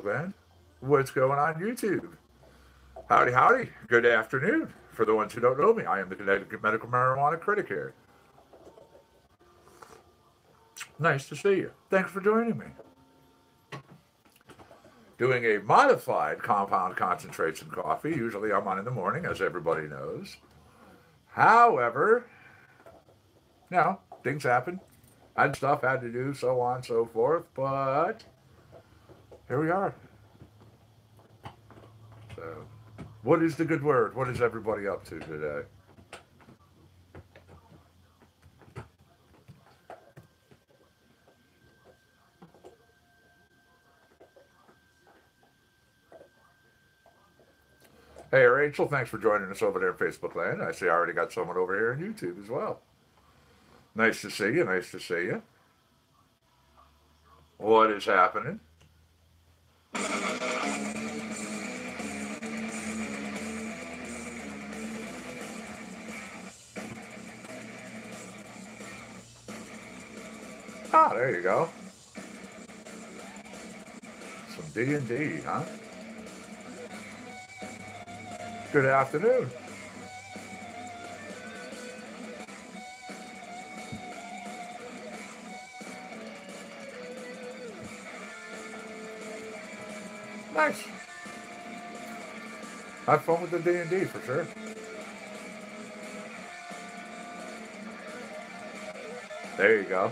Facebook land. What's going on YouTube? Howdy, howdy. Good afternoon. For the ones who don't know me, I am the Connecticut Medical Marijuana Critic here. Nice to see you. Thanks for joining me. Doing a modified compound concentration coffee. Usually I'm on in the morning, as everybody knows. However, things happen. Had stuff had to do, so on and so forth, but here we are. So, what is the good word? What is everybody up to today? Hey, Rachel, thanks for joining us over there in Facebook land. I see I already got someone over here on YouTube as well. Nice to see you. Nice to see you. What is happening? Ah, there you go. Some D&D, huh? Good afternoon. Nice. Have fun with the D&D for sure. There you go.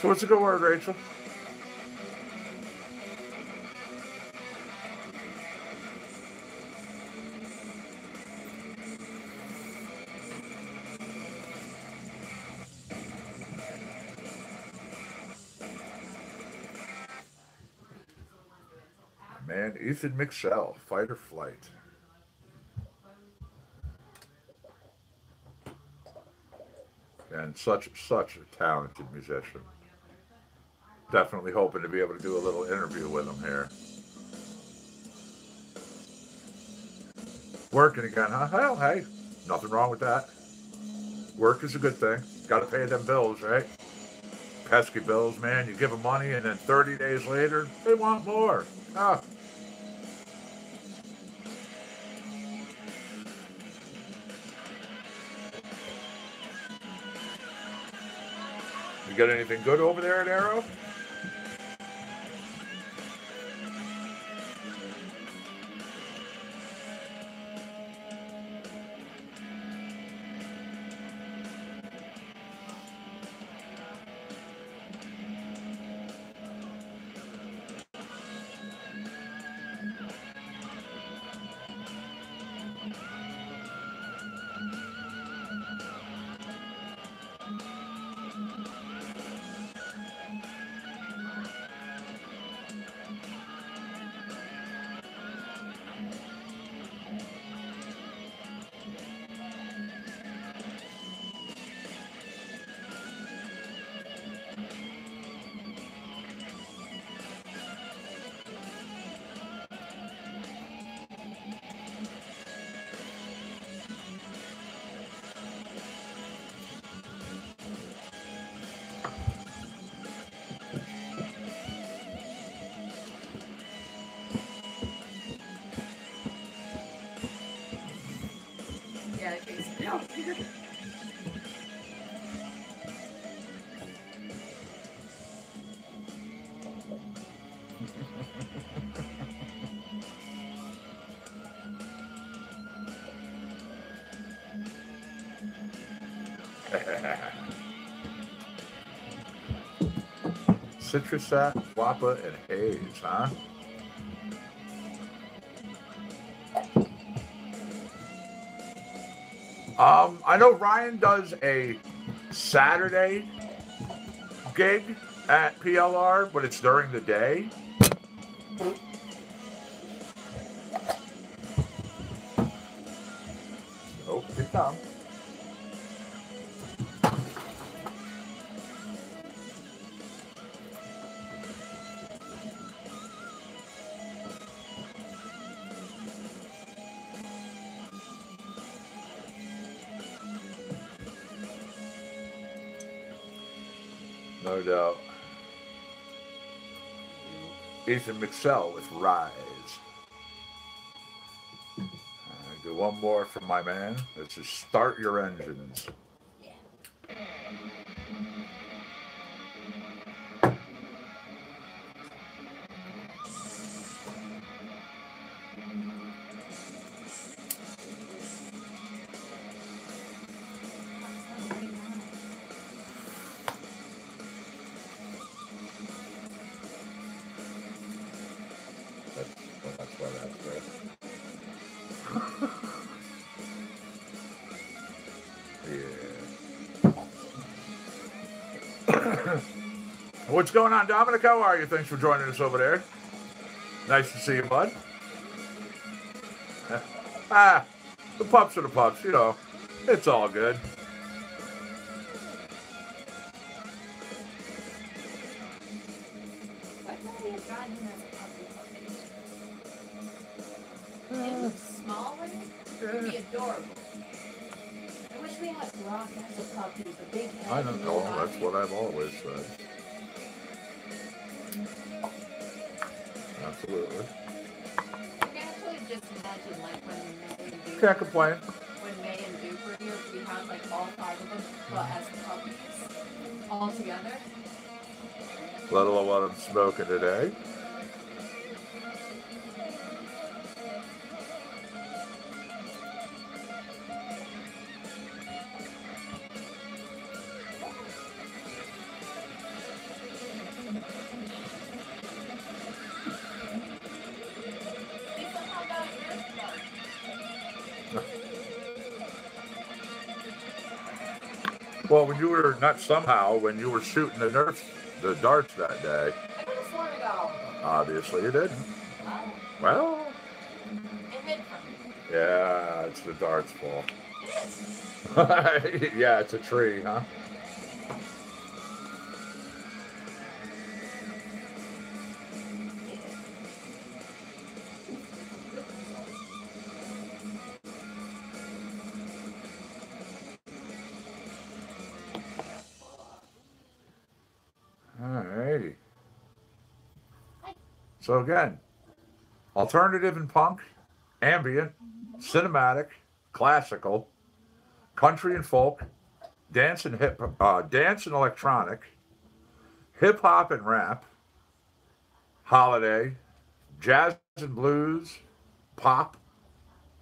So what's a good word, Rachel? Man, Ethan McSell, Fight or Flight. And such a talented musician. Definitely hoping to be able to do a little interview with him here. Working again, huh? Hell, hey, nothing wrong with that. Work is a good thing. Got to pay them bills, right? Pesky bills, man. You give them money, and then 30 days later, they want more. Ah, you got anything good over there at Arrow? Yeah, okay. No. Citrusat, Wappa, and Haze, huh? I know Ryan does a Saturday gig at PLR, but it's during the day. Oh, good time. No doubt. Ethan McSell with Rise. Do one more from my man. Let's just start your engines. That's why that's great. Yeah. What's going on, Dominic? How are you? Thanks for joining us over there. Nice to see you, bud. The pups are the pups, you know. It's all good. Small one? It would be adorable. I wish we had Rock as a puppy, the big head. I don't know. That's what I've always said. Absolutely. I can actually just imagine, like, when May and Duke... Can't complain. When May and Duke were here, we had, like, all 5 of them, but as puppies, all together. Let alone what I'm smoking today. Well, when you were, not somehow, when you were shooting the darts that day. I could have sworn I got all of them. Obviously you didn't. Oh. Well. It hid from me. Yeah, it's the darts' fault. It is. Yeah, it's a tree, huh? Alrighty. So again, alternative and punk, ambient, cinematic, classical, country and folk, dance and dance and electronic, hip hop and rap, holiday, jazz and blues, pop,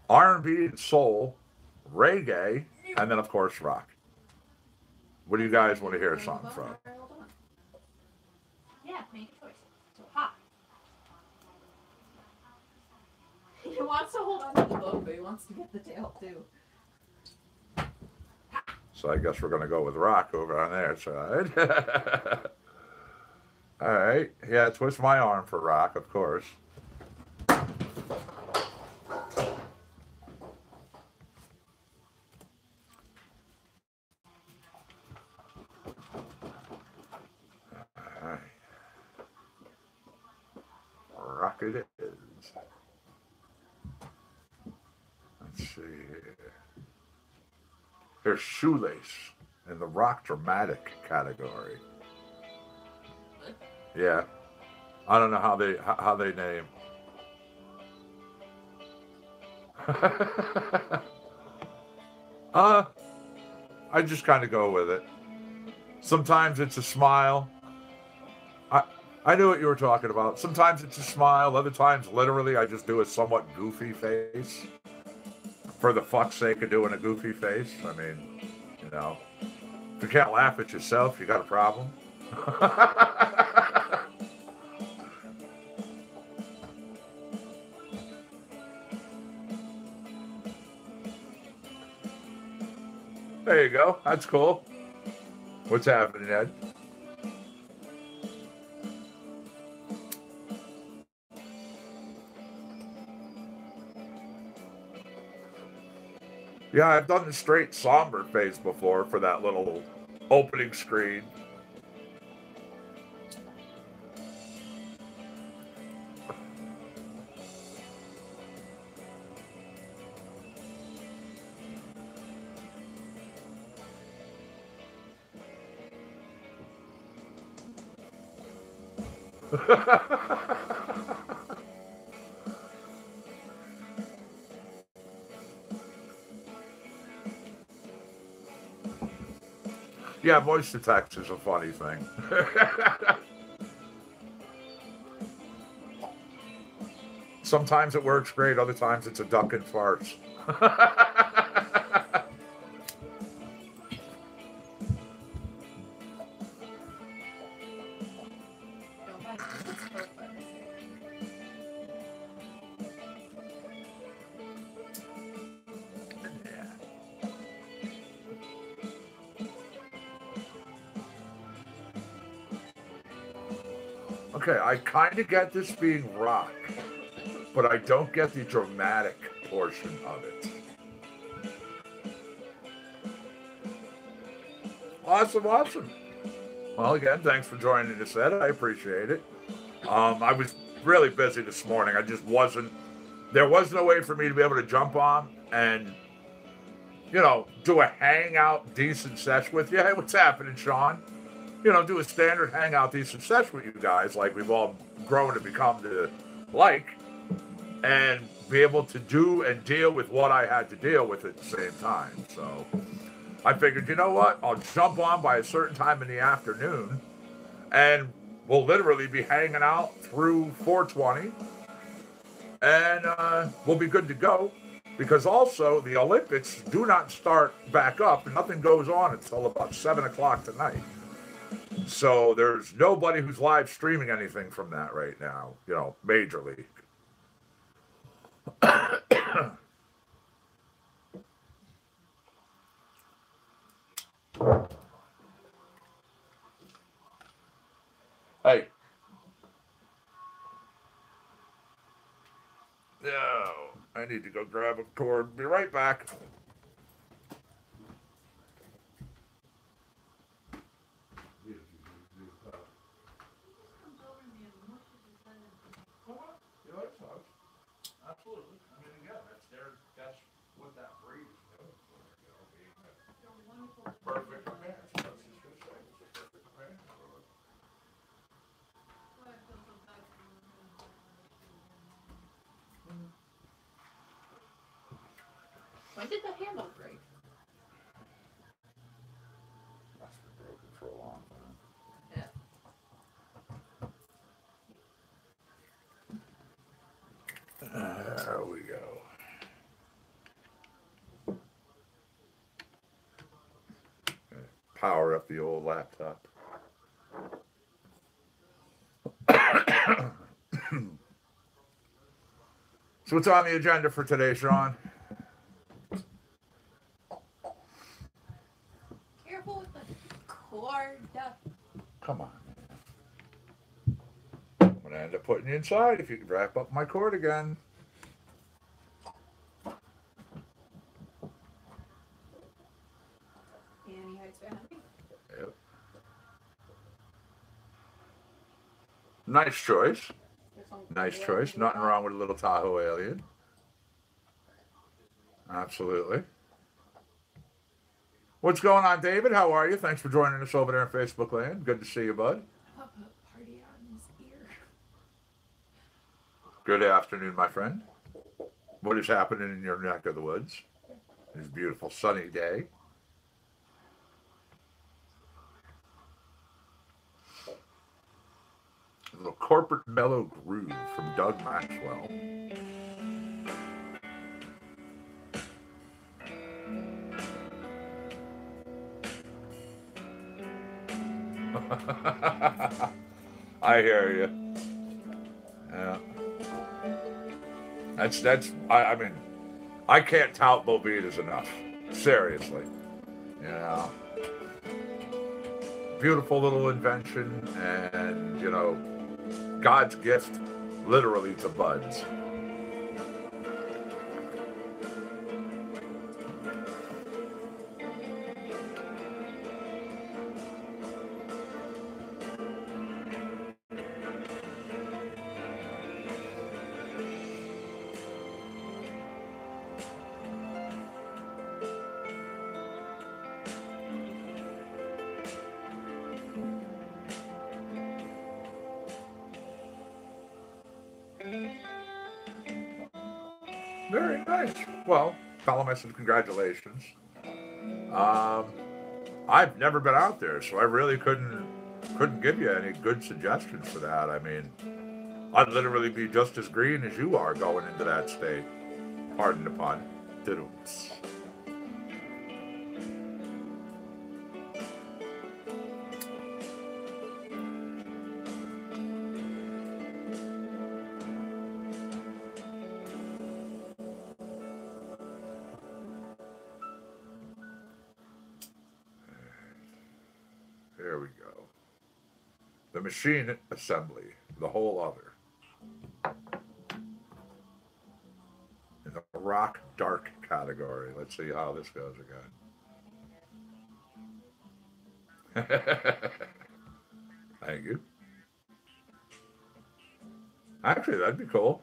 R&B and soul, reggae, and then of course rock. What do you guys want to hear a song from? Yeah, make a choice. So hot. He wants to hold on to the boat, but he wants to get the tail too. So I guess we're going to go with rock over on their side. All right. Yeah, twist my arm for rock, of course. Rock it is. Let's see here. There's Shoelace in the rock dramatic category. Yeah. I don't know how they name. I just kind of go with it. Sometimes it's a smile. I knew what you were talking about. Sometimes it's a smile. Other times, literally, I just do a somewhat goofy face. For the fuck's sake of doing a goofy face. I mean, you know, if you can't laugh at yourself, you got a problem. There you go. That's cool. What's happening, Ed? Yeah, I've done the straight somber face before for that little opening screen. Yeah, voice to text is a funny thing. Sometimes it works great, other times it's a duck and farce. Okay, I kind of get this being rock, but I don't get the dramatic portion of it. Awesome, awesome. Well, again, thanks for joining us, Ed. I appreciate it. I was really busy this morning. I just wasn't. There was no way for me to be able to jump on and, do a hangout decent sesh with you. Hey, what's happening, Sean? Do a standard hangout decent sesh with you guys, like we've all grown to become to like, and be able to do and deal with what I had to deal with at the same time. So I figured, you know what? I'll jump on by a certain time in the afternoon, and we'll literally be hanging out through 420, and we'll be good to go. Because also, the Olympics do not start back up, and nothing goes on until about 7 o'clock tonight. So there's nobody who's live streaming anything from that right now, Major League. Hey. No, I need to go grab a cord. Be right back. Absolutely. I mean, again, that's what that breed is known for, being a perfect companion. I was just going to say, it's a perfect companion. When did the handle break? That's been broken for a long time. Yeah. There we go. Power up the old laptop. So what's on the agenda for today, Sean? Careful with the cord. Come on. I'm going to end up putting you inside if you can wrap up my cord again. And he hides behind me. Yep. Nice choice. Nice choice. Nothing wrong with a little Tahoe alien. Absolutely. What's going on, David? How are you? Thanks for joining us over there in Facebook land. Good to see you, bud. I'll put a party on his ear. Good afternoon, my friend. What is happening in your neck of the woods? It's a beautiful sunny day. A little corporate mellow groove from Doug Maxwell. I hear you. Yeah. I mean, I can't tout Movidas enough. Seriously. You know, beautiful little invention, and you know, God's gift, literally, to buds. Very nice. Well, tell him I said congratulations. Um, I've never been out there, so I really couldn't give you any good suggestions for that. I mean, I'd literally be just as green as you are going into that state. Pardon the pun. Diddles. There we go. The machine assembly, the whole other. In the rock dark category. Let's see how this goes again. Thank you. Actually, that'd be cool.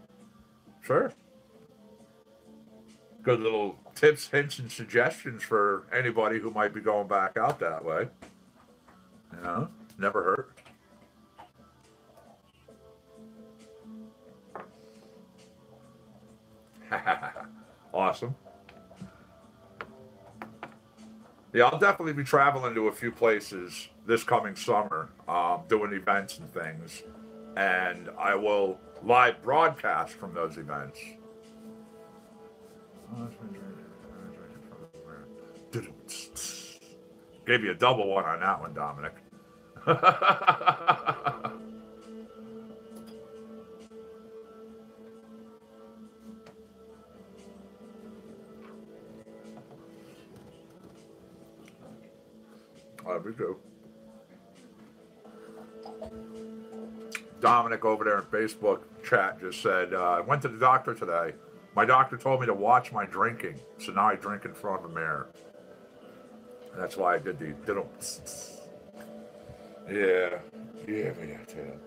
Sure. Good little tips, hints, and suggestions for anybody who might be going back out that way. You know, never hurt. Awesome. Yeah, I'll definitely be traveling to a few places this coming summer, doing events and things, and I will live broadcast from those events. Gave you a double one on that one, Dominic. There we go. Dominic over there in Facebook chat just said, I went to the doctor today. My doctor told me to watch my drinking, so now I drink in front of a mirror. And that's why I did the diddle. Yeah, me too.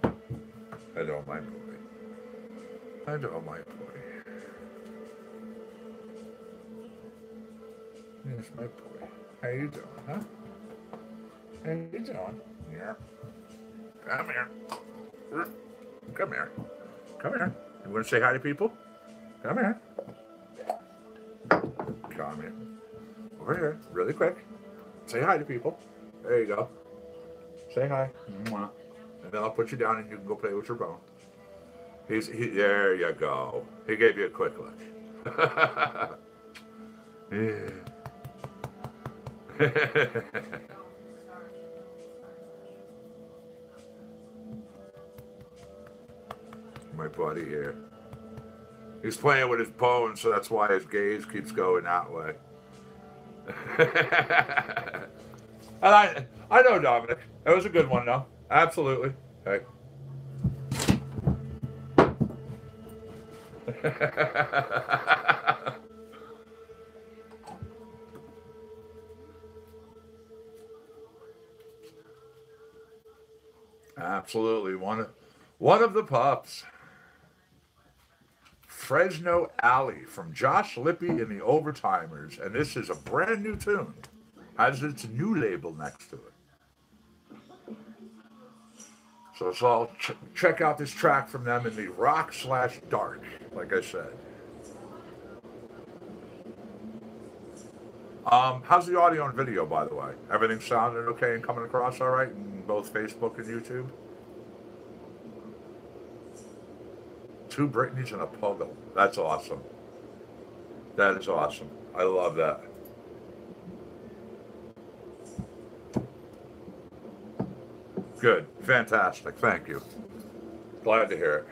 I know my boy. I know my boy. Yes, my boy. How you doing, huh? How you doing? Yeah. Come here. Come here. Come here. You want to say hi to people? Come here. Come here. Over here, really quick. Say hi to people. There you go. Say hi. Mwah. And then I'll put you down and you can go play with your bone. There you go. He gave you a quick look. Yeah. My buddy here. He's playing with his bone, so that's why his gaze keeps going that way. And I know, Dominic. That was a good one, though. Absolutely. Hey. Absolutely. One of the pups. Fresno Alley from Josh Lippy and the Overtimers. And this is a brand new tune. Has its new label next to it. So I'll check out this track from them in the rock/dark, like I said. How's the audio and video, by the way? Everything sounded okay and coming across all right in both Facebook and YouTube? Two Britneys and a Pogo. That's awesome. That is awesome. I love that. Good. Fantastic. Thank you. Glad to hear it.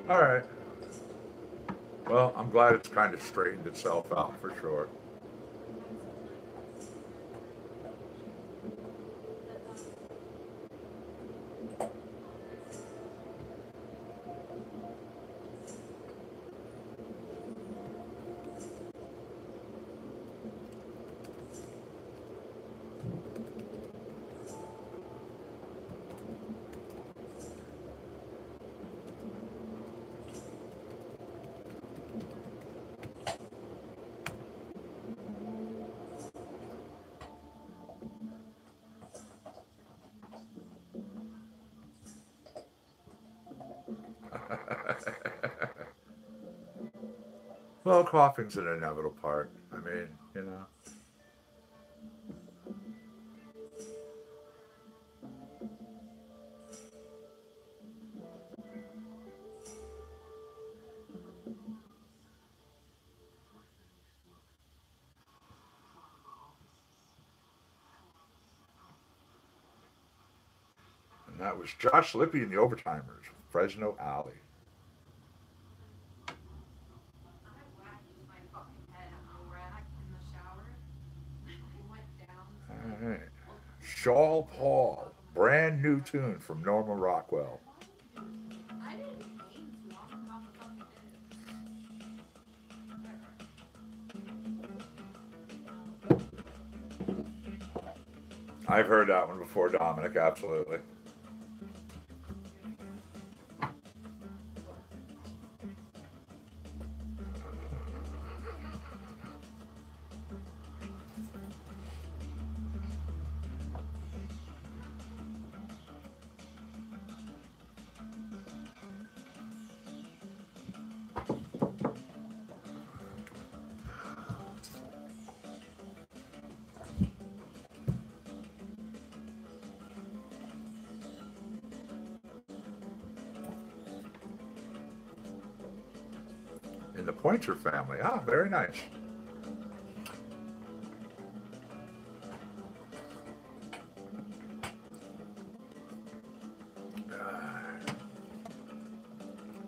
All right. Well, I'm glad it's kind of straightened itself out for sure. Well, coughing's an inevitable part. I mean, you know. And that was Josh Lippy and the Overtimers, Fresno Alley. I whacked my fucking head on a rack in the shower. I went down All to right. Shaw Paul, brand new tune from Norma Rockwell. I didn't mean to. I don't know how the fuck you I've heard that one before, Dominic, absolutely. In the Pointer family. Ah, very nice.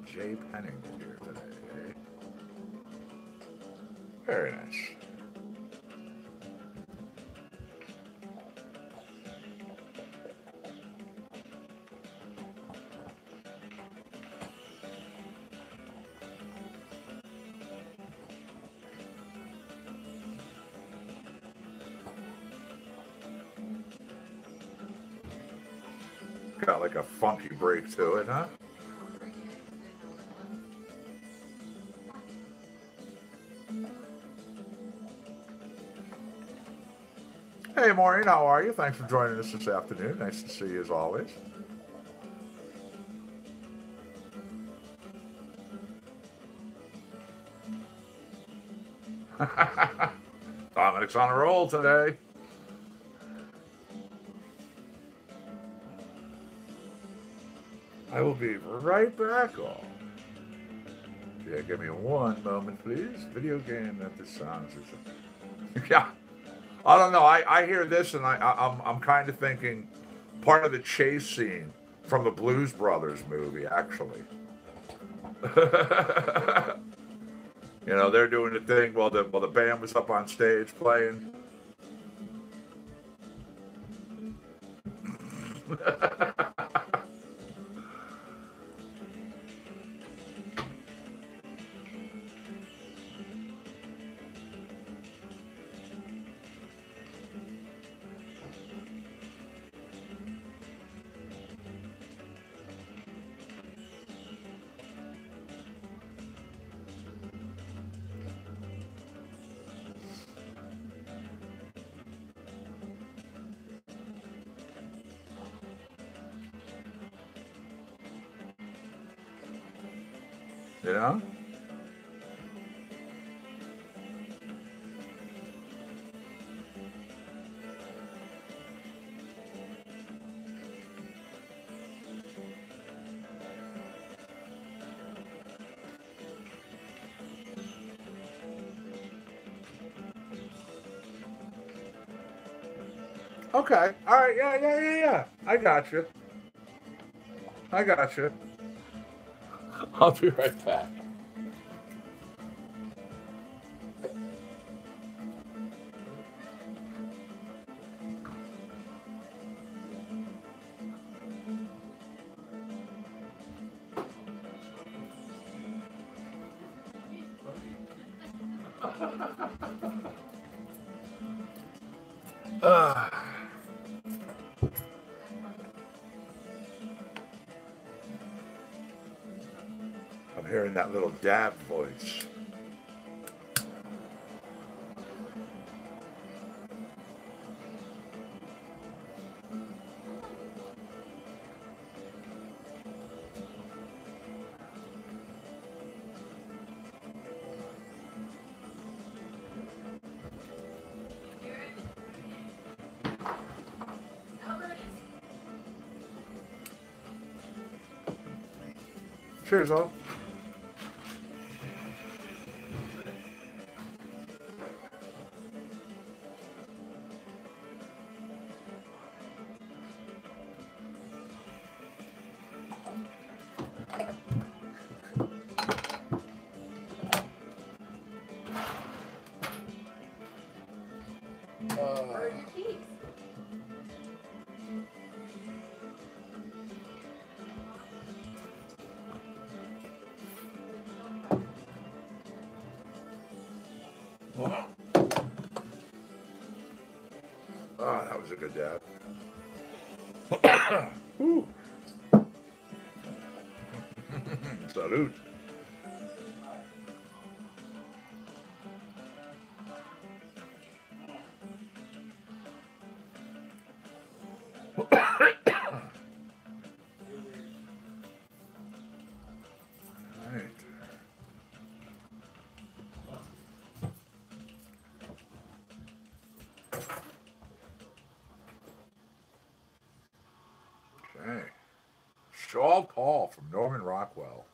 Jay Pennington here today. Very nice. Got like a funky break to it, huh? Hey, Maureen, how are you? Thanks for joining us this afternoon. Nice to see you as always. Dominic's on a roll today. I will be right back, all. Yeah, give me one moment, please. Video game that this sounds is. Yeah, I don't know. I hear this and I'm kind of thinking part of the chase scene from the Blues Brothers movie, actually. You know, they're doing the thing while the band was up on stage playing. You know? Okay. All right. Yeah. I got you. I got you. I'll be right back. I'm hearing that little dab voice. Cheers, all. Burn your teeth. Oh, that was a good dab. Whew. Salute. Right. Okay. Shaw Paul from Norman Rockwell.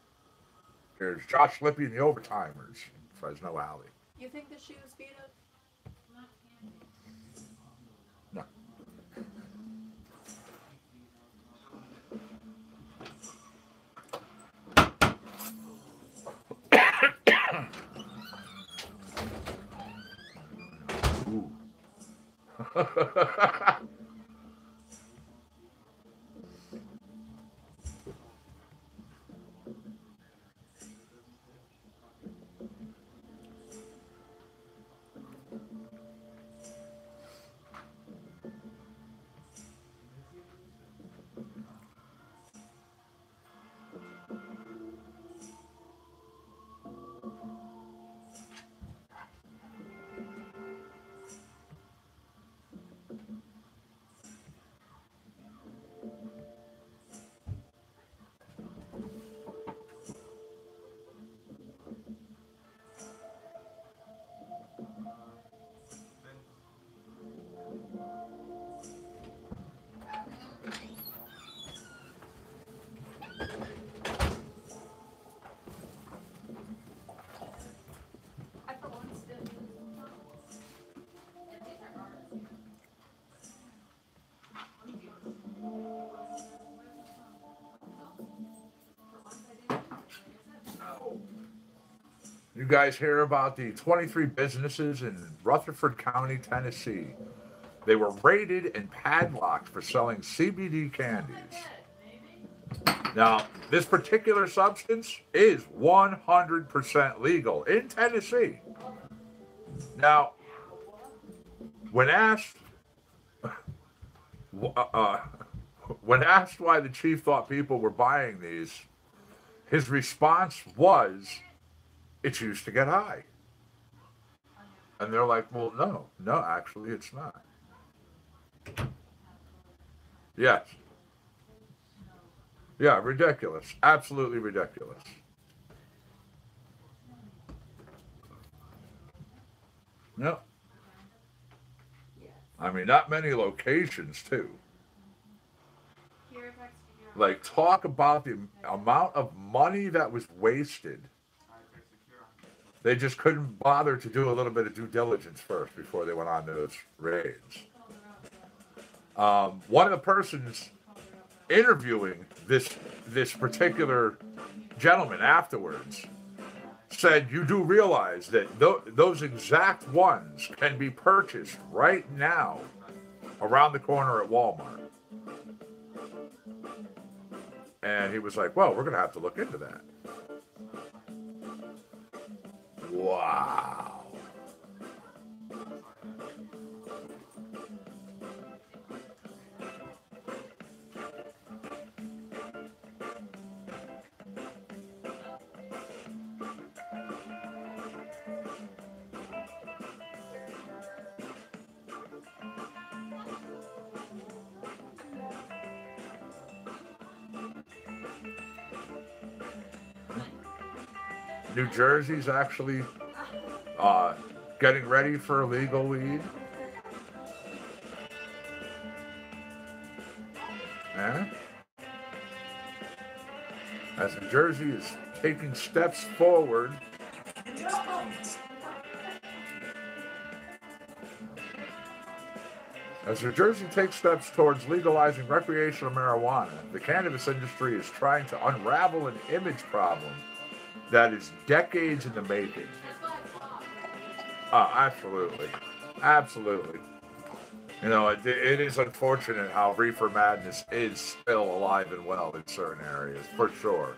Here's Josh Lippy and the Overtimers in Fresno Alley. You think the shoes beat up? No. Ooh. I for one still. You guys hear about the 23 businesses in Rutherford County, Tennessee? They were raided and padlocked for selling CBD candies. Now, this particular substance is 100% legal in Tennessee. Now, when asked, when asked why the chief thought people were buying these, his response was, "It's used to get high." And they're like, "Well, no, actually, it's not." Yes. Yeah, ridiculous. Absolutely ridiculous. No. I mean, not many locations, too. Like, talk about the amount of money that was wasted. They just couldn't bother to do a little bit of due diligence first before they went on those raids. One of the persons interviewing this particular gentleman afterwards said, "You do realize that those exact ones can be purchased right now around the corner at Walmart." And he was like, "Well, we're going to have to look into that." Wow. New Jersey's actually getting ready for legal weed. Eh? As New Jersey is taking steps forward. As New Jersey takes steps towards legalizing recreational marijuana, the cannabis industry is trying to unravel an image problem that is decades in the making. Absolutely. Absolutely. You know, it is unfortunate how reefer madness is still alive and well in certain areas, for sure.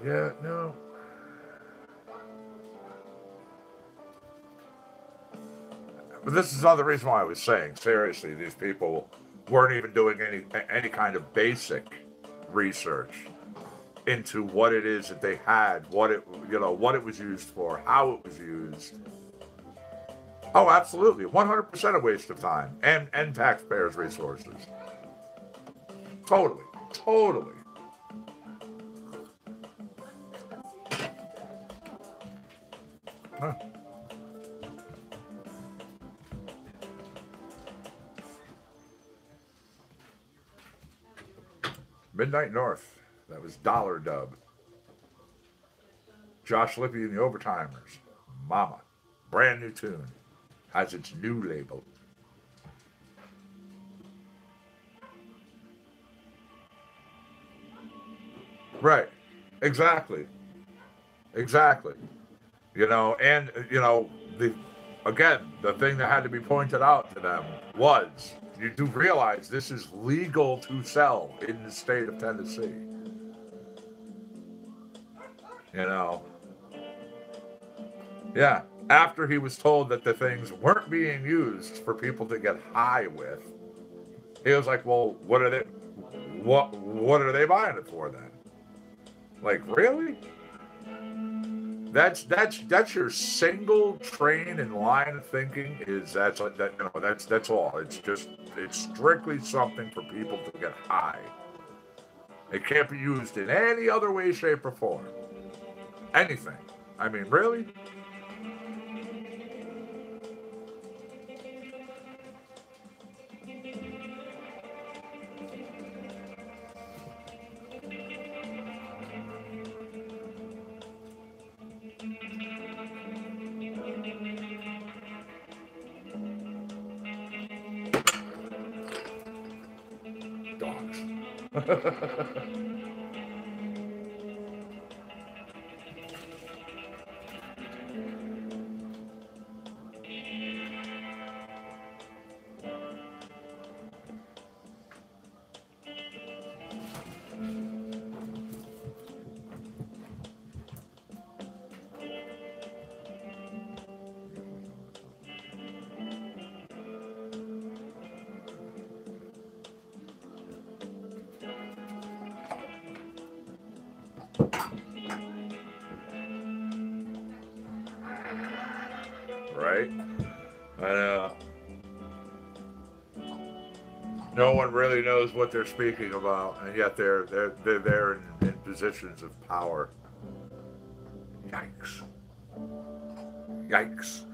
Yeah, no. But this is another reason why I was saying, seriously, these people weren't even doing any kind of basic research into what it is that they had, what it was used for, how it was used. Oh, absolutely, 100% a waste of time and taxpayers' resources. Totally, totally. Huh. Midnight North. That was Dollar Dub. Josh Lippy and the Overtimers. Mama. Brand new tune. Has its new label. Right. Exactly. Exactly. The thing that had to be pointed out to them was you do realize this is legal to sell in the state of Tennessee. You know, yeah. After he was told that the things weren't being used for people to get high with, he was like, "Well, what are they buying it for then? Like, really? That's your single train and line of thinking is that's all. It's strictly something for people to get high. It can't be used in any other way, shape, or form. Anything. I mean, really? Dogs. Right? I know. No one really knows what they're speaking about, and yet they're there in positions of power. Yikes! Yikes!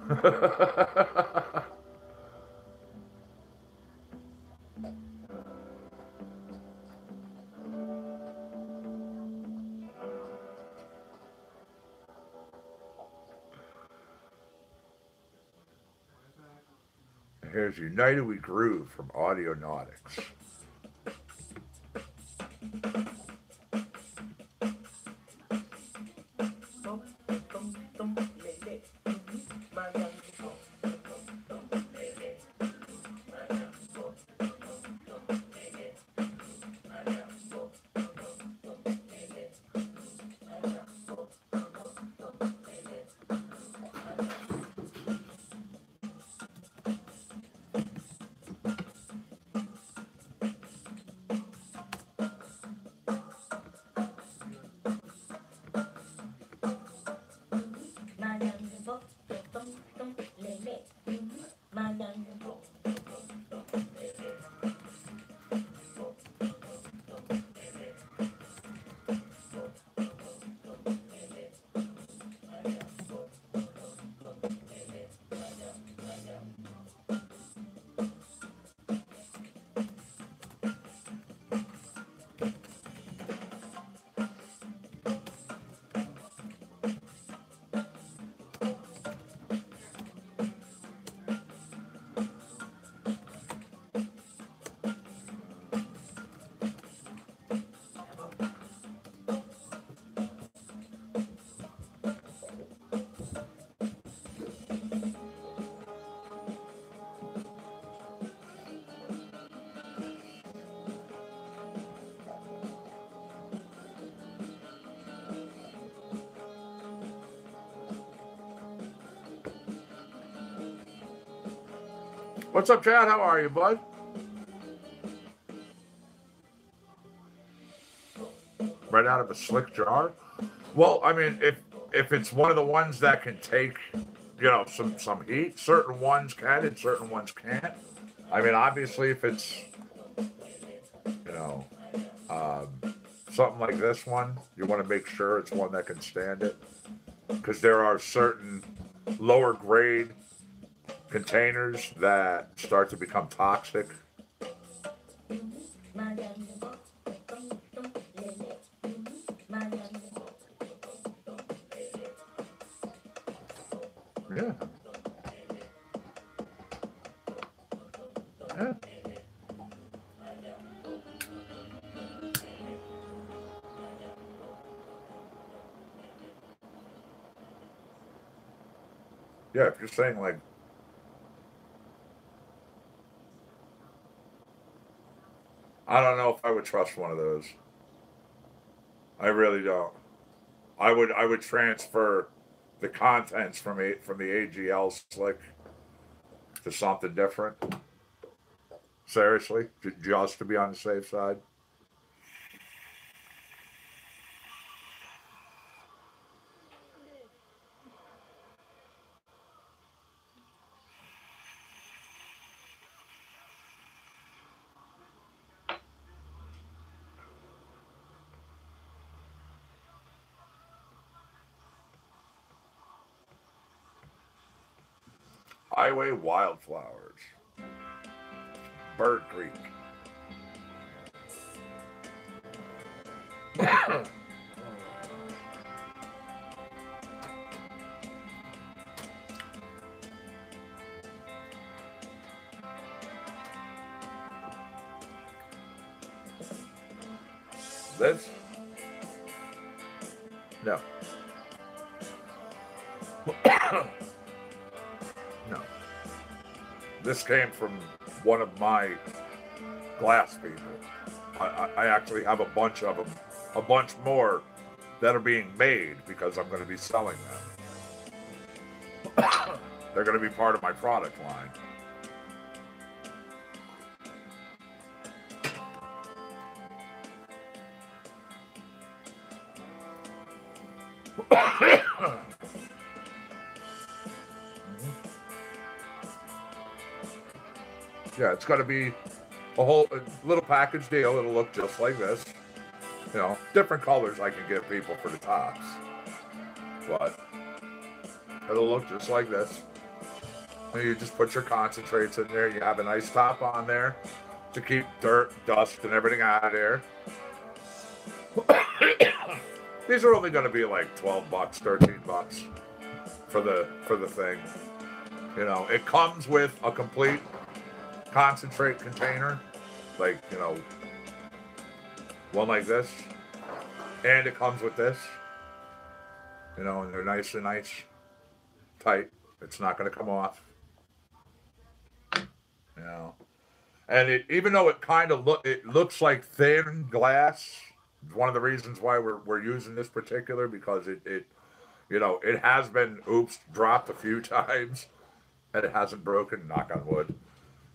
Here's United We Groove from Audionautics. What's up, Chad? How are you, bud? Right out of a slick jar? Well, I mean, if it's one of the ones that can take, some heat, certain ones can and certain ones can't. I mean, obviously, if it's, you know, um, something like this one, you want to make sure it's one that can stand it, because there are certain lower grade containers that start to become toxic. Yeah. Yeah. Yeah, if you're saying like, I don't know if I would trust one of those. I really don't. I would transfer the contents from the AGL slick to something different. Seriously, just to be on the safe side. Highway wildflowers. Bird Creek. This? No. No. This came from one of my glass people. I actually have a bunch of them, a bunch more that are being made because I'm going to be selling them. They're going to be part of my product line. Yeah, it's going to be a little package deal. It'll look just like this. Different colors I can give people for the tops. But it'll look just like this. And you just put your concentrates in there. You have a nice top on there to keep dirt, dust, and everything out of there. These are only going to be like $12, $13 for the thing. It comes with a complete concentrate container, like one like this, and it comes with this. And they're nice and tight. It's not going to come off. And even though it looks like thin glass. One of the reasons why we're using this particular, because it has been dropped a few times, and it hasn't broken. Knock on wood,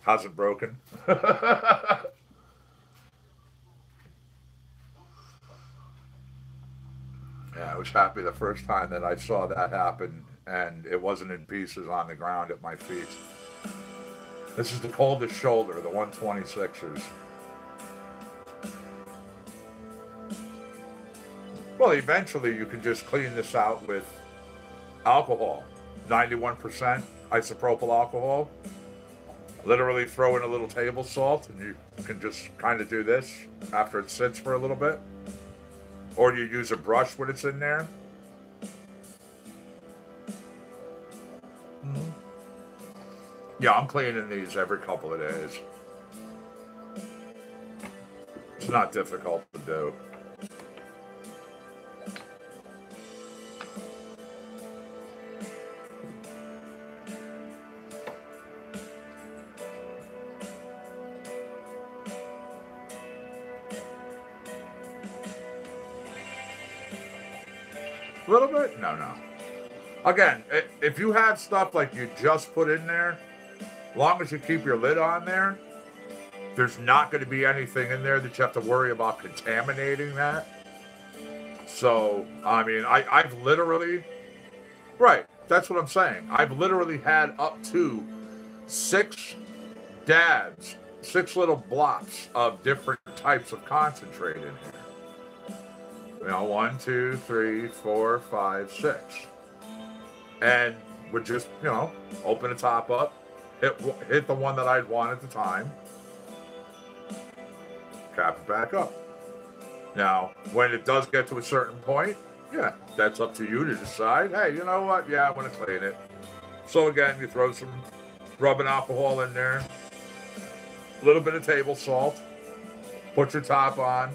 hasn't broken. Yeah, I was happy the first time that I saw that happen, and it wasn't in pieces on the ground at my feet. This is the coldest shoulder, the 126ers. Well, eventually you can just clean this out with alcohol, 91% isopropyl alcohol. Literally throw in a little table salt, and you can just kind of do this after it sits for a little bit. Or you use a brush when it's in there. Mm-hmm. Yeah, I'm cleaning these every couple of days. It's not difficult to do. A little bit? No. Again, if you have stuff like you just put in there, As long as you keep your lid on there, there's not going to be anything in there that you have to worry about contaminating that. So, I mean, I've literally, right, that's what I'm saying. I've literally had up to 6 dabs, 6 little blocks of different types of concentrate in here. You know, 1, 2, 3, 4, 5, 6. And would just, you know, open the top up, hit the one that I'd want at the time, cap it back up. Now, when it does get to a certain point, yeah, that's up to you to decide, hey, you know what? Yeah, I want to clean it. So again, you throw some rubbing alcohol in there, a little bit of table salt, put your top on,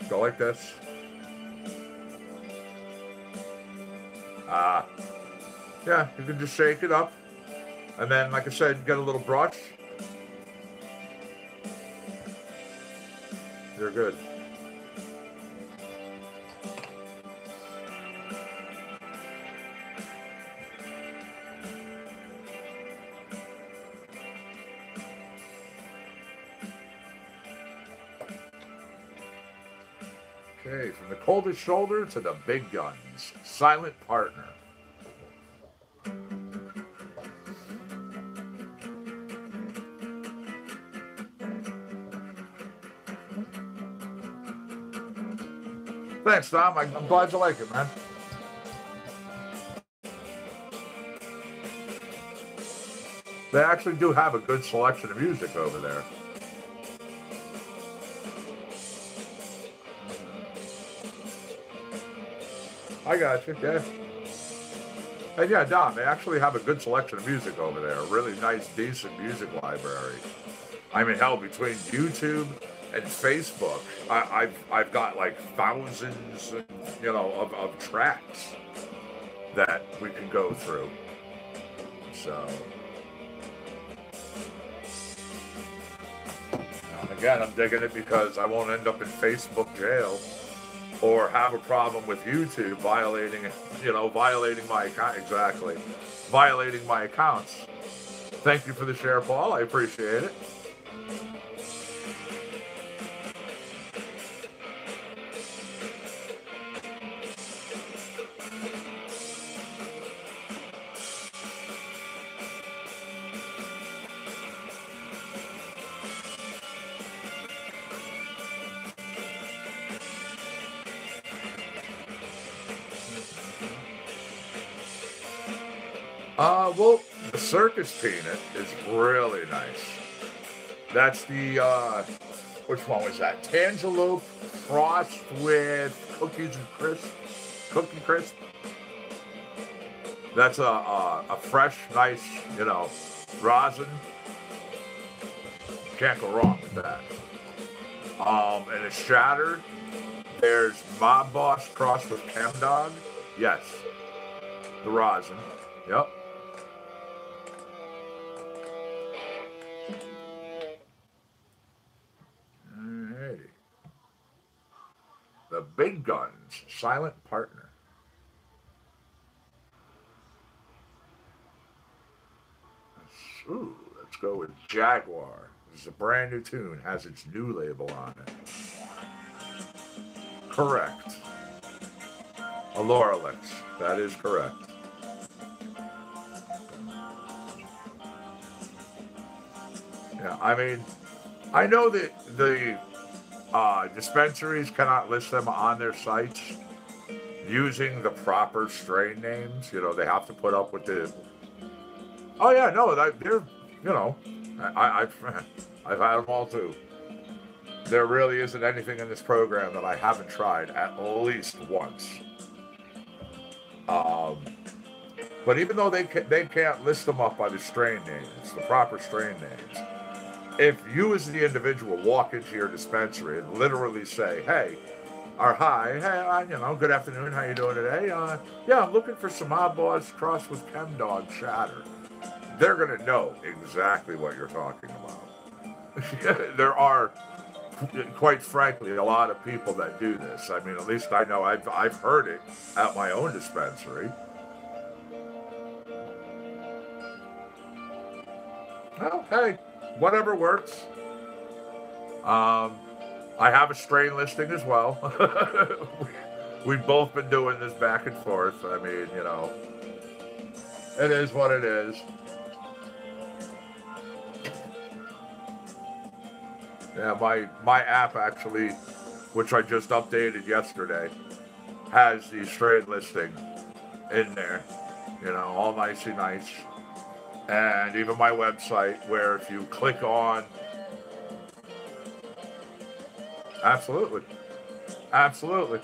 go like this. Yeah, you can just shake it up. And then, like I said, get a little brush. You're good. Okay, from the coldest shoulder to the big guns. Silent partner. Thanks, Tom. I'm glad you like it, man. They actually do have a good selection of music over there. I got you, yeah. And yeah, Don, they actually have a good selection of music over there. A really nice, decent music library. I mean, hell, between YouTube and Facebook, I've got like thousands, you know, of tracks that we can go through. So, again, I'm digging it because I won't end up in Facebook jail or have a problem with YouTube violating my account. Exactly, violating my accounts. Thank you for the share, Paul. I appreciate it. Well, the circus peanut is really nice. That's the, which one was that? Tangelope Frost with Cookie Crisp. That's a fresh, nice, you know, rosin. Can't go wrong with that. And it's shattered. There's Mob Boss crossed with Chemdog. Yes. The rosin. Yep. Alrighty. The Big Guns, Silent Partner. Ooh, let's go with Jaguar. This is a brand new tune, has its new label on it. Correct. A Lorelix. That is correct. Yeah, I mean, I know that the dispensaries cannot list them on their sites using the proper strain names. You know, they have to put up with the. Oh yeah, no, they're, you know, I've had them all too. There really isn't anything in this program that I haven't tried at least once. But even though they can't list them up by the strain names, the proper strain names. If you as the individual walk into your dispensary and literally say, hey, or hi, hey, you know, good afternoon, how you doing today? Yeah, I'm looking for some Mob Boss crossed with Chemdog shatter. They're going to know exactly what you're talking about. There are, quite frankly, a lot of people that do this. I mean, at least I know I've heard it at my own dispensary. Well, hey, whatever works. I have a strain listing as well. We've both been doing this back and forth. I mean, it is what it is. Yeah, my app actually, which I just updated yesterday, has the strain listing in there. All nicey nice. And even my website, where if you click on, absolutely, absolutely.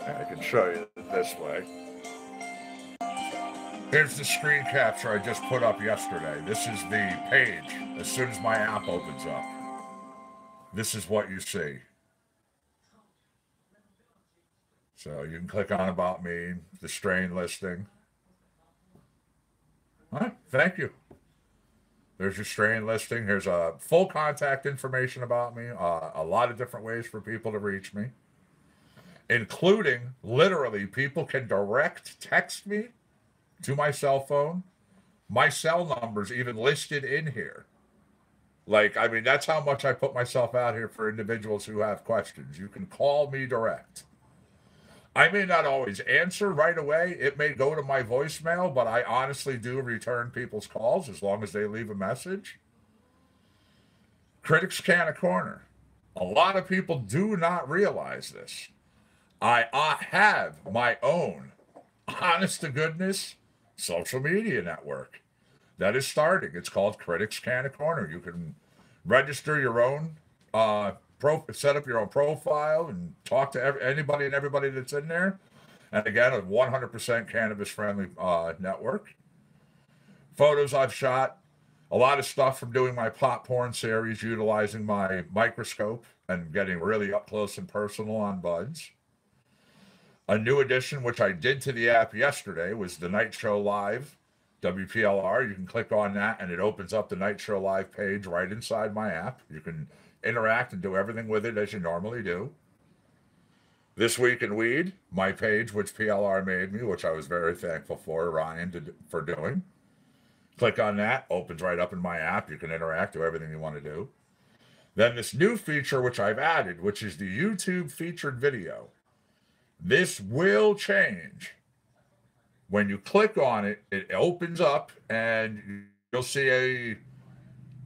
I can show you this way. Here's the screen capture I just put up yesterday. This is the page. As soon as my app opens up, this is what you see. So you can click on About Me, the strain listing. All right, thank you. There's your strain listing. Here's a full contact information about me. A lot of different ways for people to reach me, including literally people can direct text me to my cell phone. My cell number's even listed in here. That's how much I put myself out here for individuals who have questions. You can call me direct. I may not always answer right away. It may go to my voicemail, but I honestly do return people's calls as long as they leave a message. Critics Can a Corner. A lot of people do not realize this. I have my own, honest to goodness, social media network that is starting. It's called Critics Can a Corner. You can register your own set up your own profile and talk to anybody and everybody that's in there. And again, a 100% cannabis-friendly network. Photos I've shot, a lot of stuff from doing my pop porn series, utilizing my microscope and getting really up close and personal on buds. A new addition, which I did to the app yesterday, was the Night Show Live, WPLR. You can click on that, and it opens up the Night Show Live page right inside my app. You can interact and do everything with it as you normally do. This Week in Weed, my page, which PLR made me, which I was very thankful for Ryan for doing. Click on that, opens right up in my app. You can interact, do everything you want to do. Then this new feature, which I've added, which is the YouTube featured video. This will change. When you click on it, it opens up and you'll see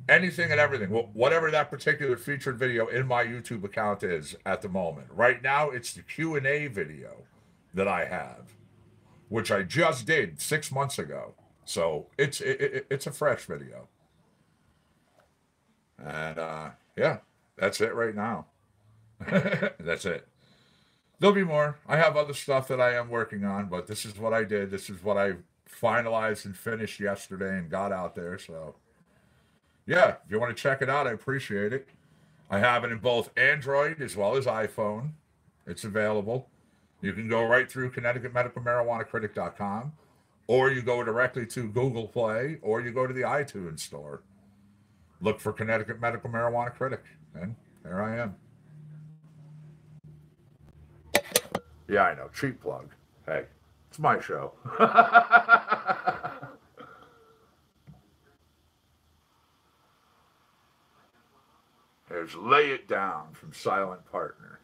anything and everything, whatever that particular featured video in my YouTube account is at the moment. Right now, it's the Q&A video that I have, which I just did 6 months ago. So it's a fresh video. And yeah, that's it right now. That's it. There'll be more. I have other stuff that I am working on, but this is what I did. This is what I finalized and finished yesterday and got out there. So yeah, if you want to check it out, I appreciate it. I have it in both Android as well as iPhone. It's available. You can go right through ConnecticutMedicalMarijuanaCritic.com, or you go directly to Google Play, or you go to the iTunes store. Look for Connecticut Medical Marijuana Critic, and there I am. Yeah, I know. Cheap plug. Hey, it's my show. There's Lay It Down from Silent Partner.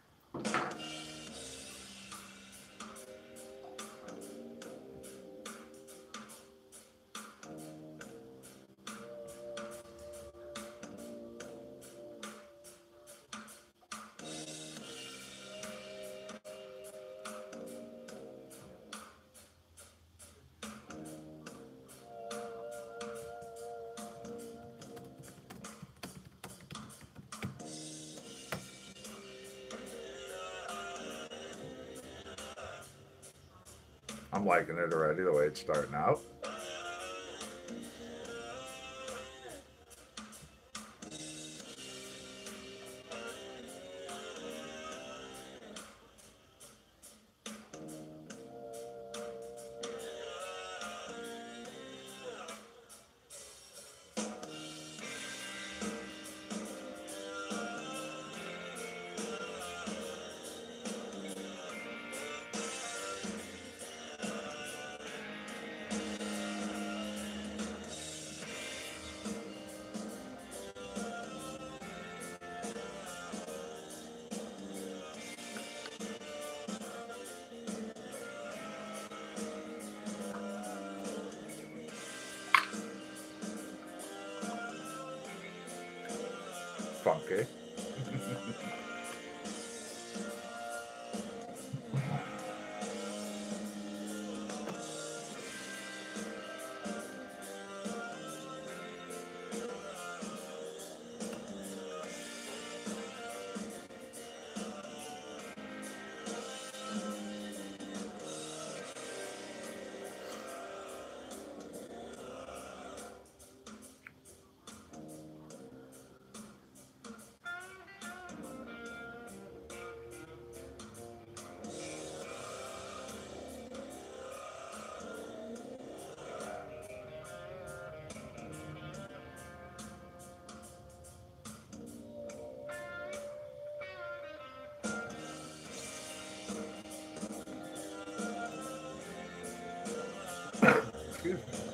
I'm liking it already, the way it's starting out. funky. Excuse me.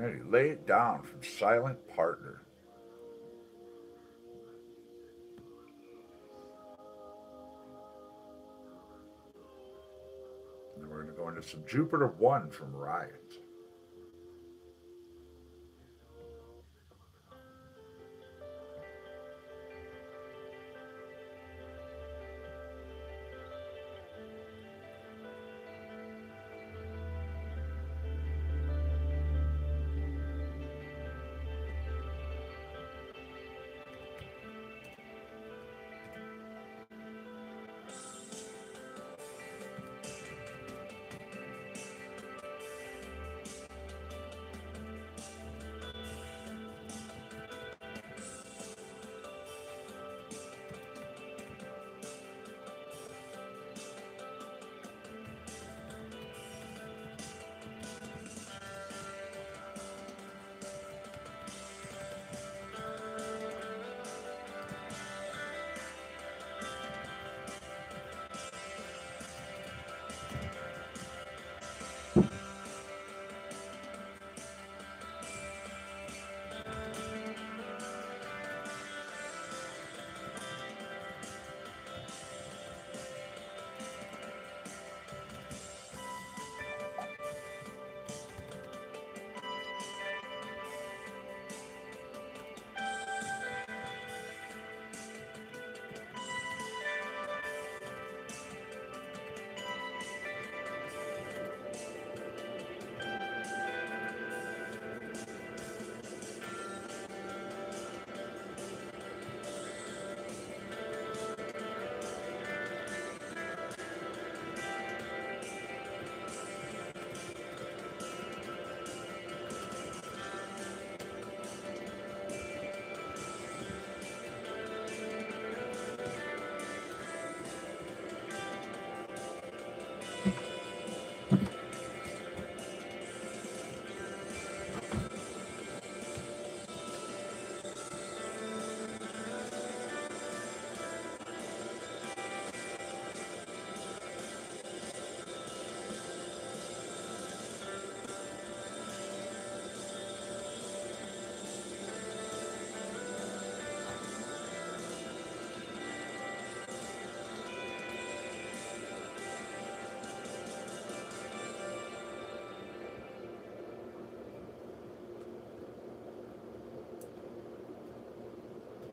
Alrighty, Lay It Down from Silent Partner. And we're going to go into some Jupiter 1 from Riot.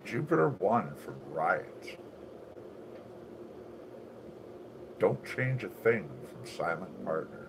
Jupiter 1 from Riot. Don't Change a Thing from Silent Partner.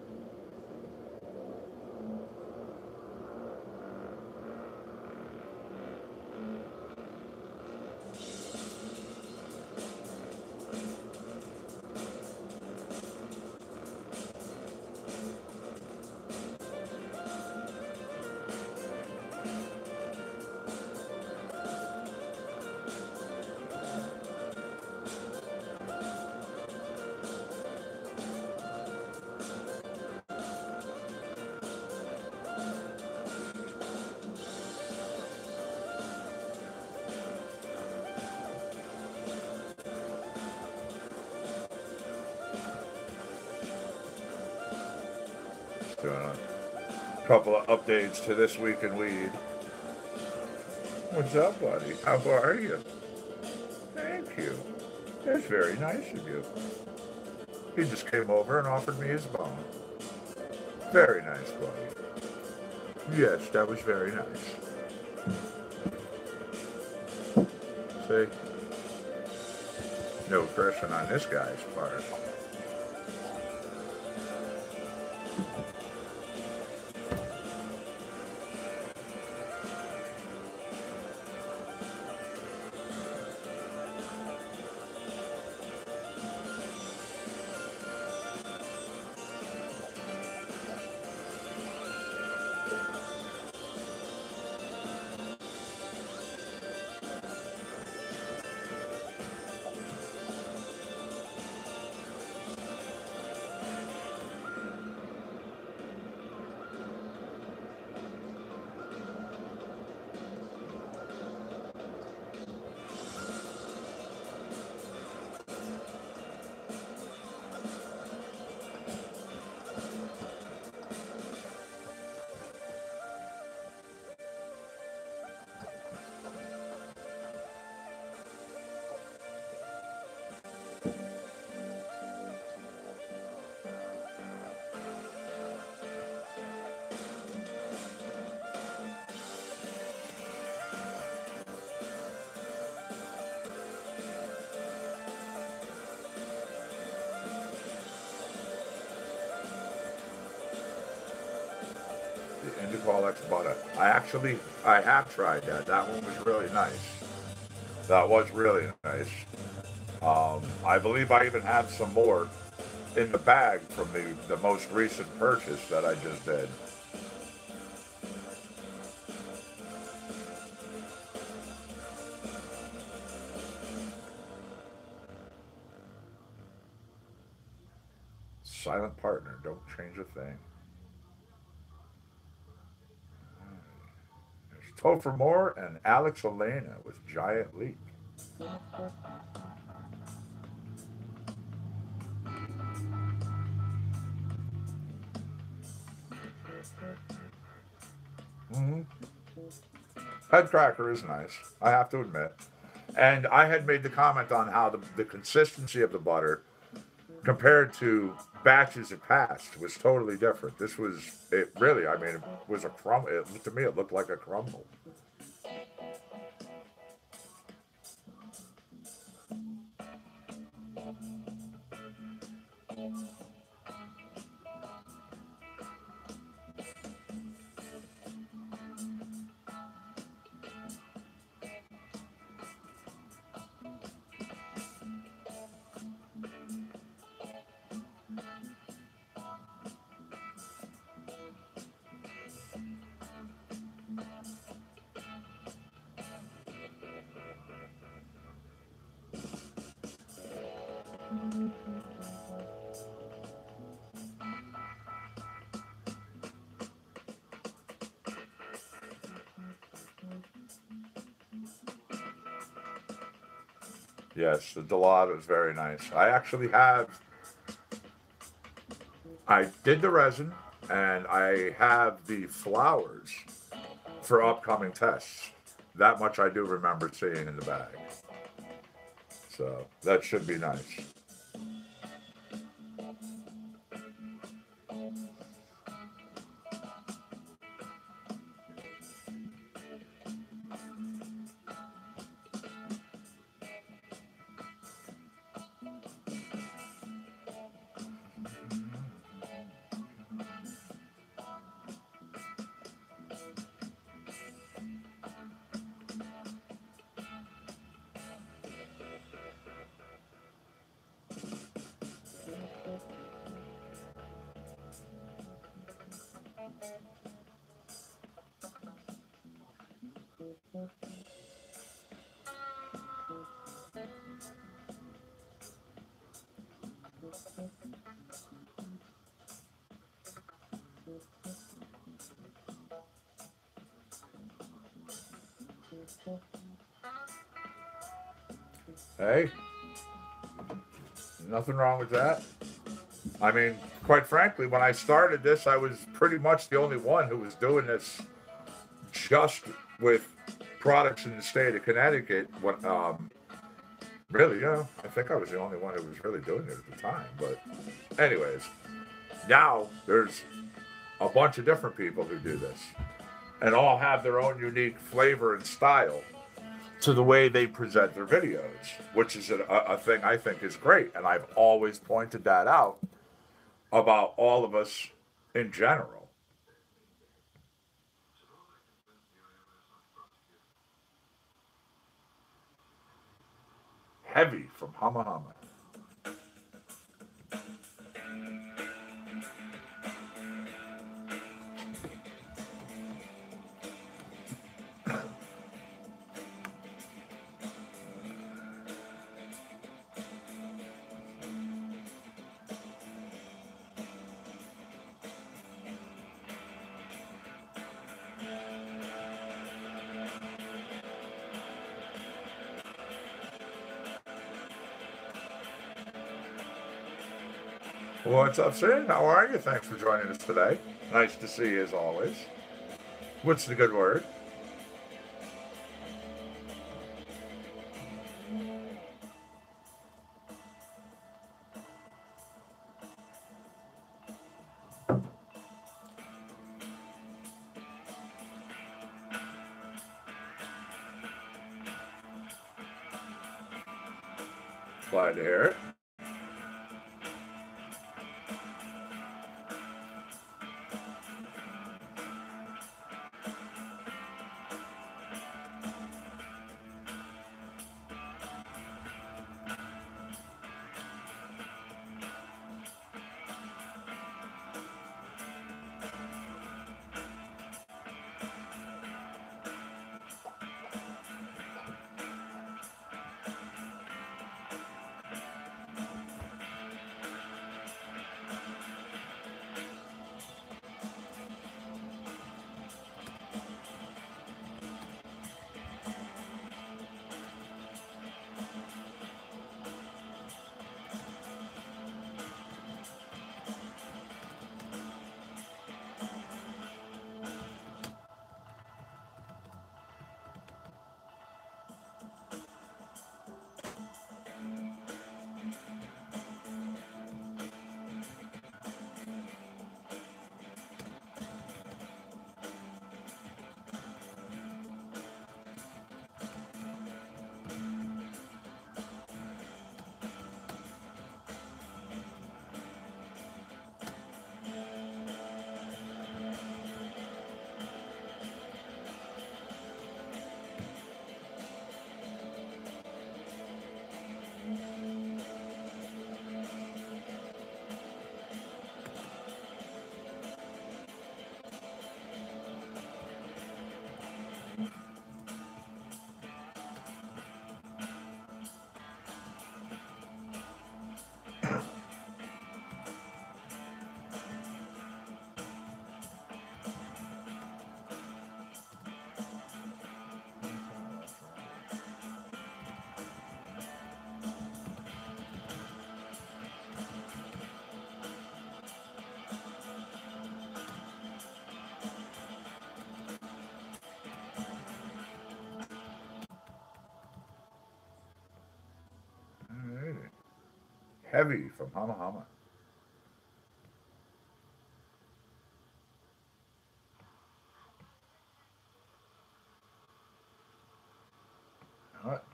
Doing a couple of updates to This Week in Weed. What's up, buddy? How are you? Thank you. That's very nice of you. He just came over and offered me his bone. Very nice, buddy. Yes, that was very nice. See? No aggression on this guy's part. Indiqual X butter. I have tried that. That one was really nice. That was really nice. I believe I even have some more in the bag from the most recent purchase that I just did. Silent partner, don't change a thing. There's Topher Moore and Alex Elena with Giant Leap. Mm-hmm. Head cracker is nice, I have to admit. And I had made the comment on how the consistency of the butter compared to batches of past was totally different. This was, it really, I mean, it was a crumble. To me, it looked like a crumble. Yes, the Delata is very nice. I did the resin and I have the flowers for upcoming tests. That much I do remember seeing in the bag. So that should be nice. Hey, nothing wrong with that. I mean, quite frankly, when I started this, I was pretty much the only one who was doing this just with products in the state of Connecticut. What, really, yeah, I think I was the only one who was really doing it at the time. But, anyways, now there's a bunch of different people who do this, and all have their own unique flavor and style to the way they present their videos, which is a thing I think is great. And I've always pointed that out about all of us in general. Heavy from Hama Hama. What's up, Sid? How are you? Thanks for joining us today. Nice to see you as always. What's the good word? Glad to hear it. Alrighty. Heavy from Hama Hama.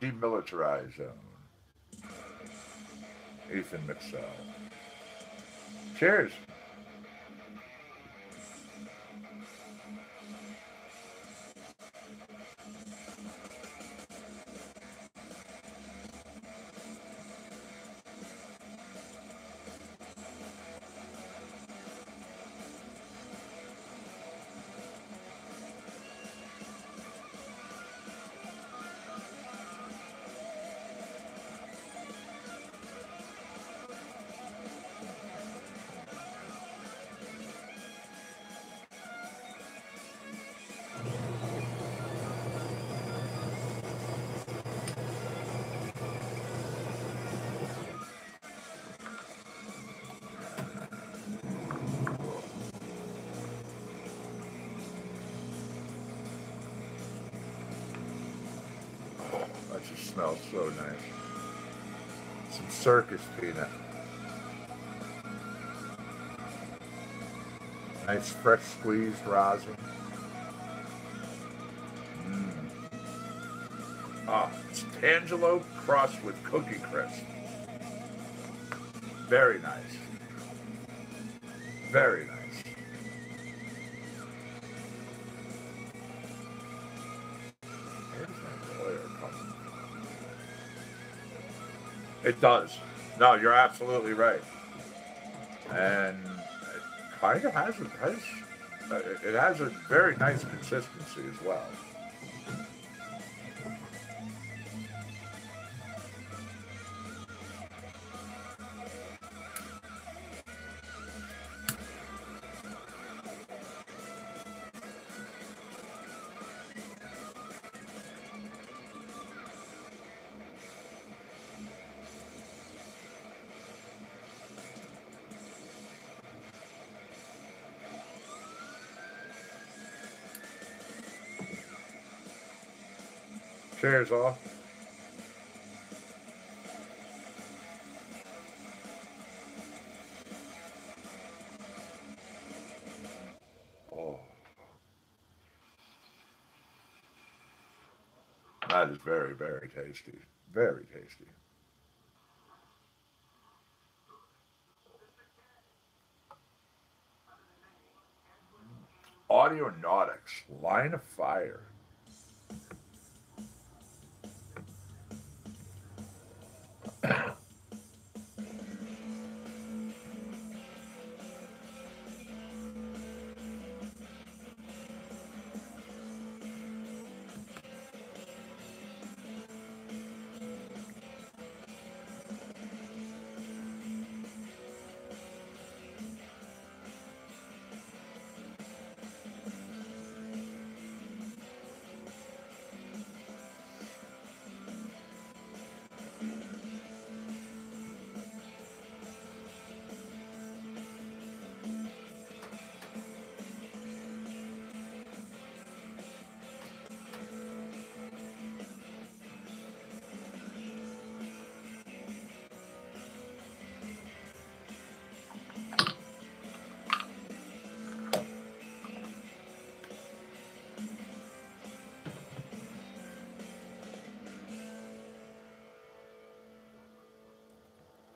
Demilitarized zone. Ethan Mixell. Cheers. just smells so nice. Some circus peanut. Nice fresh squeezed rosin. Ah, it's Tangelo crust with Cookie Crisp. Very nice. Very nice. Where's my lawyer coming? It does. No, you're absolutely right. And it kind of it has a very nice consistency as well. Cheers, all. Oh, that is very, very tasty. Very tasty. Audionautics, Line of Fire.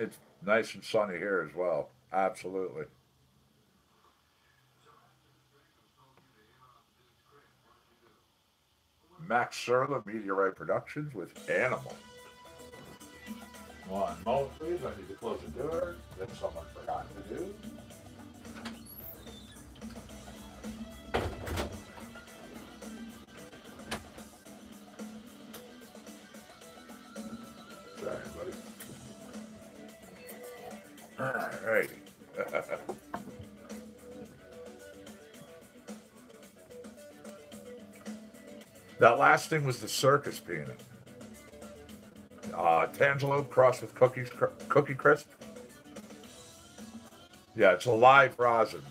It's nice and sunny here as well. Absolutely. Max Serla, Meteorite Productions with Animal. One moment, please. I need to close the door that someone forgot to do. Sorry, buddy. All right. That last thing was the circus peanut. Tangelo crossed with Cookie Crisp. Yeah, it's a live rosin.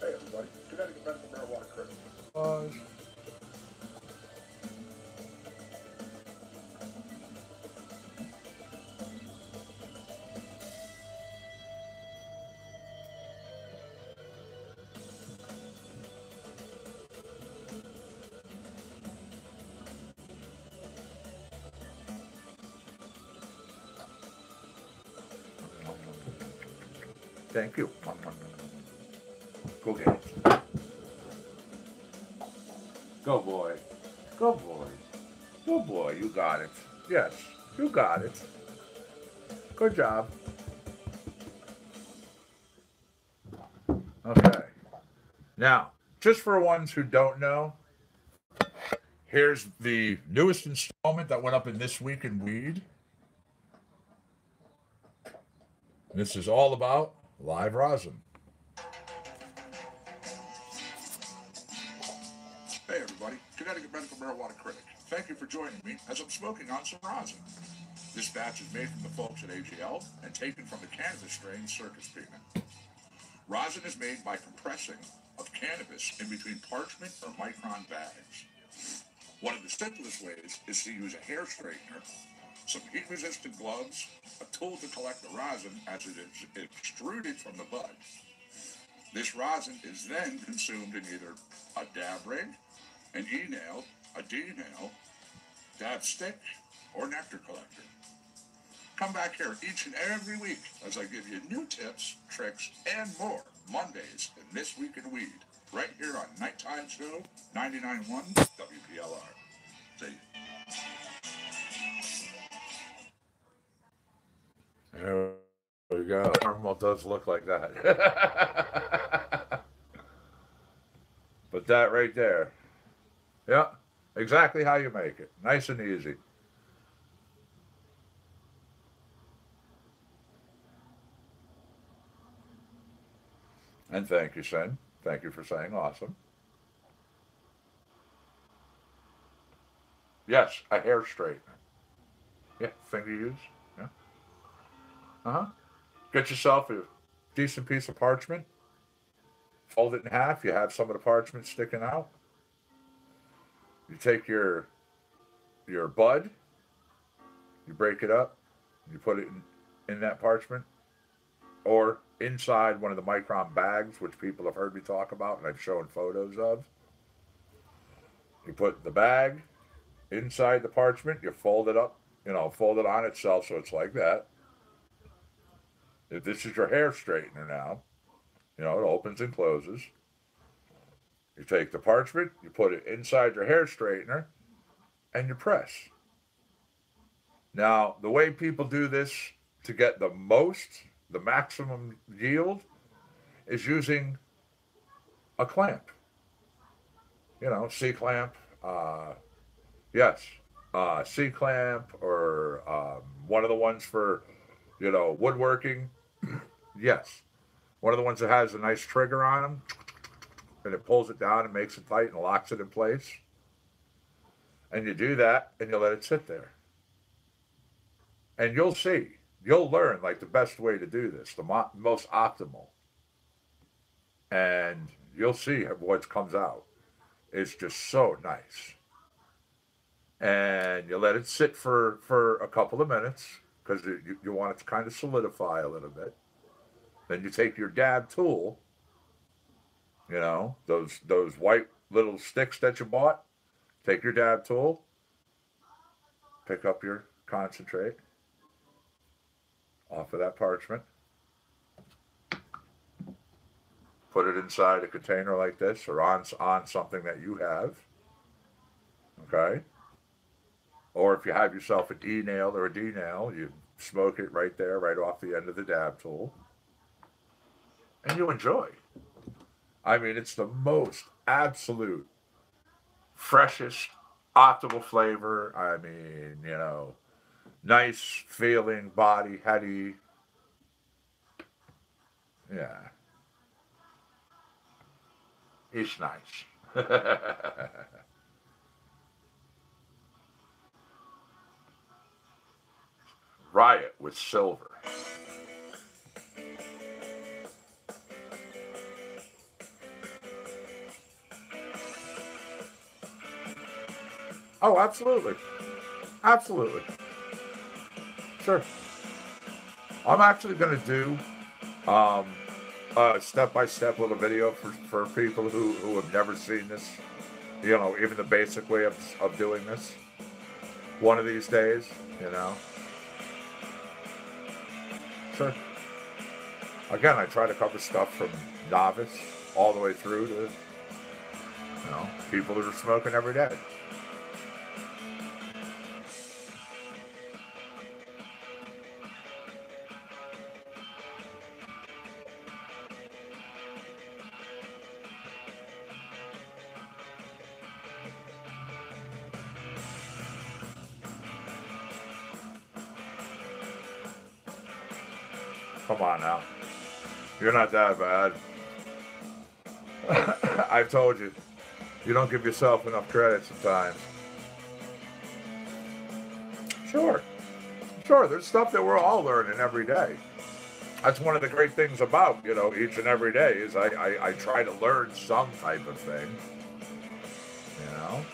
Hey, everybody. Connecticut Medical Marijuana Crisp. Thank you. Go get it. Go, boy. Go, boy. Go, boy. You got it. Yes, you got it. Good job. Okay. Now, just for ones who don't know, here's the newest installment that went up in This Week in Weed. This is all about live rosin. Hey everybody, Connecticut Medical Marijuana Critic. Thank you for joining me as I'm smoking on some rosin. This batch is made from the folks at AGL and taken from the cannabis strain Circus Peanut. Rosin is made by compressing of cannabis in between parchment or micron bags. One of the simplest ways is to use a hair straightener, some heat-resistant gloves, a tool to collect the rosin as it is extruded from the bud. This rosin is then consumed in either a dab rig, an E-nail, a D-nail, dab stick, or nectar collector. Come back here each and every week as I give you new tips, tricks, and more Mondays in This Week in Weed, right here on Nighttime Show 99.1 WPLR. See you. There we go. Normal does look like that. But that right there. Yeah, exactly how you make it. Nice and easy. And thank you, Sen. Thank you for saying awesome. Yes, a hair straightener. Yeah, thing to use. Yeah. Uh-huh. Get yourself a decent piece of parchment. Fold it in half. You have some of the parchment sticking out. You take your bud, you break it up, you put it in that parchment, or inside one of the micron bags, which people have heard me talk about and I've shown photos of. You put the bag inside the parchment, you fold it up, fold it on itself so it's like that. If this is your hair straightener now, it opens and closes. You take the parchment, you put it inside your hair straightener, and you press. Now, the way people do this to get the maximum yield, is using a clamp. C-clamp. Yes. C-clamp or one of the ones for, woodworking. Yes. One of the ones that has a nice trigger on them. And it pulls it down and makes it tight and locks it in place. And you do that and you let it sit there. And you'll see. You'll learn like the best way to do this, the most optimal. And you'll see what comes out. It's just so nice. And you let it sit for a couple of minutes because you want it to kind of solidify a little bit. Then you take your dab tool, those white little sticks that you bought. Take your dab tool, pick up your concentrate off of that parchment, put it inside a container like this or on something that you have, okay? Or if you have yourself an E-nail or a D-nail, you smoke it right there, right off the end of the dab tool, and you enjoy. I mean, it's the most absolute, freshest, optimal flavor. I mean, nice feeling, body, heady. Yeah. It's nice. Riot with silver. Oh, absolutely. Absolutely. Sure. I'm actually going to do a step-by-step little video for people who have never seen this, even the basic way of doing this. One of these days, Sure. Again, I try to cover stuff from novice all the way through to, people that are smoking every day. Come on now. You're not that bad. I've told you. You don't give yourself enough credit sometimes. Sure. Sure, there's stuff that we're all learning every day. That's one of the great things about, each and every day is I try to learn some type of thing. You know?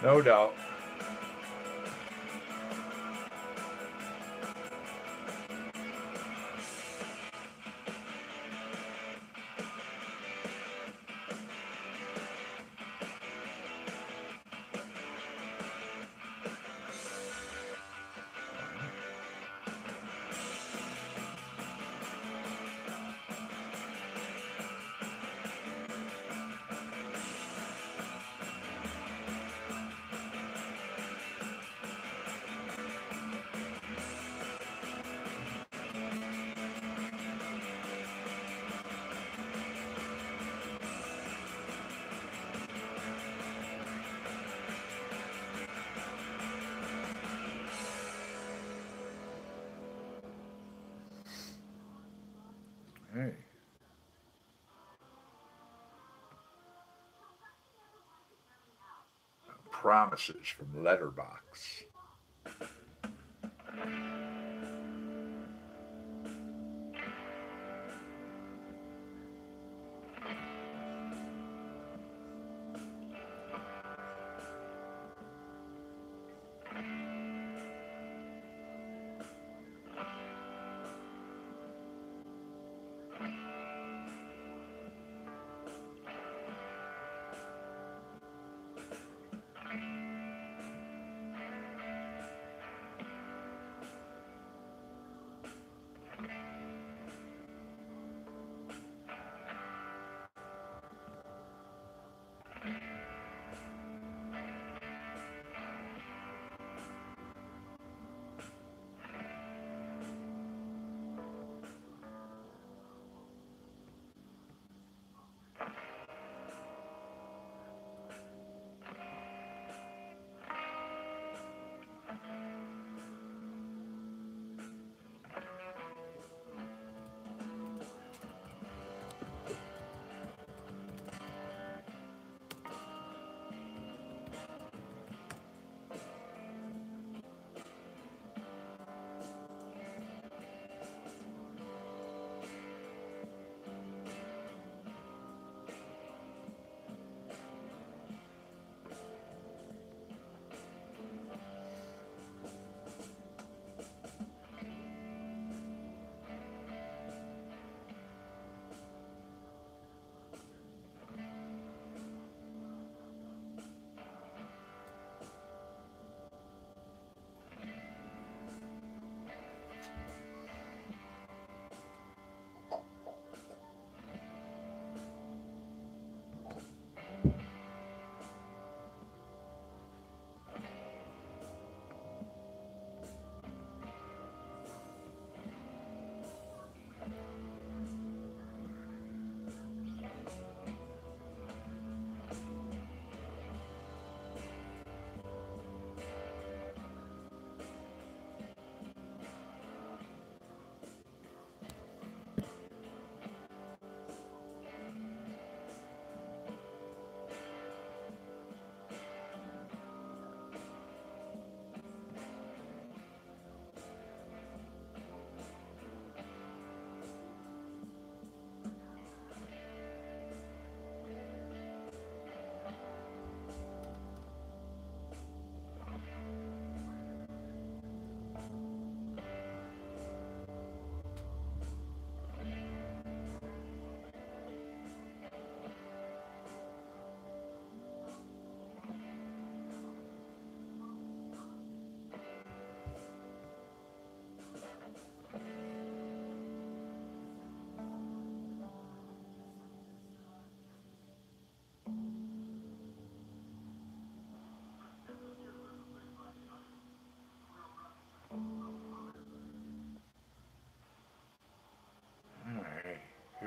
No doubt. Hey. Promises from Letterbox.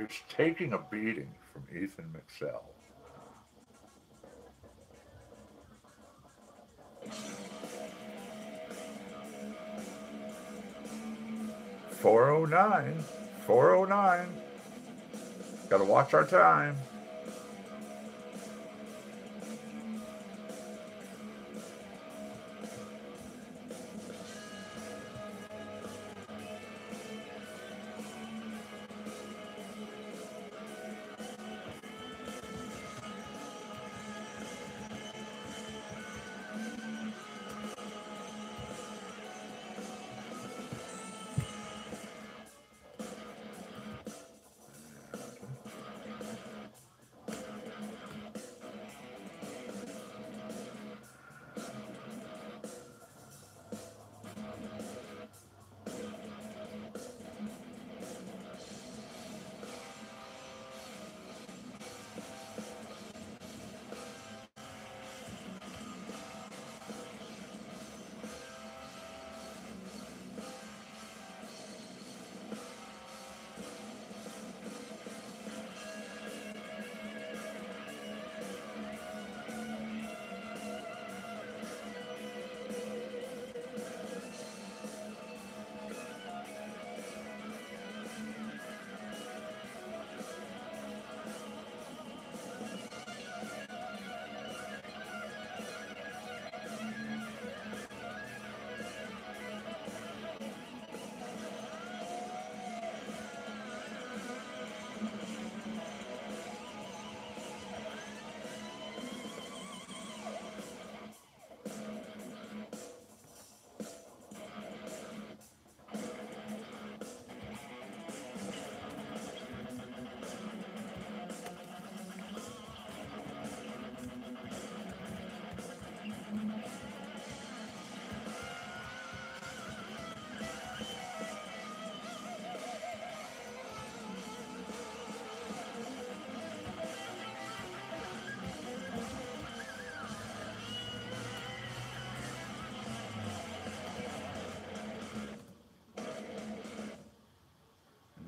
Here's Taking a Beating from Ethan McSell. "409, 409. Gotta watch our time."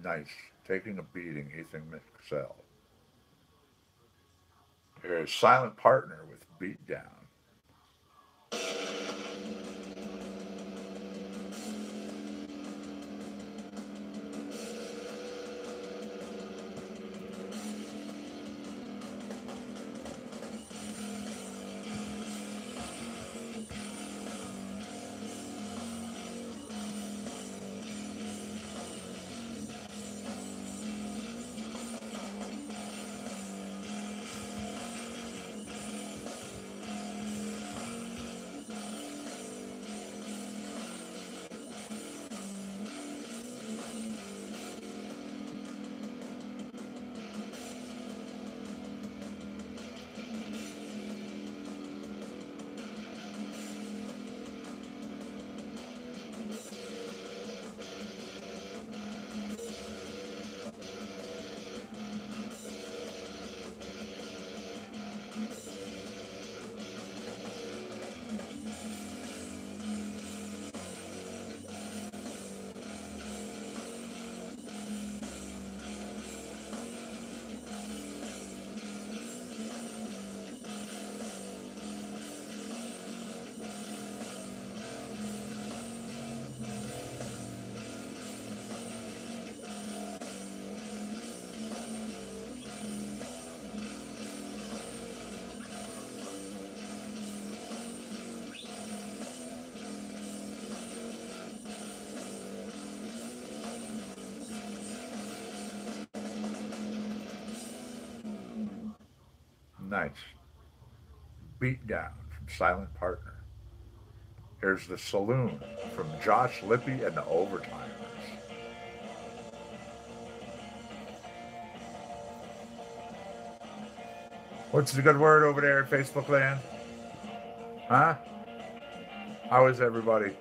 Nice. Taking a Beating, Ethan McSell. Here's Silent Partner with Beatdown. Nice. Beatdown from Silent Partner. Here's The Saloon from Josh Lippy and the Overtimers. What's the good word over there at Facebook land? Huh? How is everybody?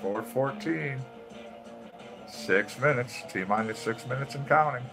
4:14. 6 minutes. T-minus 6 minutes and counting.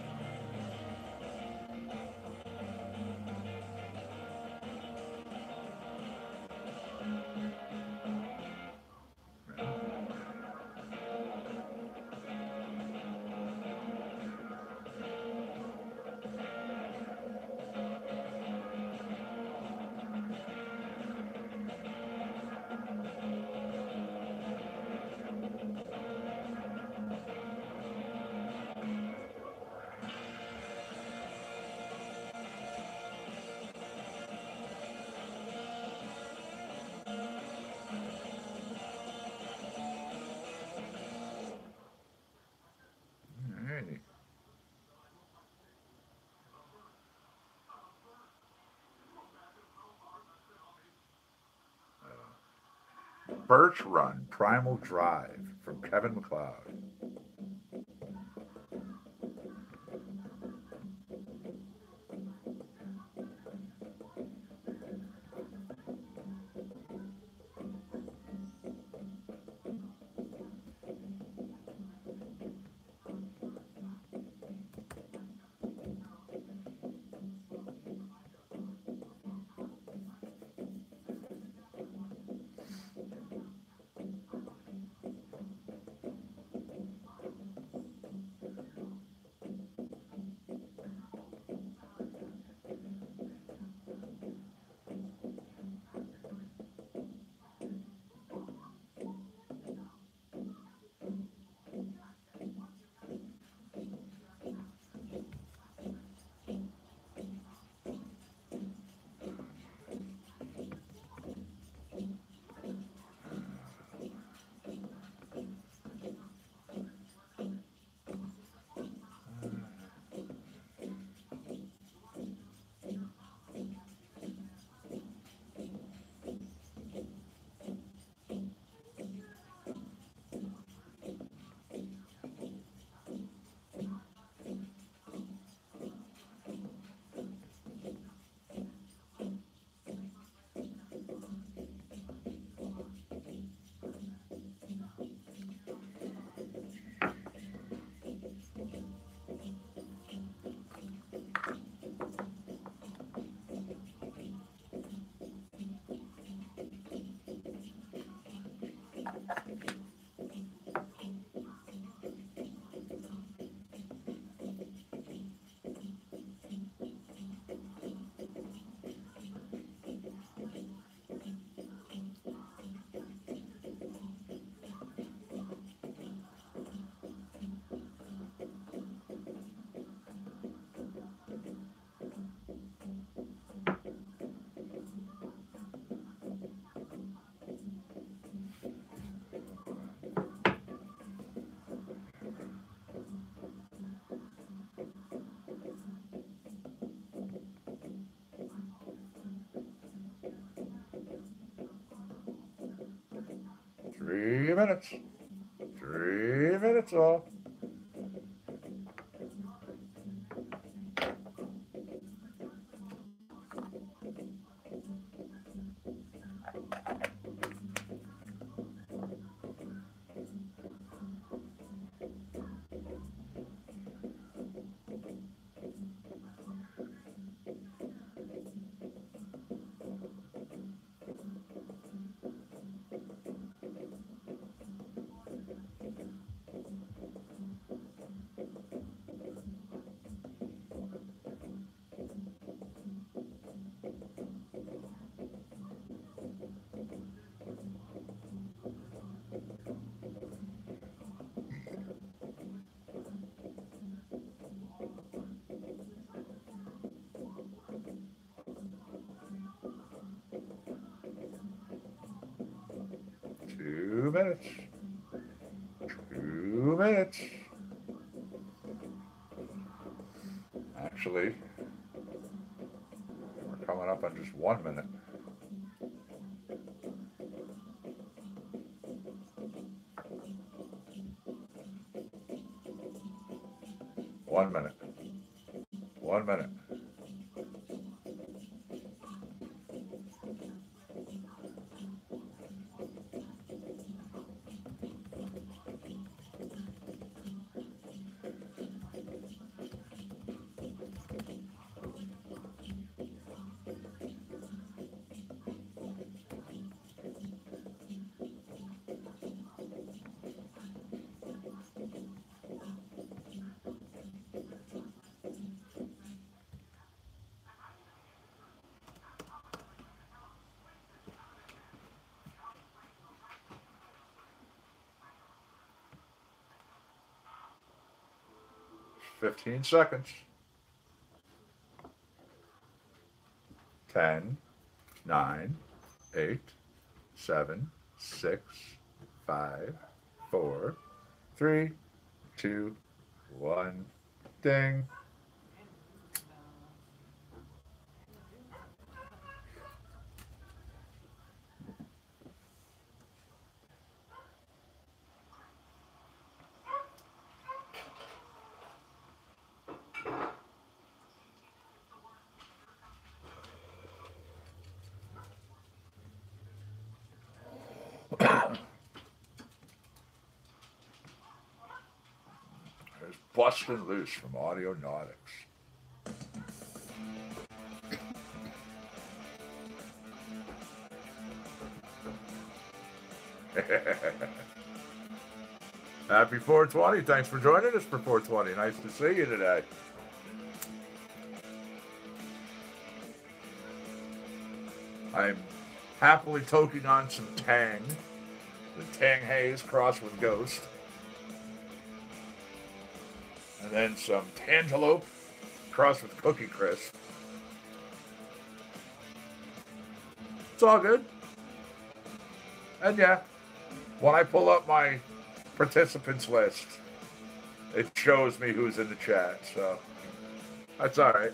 Hey. Birch Run, Primal Drive from Kevin MacLeod. Three minutes. 3 minutes off. Two minutes. 2 minutes. Actually, we're coming up on just 1 minute. One minute. 1 minute. 15 seconds. 10, 9, 8, 7, 6, 5, 4, 3, 2, 1. Ding. There's Bustin' Loose from Audionautics. Happy 420. Thanks for joining us for 420. Nice to see you today. I'm happily toking on some Tang. The Tang Haze crossed with Ghost. And then some Tangelope crossed with Cookie Crisp. It's all good. And yeah, when I pull up my participants list, it shows me who's in the chat, so that's all right.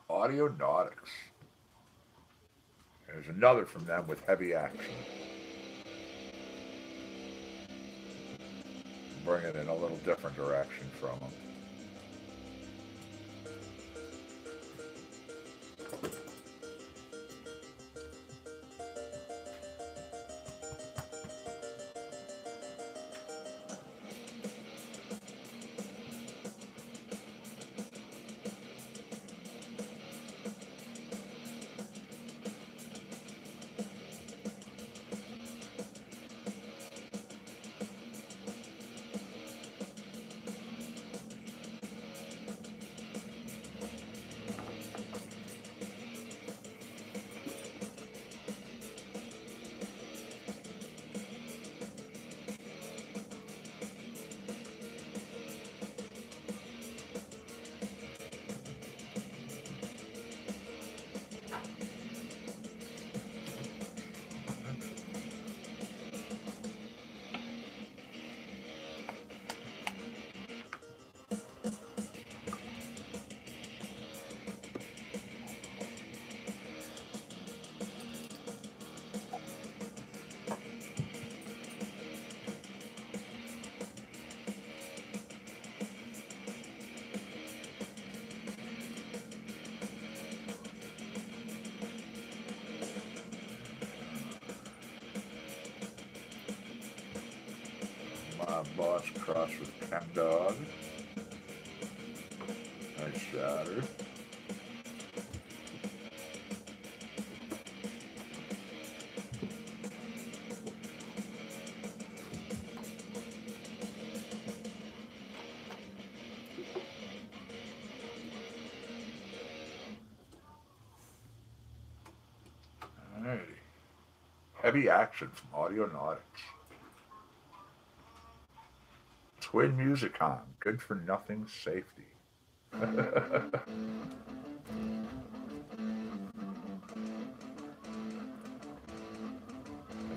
Audionautics. There's another from them with heavy action. Bring it in a little different direction from them. Boss cross with Chem Dog. Nice shatter. Alrighty. heavy action from Audionautics. Twin Musicom, good for nothing safety. This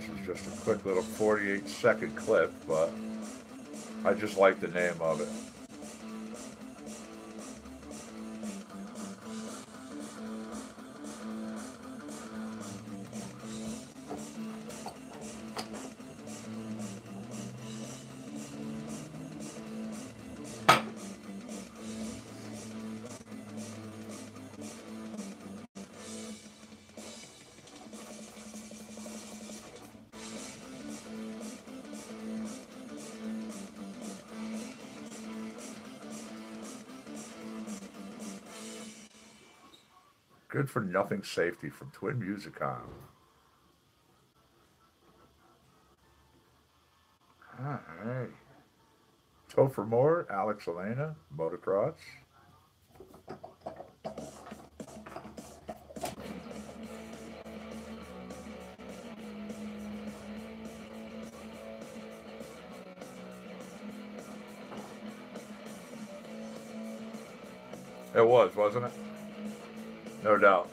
is just a quick little 48-second clip, but I just like the name of it. Good for nothing safety from Twin Musicom. All right. Topher Moore, Alex Elena, motocross. It was, wasn't it? No doubt.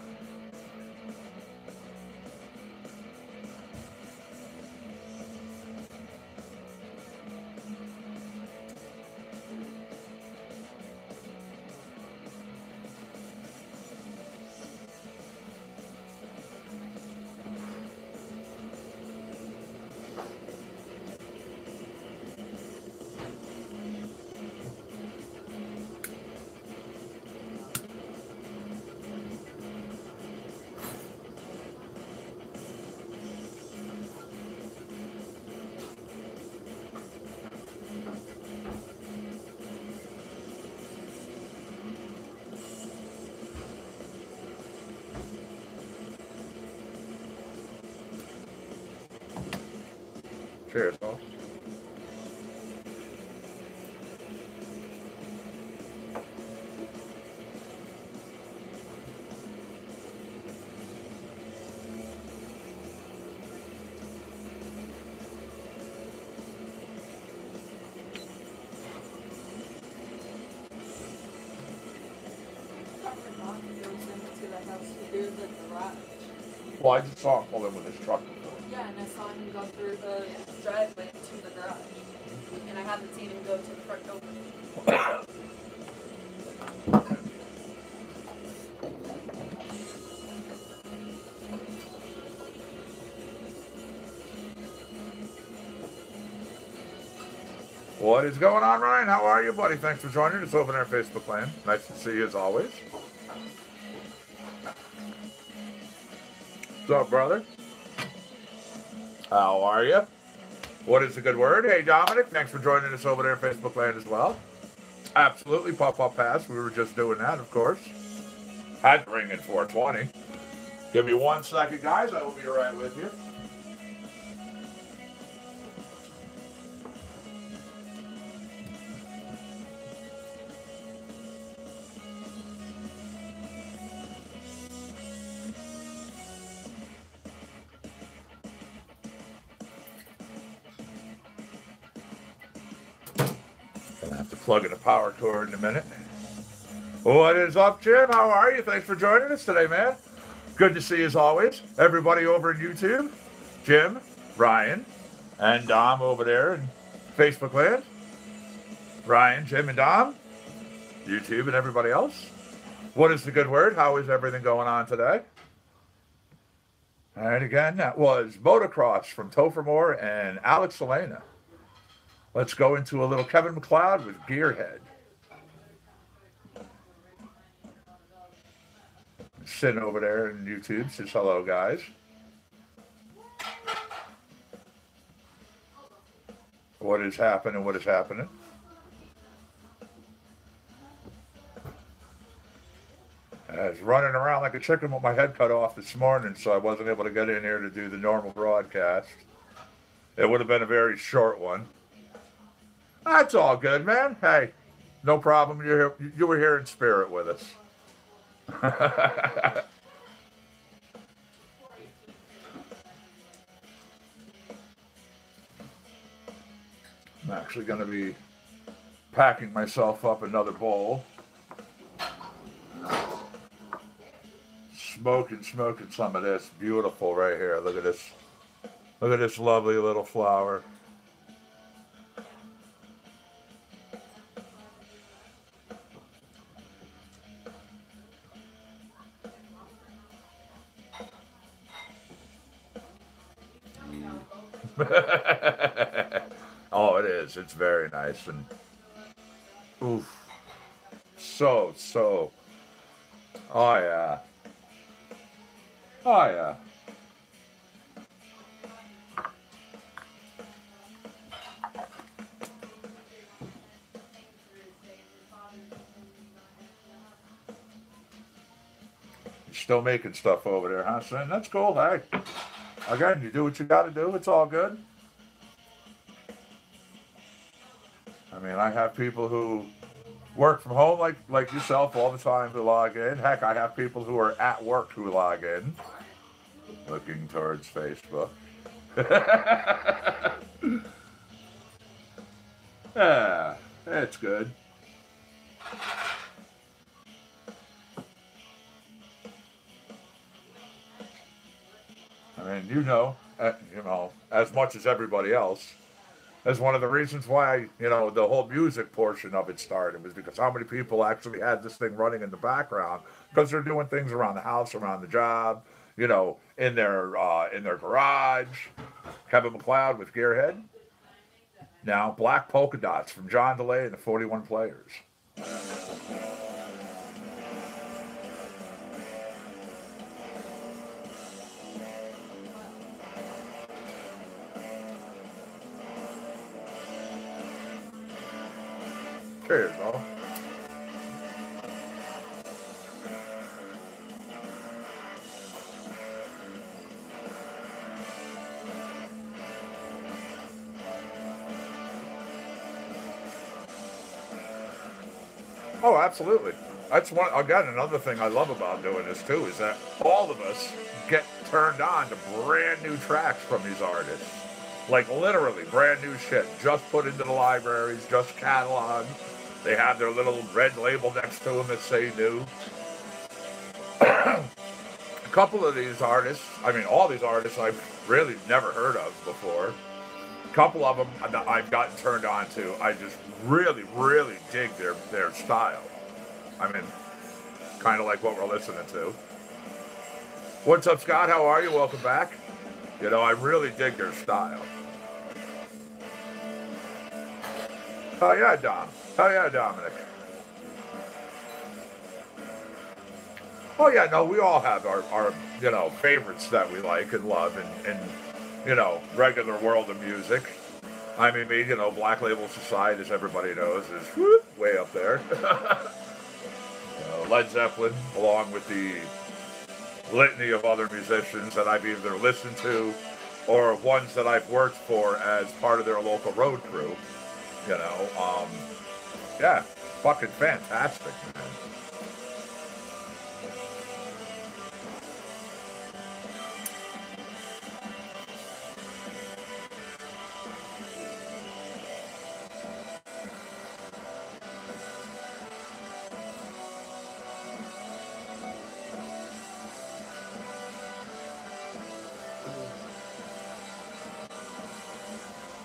Cheers, folks. Well, I just saw him pull in with his truck before. Yeah, and I saw him go through the driveway to the garage. And I haven't seen him go to the front door. What is going on, Ryan? How are you, buddy? Thanks for joining us over there on Facebook Land. Nice to see you as always. What's up, brother? How are you? What is the good word? Hey, Dominic, thanks for joining us over there on Facebook Land as well. Absolutely, pop-up pass. We were just doing that, of course. Had to ring in 420. Give me 1 second, guys. I will be right with you. Gonna have to plug in a power cord in a minute. What is up, Jim? How are you? Thanks for joining us today, man. Good to see you as always. Everybody over in YouTube, Jim, Ryan, and Dom over there in Facebook Land. Ryan, Jim, and Dom, YouTube, and everybody else. What is the good word? How is everything going on today? And again, that was Motocross from Topher Moore and Alex Elena. Let's go into a little Kevin MacLeod with Gearhead. Sitting over there in YouTube says hello, guys. What is happening? What is happening? I was running around like a chicken with my head cut off this morning, so I wasn't able to get in here to do the normal broadcast. It would have been a very short one. That's all good, man. Hey, no problem. You're here, you were here in spirit with us. I'm actually going to be packing myself up another bowl. Smoking some of this. Beautiful right here. Look at this. Look at this lovely little flower. Oh, it is. It's very nice. And oof. So. Oh, yeah. Oh, yeah. You're still making stuff over there, huh, son? That's cool. Hey, again, you do what you got to do. It's all good. I mean, I have people who work from home like yourself all the time who log in. Heck, I have people who are at work who log in. Looking towards Facebook. Yeah, it's good. I mean, as much as everybody else, that's one of the reasons why, the whole music portion of it started was because how many people actually had this thing running in the background because they're doing things around the house, around the job, in their garage. Kevin MacLeod with Gearhead. Now, Black Polka Dots from John DeLay and the 41 Players. Cheers, bro. Oh, absolutely. That's another thing I love about doing this too is that all of us get turned on to brand new tracks from these artists. Like literally brand new shit, just put into the libraries, just cataloged. They have their little red label next to them that say new. A couple of these artists, all these artists I've really never heard of before. A couple of them I've gotten turned on to. I just really, really dig their style. Kind of like what we're listening to. What's up, Scott? How are you? Welcome back. I really dig their style. Oh yeah, Dom. Oh yeah, Dominic. Oh yeah, no, we all have our favorites that we like and love and regular world of music. Black Label Society, as everybody knows, is way up there. Led Zeppelin, along with the litany of other musicians that I've either listened to or ones that I've worked for as part of their local road crew. Yeah, fucking fantastic, man.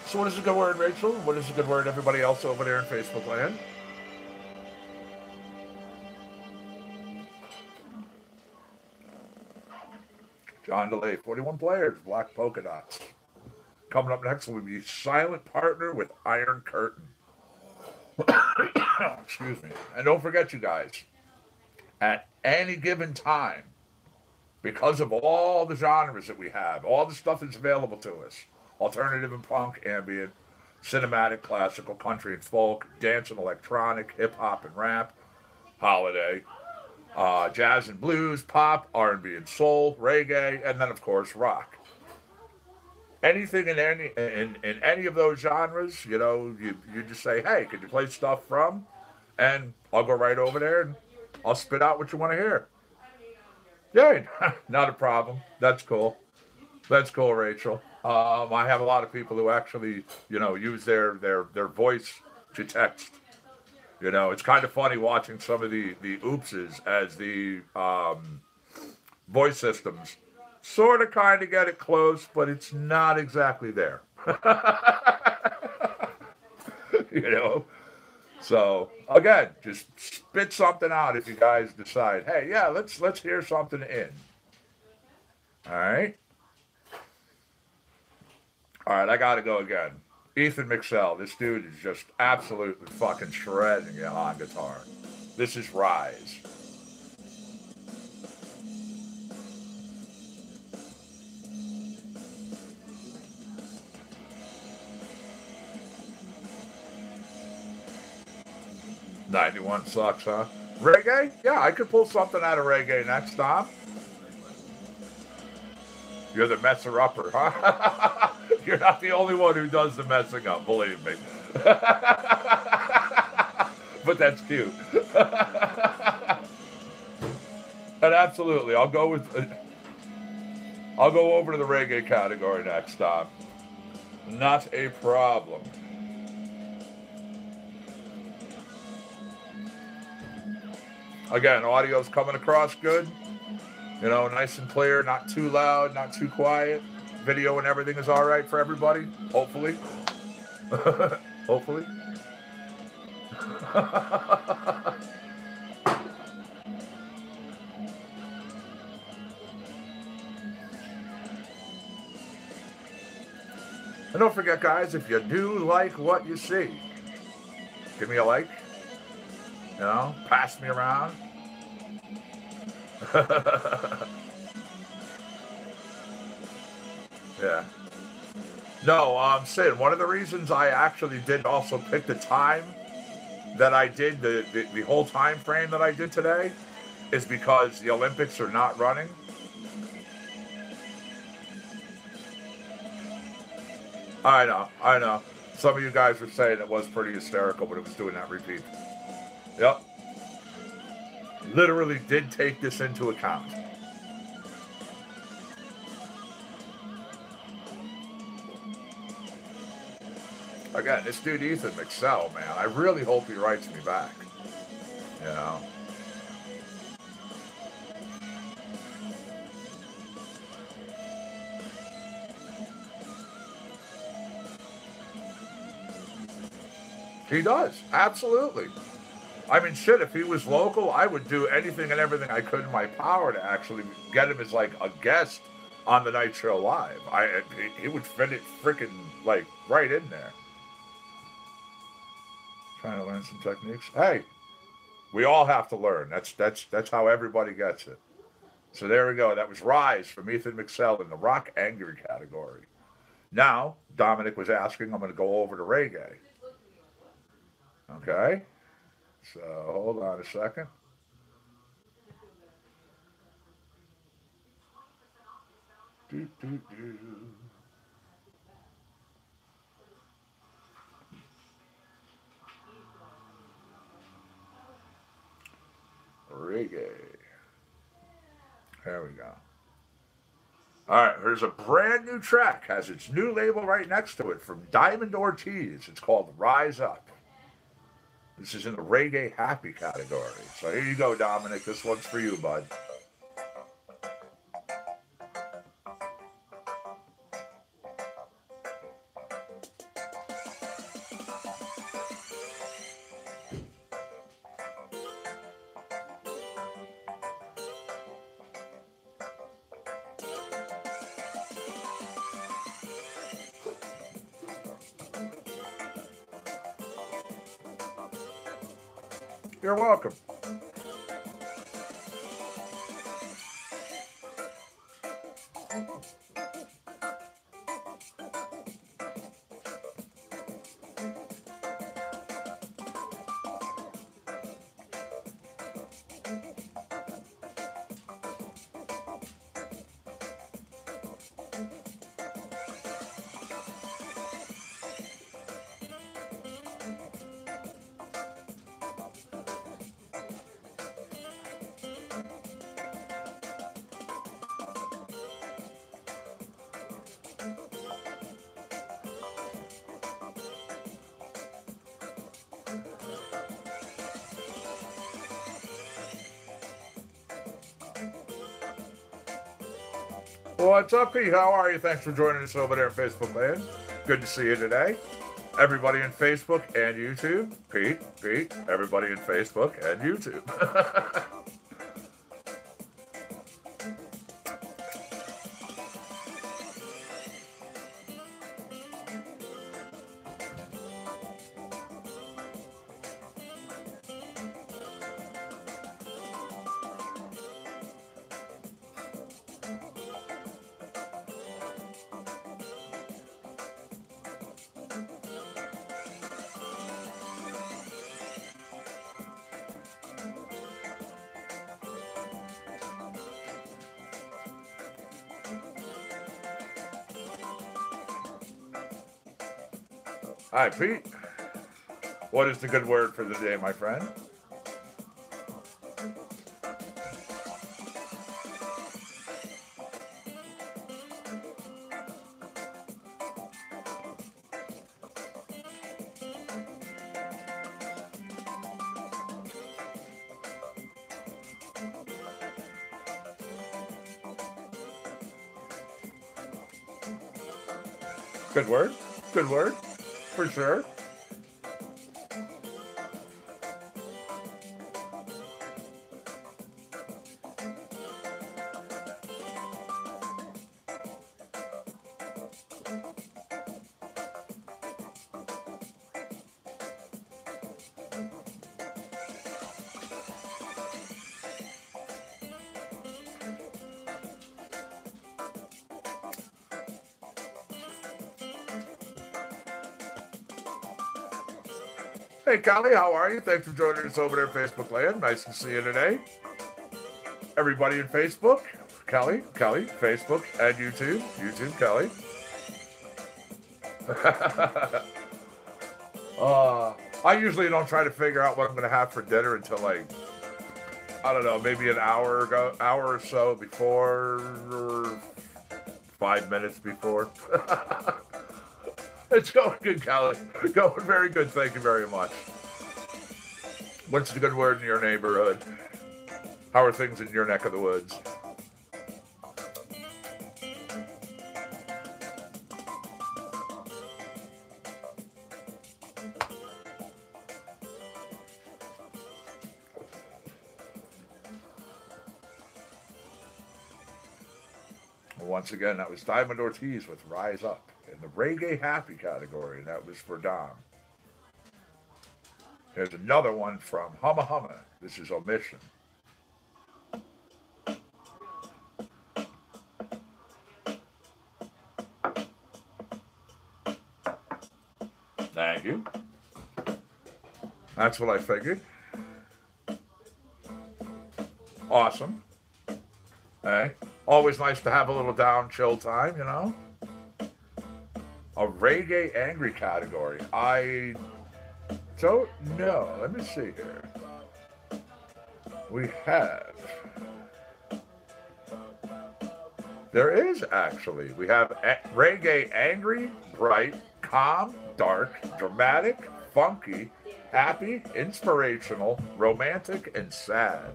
So what is a good word, Rachel? What is a good word, everybody else over there in Facebook land? John DeLay, 41 Players, Black Polka Dots. Coming up next will be Silent Partner with Iron Curtain. Excuse me. And don't forget, you guys, at any given time, because of all the genres that we have, all the stuff that's available to us, alternative and punk, ambient, cinematic, classical, country and folk, dance and electronic, hip-hop and rap, holiday, jazz and blues, pop, R&B and soul, reggae, and then, of course, rock. Anything in any of those genres, you just say, hey, could you play stuff from? And I'll go right over there and I'll spit out what you want to hear. Yay, not a problem. That's cool. That's cool, Rachel. I have a lot of people who actually, use their voice to text. It's kind of funny watching some of the oopses as the voice systems sort of kind of get it close, but it's not exactly there. you know. So again, just spit something out if you guys decide, hey, yeah, let's hear something in. All right. All right, I gotta go again. Ethan McSell, this dude is just absolutely fucking shredding it on guitar. This is Rise. '91 sucks, huh? Reggae? Yeah, I could pull something out of reggae next time. You're the messer upper, huh? You're not the only one who does the messing up, believe me. But that's cute. And absolutely, I'll go over to the reggae category next time. Not a problem. Again, audio's coming across good. Nice and clear, not too loud, not too quiet. Video and everything is all right for everybody, hopefully. Hopefully. And don't forget, guys, if you do like what you see, give me a like. Pass me around. Yeah. No, Sid, one of the reasons I actually did also pick the time that I did, the whole time frame that I did today, is because the Olympics are not running. I know. Some of you guys were saying it was pretty hysterical, but it was doing that repeat. Yep. Literally did take this into account. Again, this dude Ethan McSell, man, I really hope he writes me back. He does, absolutely. I mean, shit, if he was local, I would do anything and everything I could in my power to actually get him as, like, a guest on the Night Show Live. He would fit it freaking, like, right in there. Trying to learn some techniques. Hey, we all have to learn. That's how everybody gets it. So there we go. That was Rise from Ethan McSell in the Rock Angry category. Now, Dominic was asking, I'm going to go over to reggae. Okay? So hold on a second. Do, do, do. Reggae. There we go. All right, here's a brand new track. Has its new label right next to it from Diamond Ortiz. It's called Rise Up. This is in the reggae happy category. So here you go, Dominic. This one's for you, bud. You're welcome. What's up, Pete? How are you? Thanks for joining us over there in Facebook land. Good to see you today. Everybody in Facebook and YouTube. Pete, everybody in Facebook and YouTube. Hi, Pete. What is the good word for the day, my friend? Good word. Good word. For sure. Hey, Callie, how are you? Thanks for joining us over there in Facebook land. Nice to see you today. Everybody in Facebook, Kelly, Facebook, and YouTube, Kelly. I usually don't try to figure out what I'm going to have for dinner until like, I don't know, maybe an hour or so before, or 5 minutes before. It's going good, Kelly. Going very good. Thank you very much. What's the good word in your neighborhood? How are things in your neck of the woods? Once again, that was Diamond Ortiz with Rise Up in the Reggae Happy category, and that was for Dom. Here's another one from Humma Humma. This is Omission. Thank you. That's what I figured. Awesome. Hey, always nice to have a little down chill time, you know? A reggae angry category. I don't know. Let me see here. We have. There is actually. We have reggae angry, bright, calm, dark, dramatic, funky, happy, inspirational, romantic, and sad.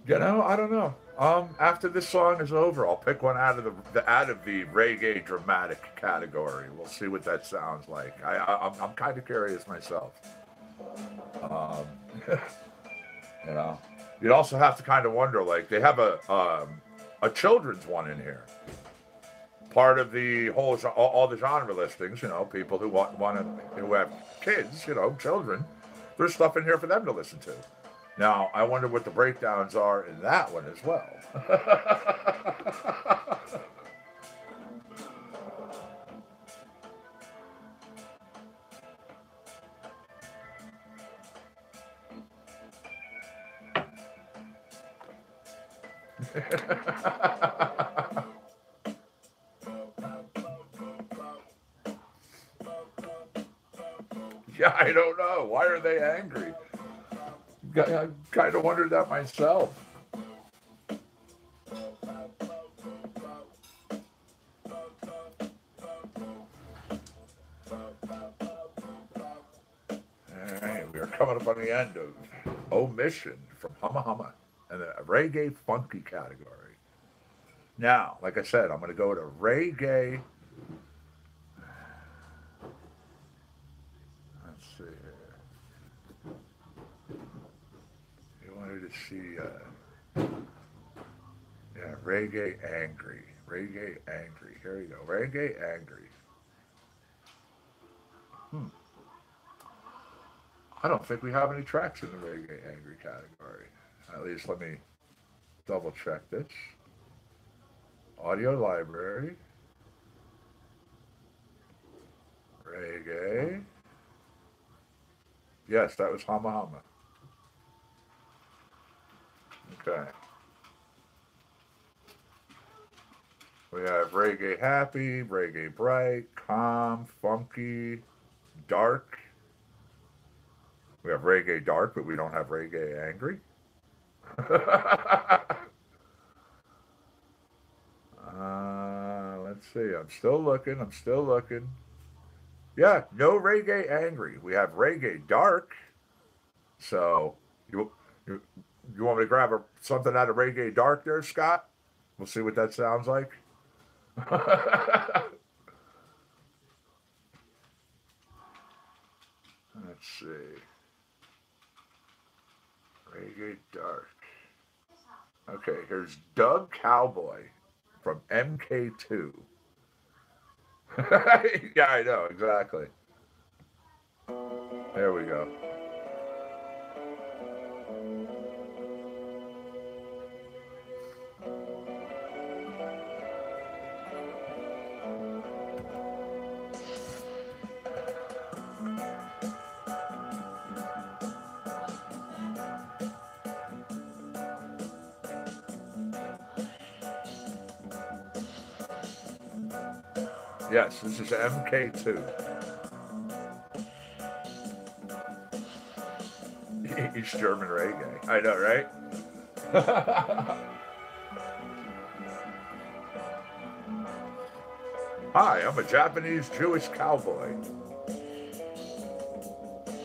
You know, I don't know. After this song is over, I'll pick one out of the reggae dramatic category. We'll see what that sounds like. I'm kind of curious myself. Um, you know, you'd also have to kind of wonder, like they have a children's one in here. Part of the whole all the genre listings, you know, people who who have kids, you know, children. There's stuff in here for them to listen to. Now, I wonder what the breakdowns are in that one as well. Yeah, I don't know. Why are they angry? I kind of wondered that myself. All right, we are coming up on the end of Omission from Humma Humma and the reggae funky category. Now, like I said, I'm going to go to reggae. Let's see here. You wanted to see, yeah, reggae angry. Reggae angry. Here we go. Reggae angry. I don't think we have any tracks in the reggae angry category. At least let me double check this. Audio library. Reggae. Yes, that was Humma Humma. Okay. We have reggae happy, reggae bright, calm, funky, dark. We have reggae dark, but we don't have reggae angry. Let's see. I'm still looking. I'm still looking. Yeah, no reggae angry. We have reggae dark. So you, you want me to grab something out of reggae dark there, Scott? We'll see what that sounds like. Let's see. Reggae dark. Okay, here's Doug Cowboy from MK2. Yeah, I know, exactly. There we go. Yes, this is MK2. East German reggae. I know, right? Hi, I'm a Japanese Jewish cowboy.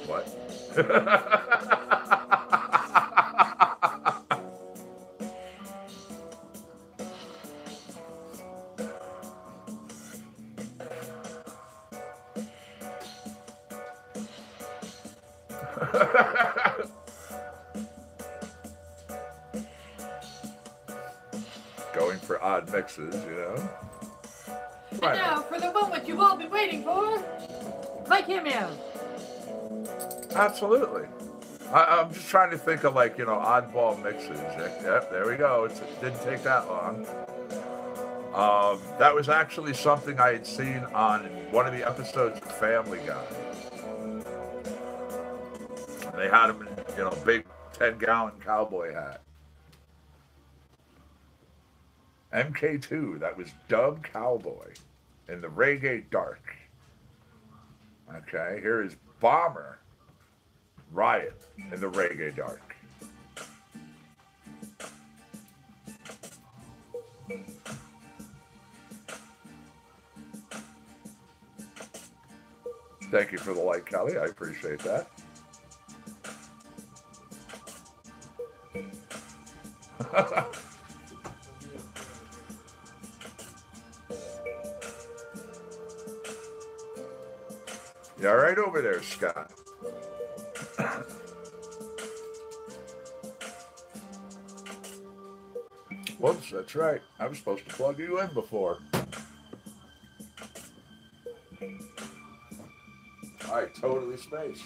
What? Going for odd mixes, you know? And now for the moment you've all been waiting for, like cameo. Absolutely. I'm just trying to think of like, oddball mixes. Yep, there we go. It didn't take that long. That was actually something I had seen on one of the episodes of Family Guy. They had him in, big 10-gallon cowboy hat. MK2, that was Dub Cowboy in the Reggae Dark. Okay, here is Bomber Riot in the Reggae Dark. Thank you for the like, Kelly. I appreciate that. You all right over there, Scott? Whoops, that's right. I was supposed to plug you in before. I totally spaced.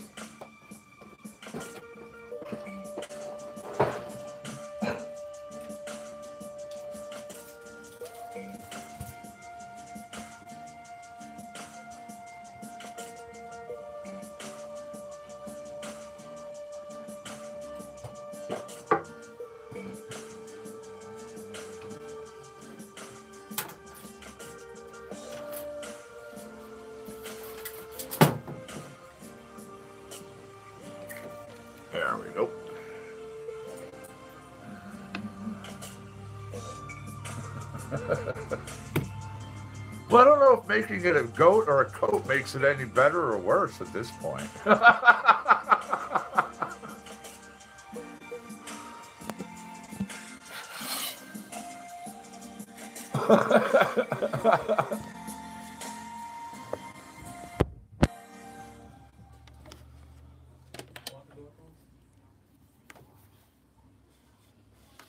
Well, I don't know if making it a goat or a coat makes it any better or worse at this point. All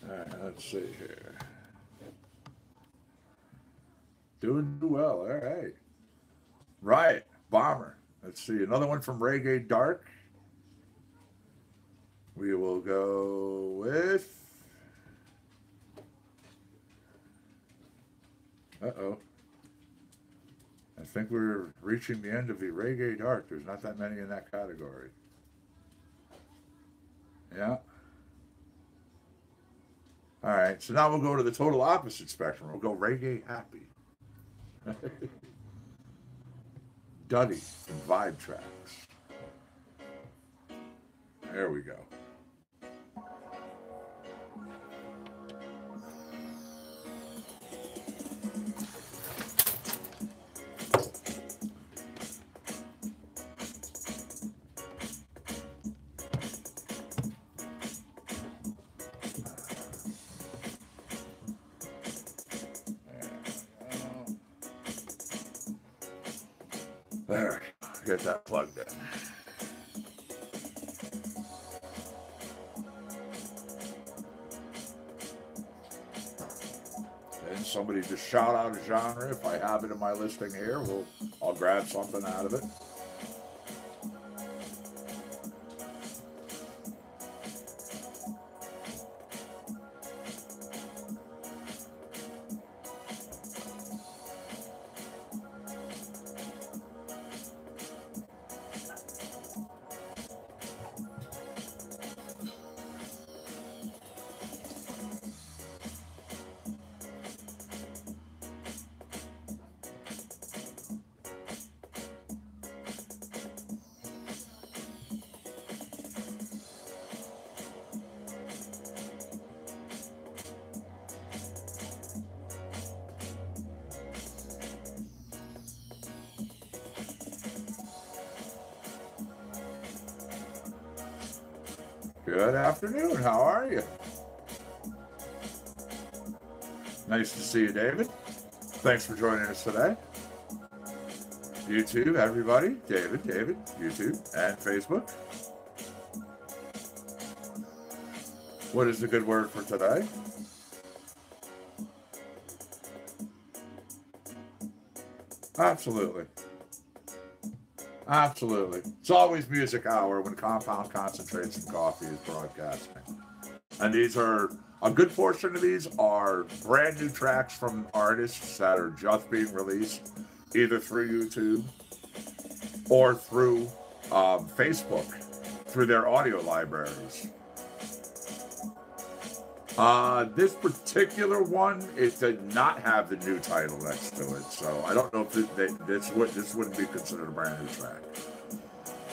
right, let's see here. Doing well, all right. Right, Bomber. Let's see, another one from Reggae Dark. We will go with... Uh-oh. I think we're reaching the end of the Reggae Dark. There's not that many in that category. Yeah. All right, so now we'll go to the total opposite spectrum. We'll go Reggae Happy. Duddy and Vibe Tracks. There we go. There, get that plugged in. And somebody just shout out a genre. If I have it in my listing here, I'll grab something out of it. Good afternoon. How are you? Nice to see you, David. Thanks for joining us today. YouTube, everybody. David, YouTube, and Facebook. What is the good word for today? Absolutely. Absolutely. It's always music hour when Compound Concentrates and Coffee is broadcasting. And these are, a good portion of these are brand new tracks from artists that are just being released, either through YouTube or through Facebook, through their audio libraries. This particular one, it did not have the new title next to it, so I don't know if this wouldn't be considered a brand new track.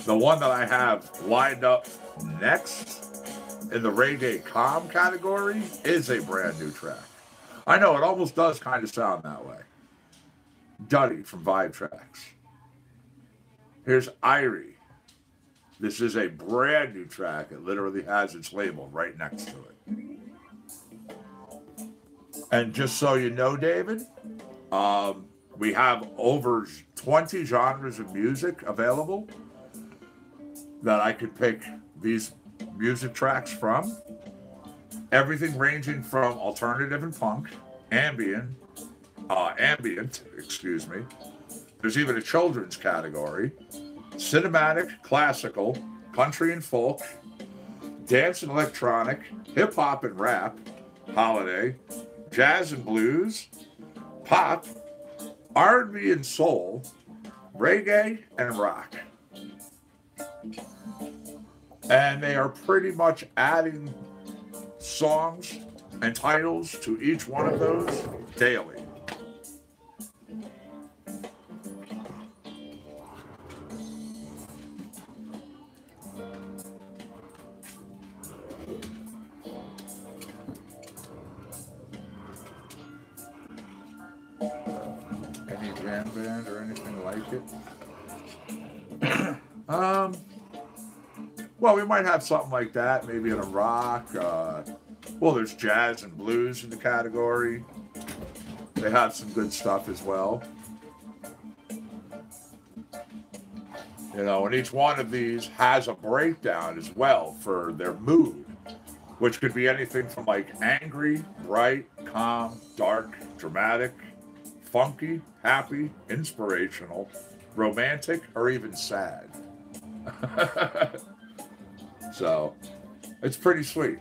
The one that I have lined up next in the Reggae Calm category is a brand new track. I know, it almost does kind of sound that way. Duddy from Vibe Tracks. Here's Irie. This is a brand new track. It literally has its label right next to it. And just so you know, David, we have over 20 genres of music available that I could pick these music tracks from. Everything ranging from alternative and funk, ambient, excuse me. There's even a children's category, cinematic, classical, country and folk, dance and electronic, hip hop and rap, holiday, jazz and blues, pop, R&B and soul, reggae and rock. And they are pretty much adding songs and titles to each one of those daily. jam band or anything like it. Well, we might have something like that, maybe in a rock. Well, there's jazz and blues in the category. They have some good stuff as well. You know, and each one of these has a breakdown as well for their mood, which could be anything from like angry, bright, calm, dark, dramatic, funky, happy, inspirational, romantic, or even sad. So, it's pretty sweet.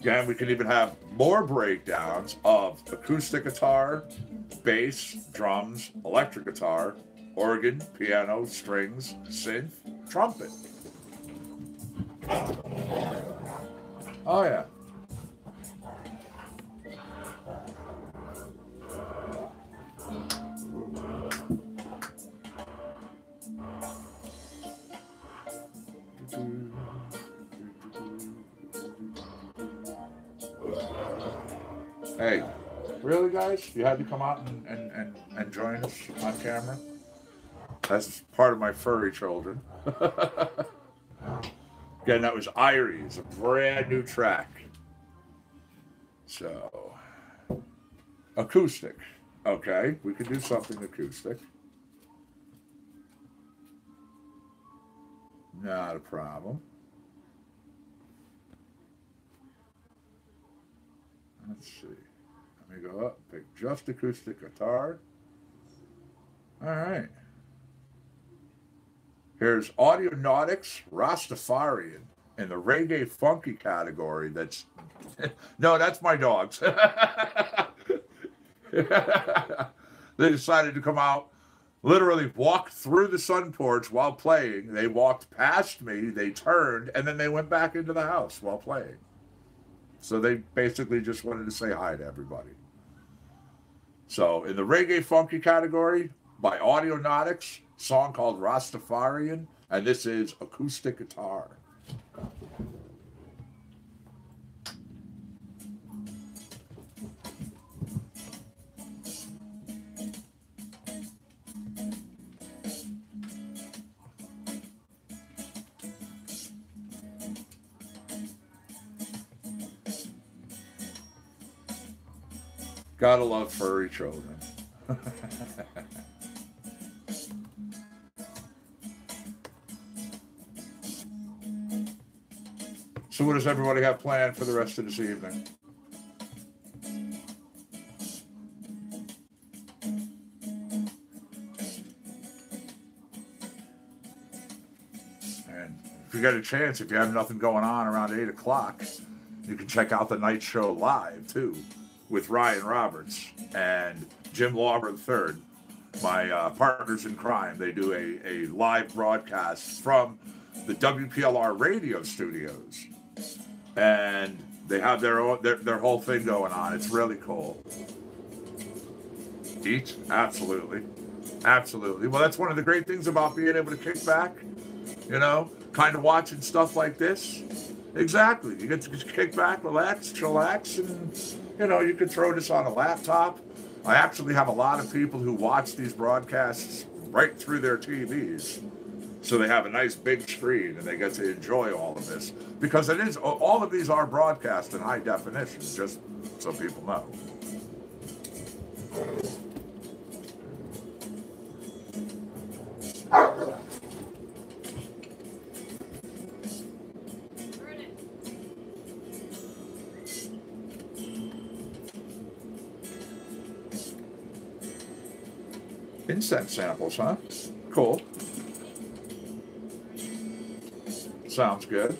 Again, we can even have more breakdowns of acoustic guitar, bass, drums, electric guitar, organ, piano, strings, synth, trumpet. Oh, yeah. Hey, really, guys? You had to come out and join us on camera? That's part of my furry children. Again, that was Iries, a brand new track. So, acoustic. Okay, we could do something acoustic. Not a problem. Let's see. Let me go up, pick just acoustic guitar. All right. Here's Audionautics Rastafarian in the reggae funky category. That's no, that's my dogs. They decided to come out, literally walked through the sun porch while playing. They walked past me, they turned, and then they went back into the house while playing. So they basically just wanted to say hi to everybody. So in the reggae funky category, by Audionautics, song called Rastafarian, and this is acoustic guitar. Gotta love furry children. So what does everybody have planned for the rest of this evening? And if you get a chance, if you have nothing going on around 8 o'clock, you can check out the night show live, too, with Ryan Roberts and Jim Lauber III, my partners in crime. They do a live broadcast from the WPLR radio studios. And they have their whole thing going on. It's really cool. Eat? Absolutely. Absolutely. Well, that's one of the great things about being able to kick back, you know, kind of watching stuff like this. Exactly. You get to kick back, relax, chillax, and, you know, you can throw this on a laptop. I actually have a lot of people who watch these broadcasts right through their TVs. So they have a nice big screen and they get to enjoy all of this. Because it is, all of these are broadcast in high definition, just so people know. Incense samples, huh? Cool. Sounds good.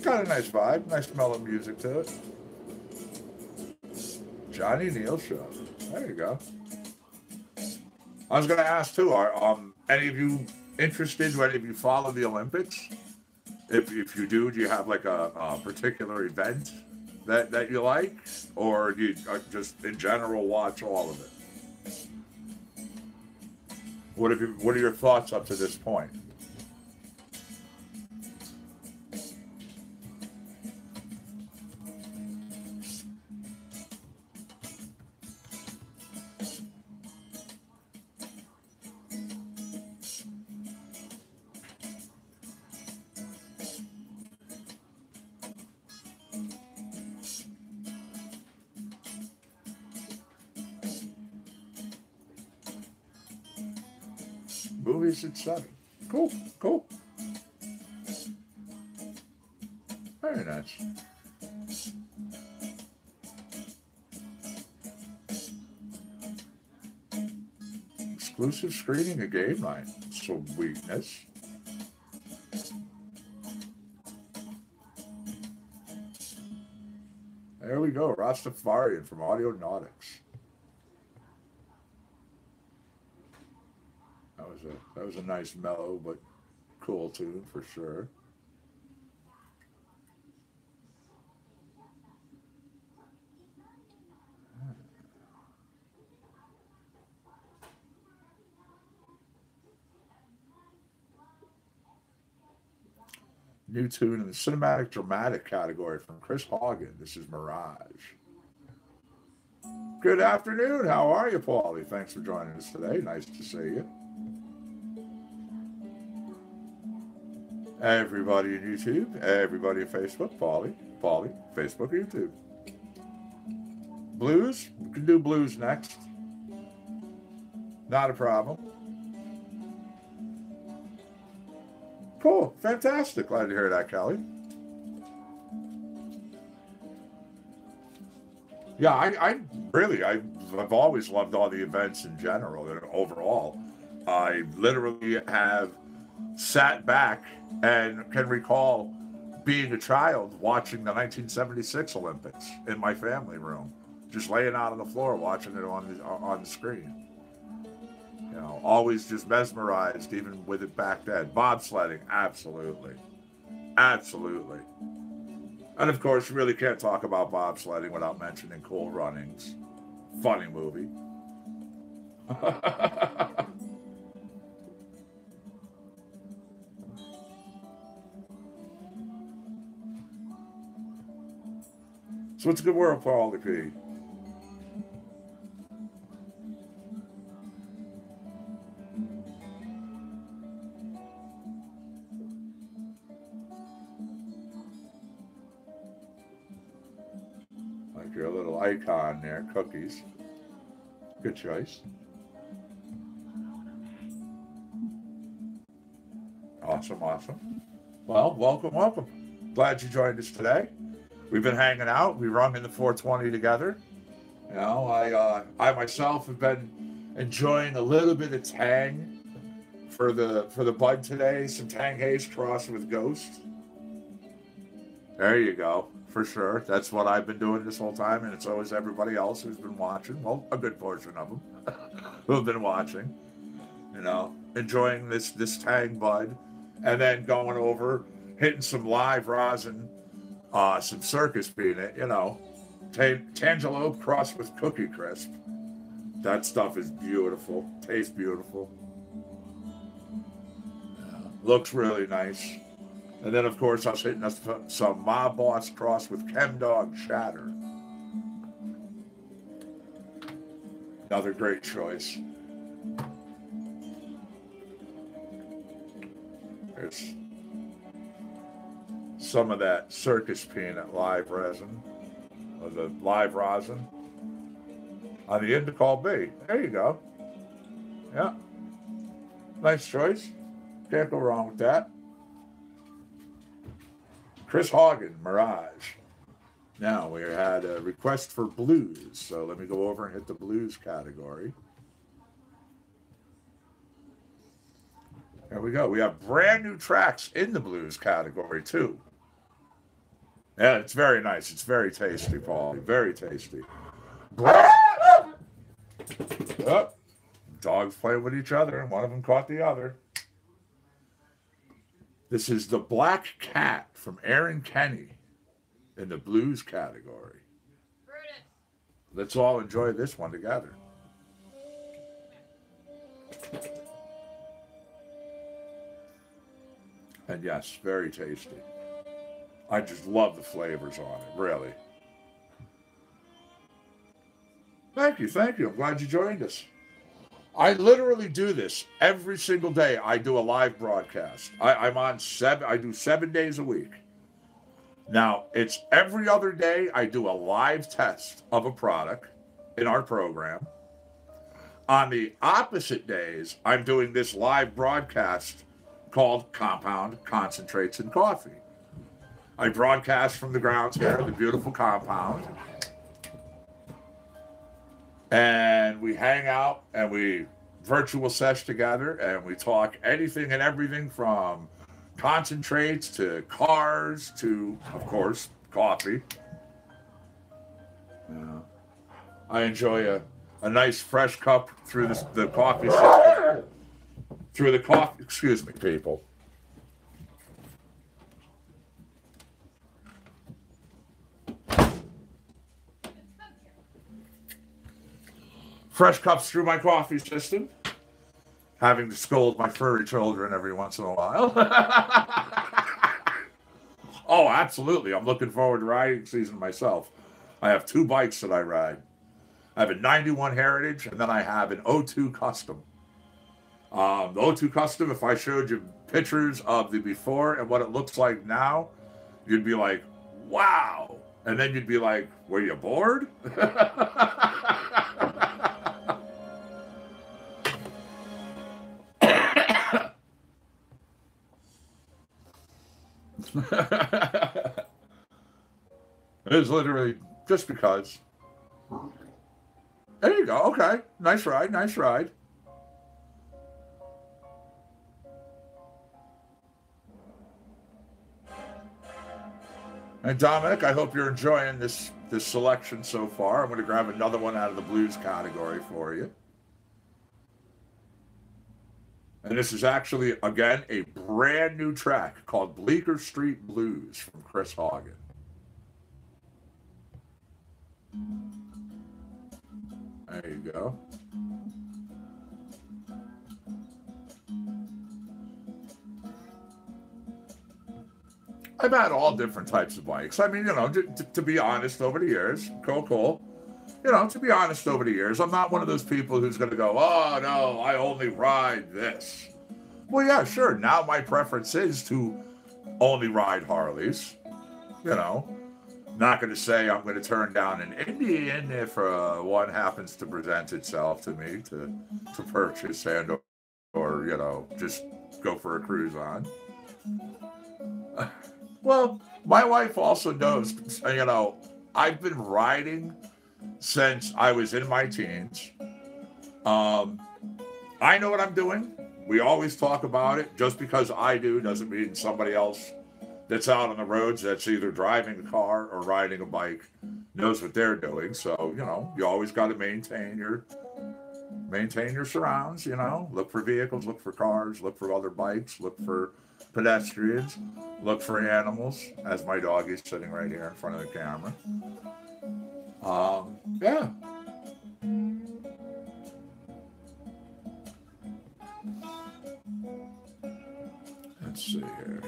got a nice vibe, nice mellow music to it. Johnny Neal Show. There you go. I was going to ask too, are any of you interested? Do any of you follow the Olympics? If you do you have like a particular event that you like, or do you just in general watch all of it? What are your thoughts up to this point? Movies at 7. Cool, cool. Very nice. Exclusive screening of game night. Sweetness. There we go. Rastafarian from Audionautics. That was a nice, mellow, but cool tune for sure. New tune in the cinematic dramatic category from Chris Hogan. This is Mirage. Good afternoon. How are you, Paulie? Thanks for joining us today. Nice to see you. Everybody in YouTube, everybody in Facebook, Paulie, Facebook, YouTube. Blues, we can do blues next. Not a problem. Cool, fantastic. Glad to hear that, Kelly. Yeah, I've always loved all the events in general and overall. I literally have sat back and can recall being a child watching the 1976 Olympics in my family room, just laying out on the floor watching it on the screen. You know, always just mesmerized, even with it back then. Bobsledding, absolutely. Absolutely. And of course, you really can't talk about bobsledding without mentioning Cool Runnings. Funny movie. So it's a good world for all the P. Like your little icon there, cookies. Good choice. Awesome, awesome. Well, welcome. Glad you joined us today. We've been hanging out. We rung in the 420 together. You know, I myself have been enjoying a little bit of Tang for the bud today. Some Tang Haze crossed with Ghost. There you go, for sure. That's what I've been doing this whole time, and it's always everybody else who's been watching. Well, a good portion of them who have been watching. You know, enjoying this Tang bud, and then going over, hitting some live rosin. Some circus peanut, you know, Tangelope crossed with Cookie Crisp. That stuff is beautiful. Tastes beautiful. Looks really nice. And then, of course, I was hitting some Mob Boss crossed with Chemdog Shatter. Another great choice. There's some of that circus peanut live resin, or the live rosin, on the Indicol B. There you go. Yeah. Nice choice. Can't go wrong with that. Chris Hogan, Mirage. Now, we had a request for blues, so let me go over and hit the blues category. There we go. We have brand new tracks in the blues category, too. Yeah, it's very nice. It's very tasty, Paul. Very tasty. Oh, dogs play with each other, and one of them caught the other. This is the Black Cat from Aaron Kenny in the blues category. Let's all enjoy this one together. And yes, very tasty. I just love the flavors on it, really. Thank you, thank you. I'm glad you joined us. I literally do this every single day. I do a live broadcast. I do 7 days a week. Now, it's every other day I do a live test of a product in our program. On the opposite days, I'm doing this live broadcast called Compound Concentrates and Coffee. I broadcast from the grounds here, the beautiful compound. And we hang out and we virtual sesh together and we talk anything and everything from concentrates to cars to, of course, coffee. I enjoy a nice fresh cup through the coffee system. Through the coffee, excuse me, people. Fresh cups through my coffee system. Having to scold my furry children every once in a while. Oh, absolutely. I'm looking forward to riding season myself. I have 2 bikes that I ride. I have a 91 Heritage, and then I have an 02 Custom. The 02 Custom, if I showed you pictures of the before and what it looks like now, you'd be like, wow. And then you'd be like, were you bored? It is literally just because. There you go. Okay. Nice ride. Nice ride. And Dominic, I hope you're enjoying this selection so far. I'm going to grab another one out of the blues category for you. And this is actually, again, a brand new track called Bleecker Street Blues from Chris Hagen. There you go. I've had all different types of bikes. I mean, you know, to be honest, over the years, cool. You know, to be honest, over the years, I'm not one of those people who's going to go, oh, no, I only ride this. Well, yeah, sure. Now my preference is to only ride Harleys. You know, not going to say I'm going to turn down an Indian if one happens to present itself to me to purchase and or, you know, just go for a cruise on. Well, my wife also knows, you know, I've been riding since I was in my teens. I know what I'm doing. We always talk about it. Just because I do doesn't mean somebody else that's out on the roads that's either driving a car or riding a bike knows what they're doing. So, you know, you always got to maintain your surrounds, you know. Look for vehicles, look for cars, look for other bikes, look for pedestrians, look for animals, as my dog is sitting right here in front of the camera. Yeah. Let's see here.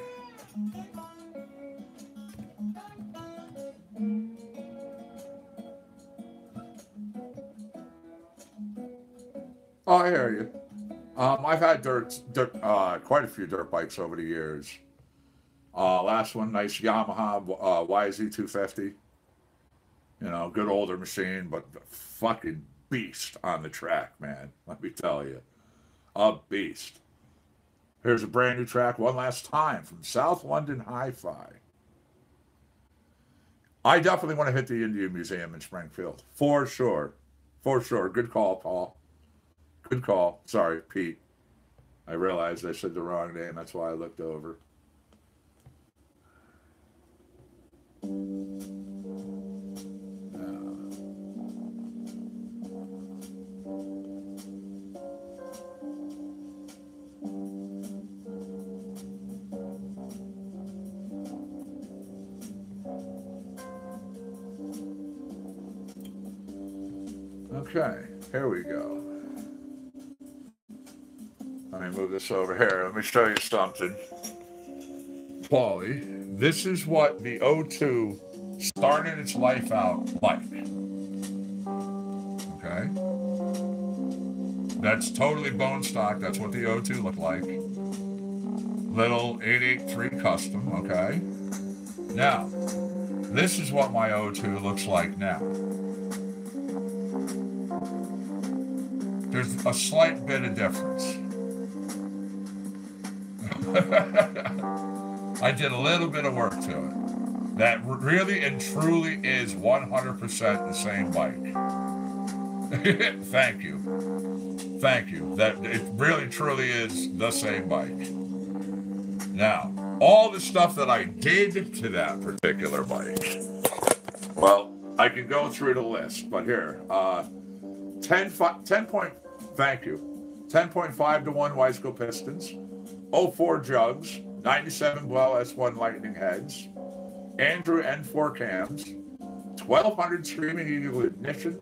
Oh, I hear you. I've had quite a few dirt bikes over the years. Last one, nice Yamaha YZ250. You know, good older machine, but fucking beast on the track, man. Let me tell you. A beast. Here's a brand new track one last time from South London Hi-Fi. I definitely want to hit the Indian Museum in Springfield. For sure. For sure. Good call, Paul. Good call. Sorry, Pete. I realized I said the wrong name. That's why I looked over. Okay, here we go. Let me move this over here. Let me show you something. Paulie, this is what the O2 started its life out like. Okay? That's totally bone stock. That's what the O2 looked like. Little 883 custom, okay? Now, this is what my O2 looks like now. There's a slight bit of difference. I did a little bit of work to it. That really and truly is 100% the same bike. Thank you. Thank you. That it really truly is the same bike. Now, all the stuff that I did to that particular bike, well, I can go through the list, but here, 10 point, thank you, 10.5 to 1 Wiseco pistons, 04 jugs, 97 Bell S1 Lightning heads, Andrew N4 cams, 1200 Screaming Eagle ignition,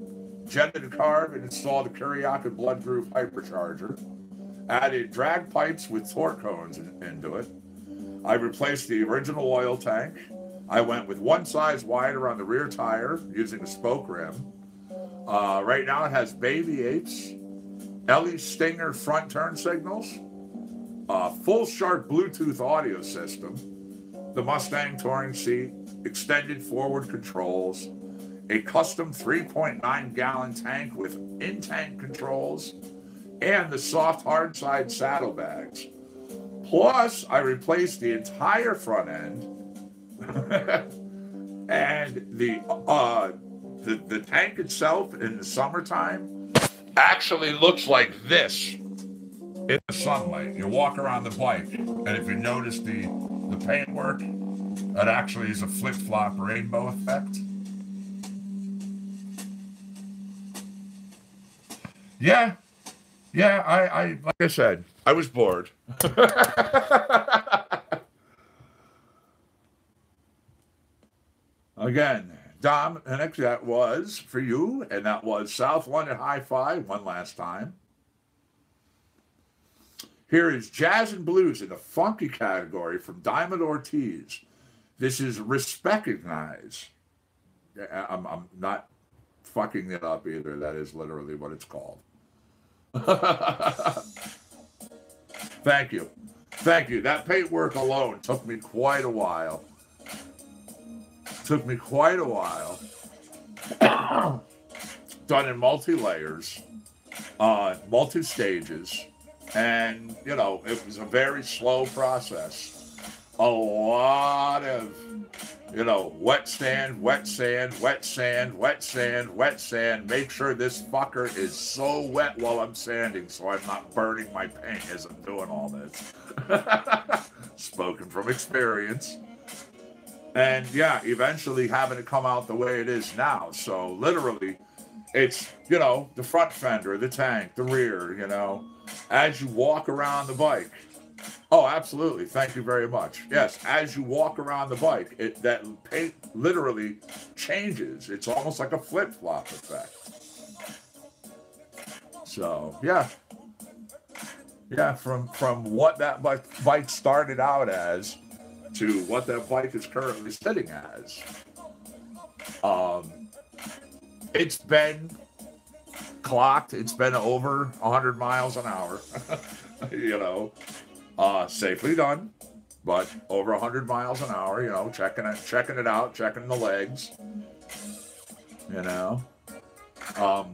jetted a carb and installed a Kuriaka blood groove hypercharger, added drag pipes with torque cones into it. I replaced the original oil tank. I went with one size wider on the rear tire using a spoke rim. Right now it has Baby 8s, Ellie Stinger front turn signals, full sharp Bluetooth audio system, the Mustang touring seat, extended forward controls, a custom 3.9 gallon tank with in-tank controls, and the soft hard side saddlebags. Plus, I replaced the entire front end and the tank itself in the summertime actually looks like this in the sunlight. You walk around the bike, and if you notice the paintwork, it actually is a flip-flop rainbow effect. Yeah, I like I said, I was bored. Again, Dominic, that was for you, and that was South London Hi-Fi one last time. Here is Jazz and Blues in the funky category from Diamond Ortiz. This is Respectinize. I'm not fucking it up either. That is literally what it's called. Thank you. Thank you. That paintwork alone took me quite a while. Done in multi-layers, multi-stages, and, you know, it was a very slow process. A lot of, you know, wet sand, wet sand, wet sand, wet sand, wet sand. Make sure this fucker is so wet while I'm sanding so I'm not burning my paint as I'm doing all this. Spoken from experience. And yeah, eventually having it come out the way it is now. So literally, it's, you know, the front fender, the tank, the rear, you know, as you walk around the bike. Oh, absolutely. Thank you very much. Yes, as you walk around the bike, that paint literally changes. It's almost like a flip-flop effect. So, yeah. Yeah, from what that bike started out as to what that bike is currently sitting as. It's been clocked. It's been over 100 miles an hour, you know, safely done, but over 100 miles an hour, you know, checking it out, checking the legs, you know,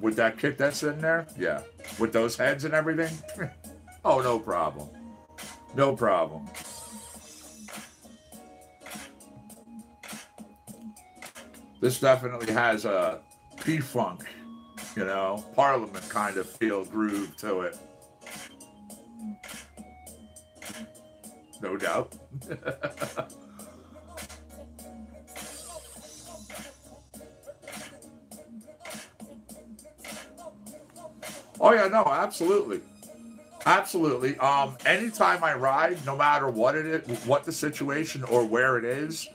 with that kit that's in there. Yeah. With those heads and everything. Oh, no problem. No problem. This definitely has a P-Funk, you know, Parliament kind of feel groove to it. No doubt. Oh yeah, no, absolutely. Absolutely. Anytime I ride, no matter what it is, what the situation or where it is,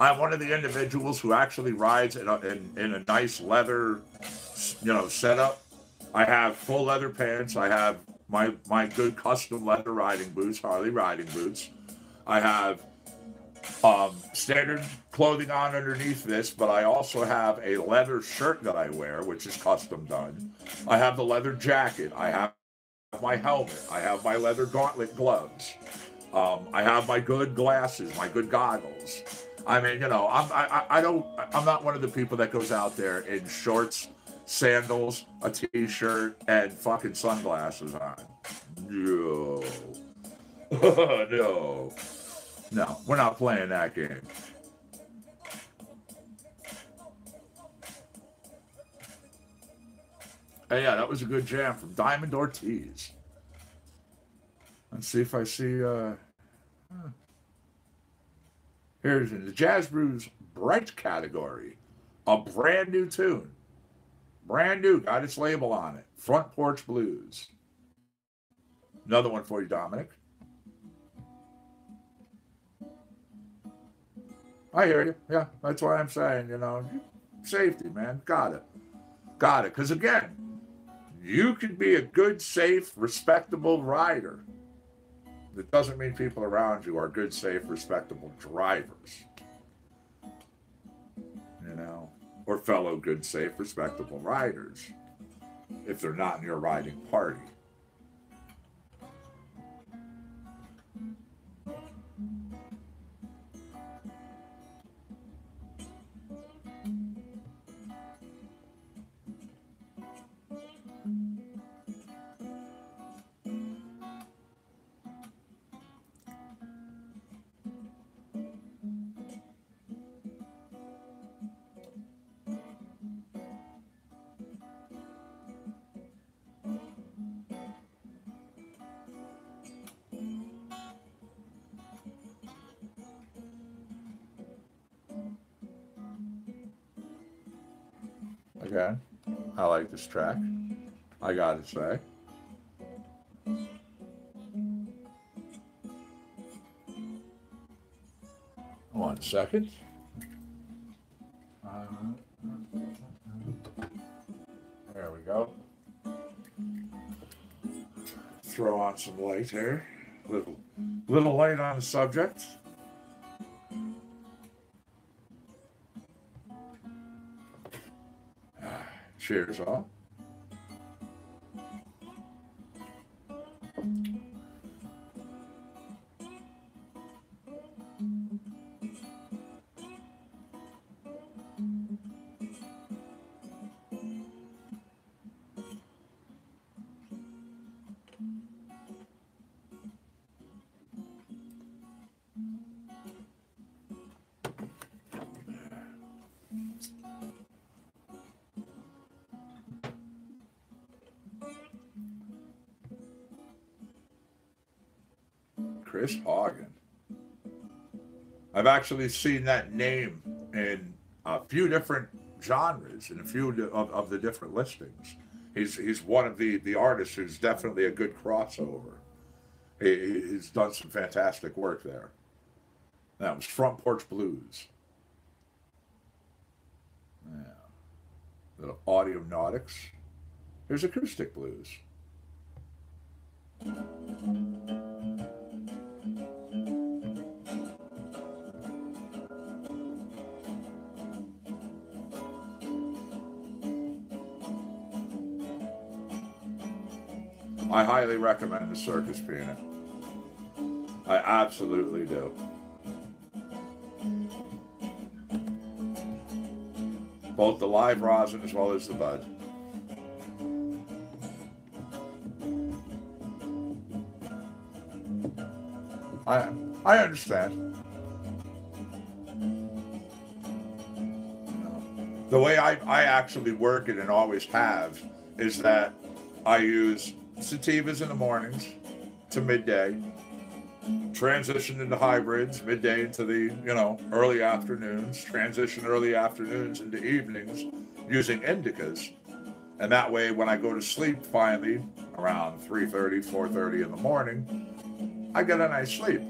I'm one of the individuals who actually rides in a nice leather set up. I have full leather pants. I have my good custom leather riding boots, Harley riding boots. I have standard clothing on underneath this, but I also have a leather shirt that I wear, which is custom done. I have the leather jacket. I have my helmet. I have my leather gauntlet gloves. I have my good glasses, my good goggles. I mean, I'm not one of the people that goes out there in shorts, sandals, a t-shirt, and fucking sunglasses on. No. No, we're not playing that game. Hey, yeah, that was a good jam from Diamond Ortiz. Let's see if I see. Here's in the Jazz Brews Bright category. A brand new tune. Brand new, got its label on it. Front Porch Blues. Another one for you, Dominic. I hear you. Yeah, that's why I'm saying, safety, man. Got it. Because again, you can be a good, safe, respectable rider. It doesn't mean people around you are good, safe, respectable drivers. Or fellow good, safe, respectable riders. If they're not in your riding party. Again, I like this track. I gotta say. One second. There we go. Throw on some light here. Little light on the subject. Cheers, all. Chris Hagen. I've actually seen that name in a few different genres in a few of the different listings. He's one of the artists who's definitely a good crossover. He's done some fantastic work there. That was Front Porch Blues. Yeah. Little Audionautics. Here's Acoustic Blues. I highly recommend the Circus Peanut. I absolutely do. Both the live rosin as well as the bud. I understand. The way I actually work it and always have is that I use sativas in the mornings to midday, transition into hybrids midday into the early afternoons, transition early afternoons into evenings using indicas, and that way when I go to sleep finally around 3:30, 4:30 in the morning, I get a nice sleep.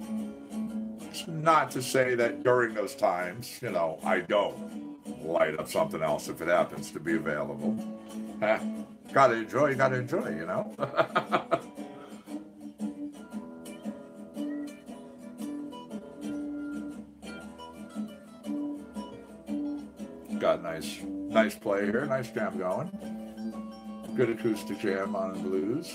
not to say that during those times, you know, I don't light up something else if it happens to be available. Gotta enjoy, you know? Got nice play here, nice jam going. Good acoustic jam on the blues.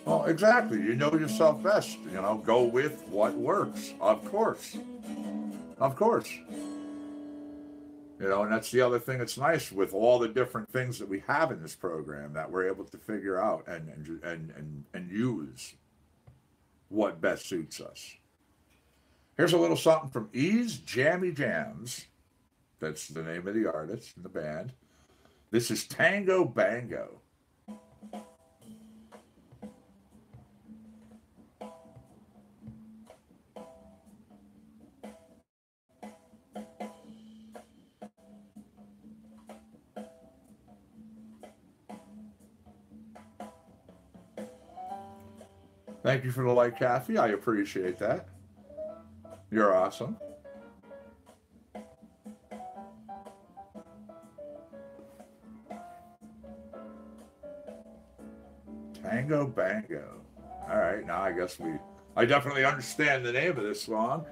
Well, exactly. You know yourself best. You know, go with what works. Of course. Of course. You know, and that's the other thing that's nice with all the different things that we have in this program that we're able to figure out and use what best suits us. Here's a little something from Ease Jammy Jams. That's the name of the artist and the band. This is Tango Bango. Thank you for the like, Kathy. I appreciate that. You're awesome. Tango Bango. All right, now I guess I definitely understand the name of this song.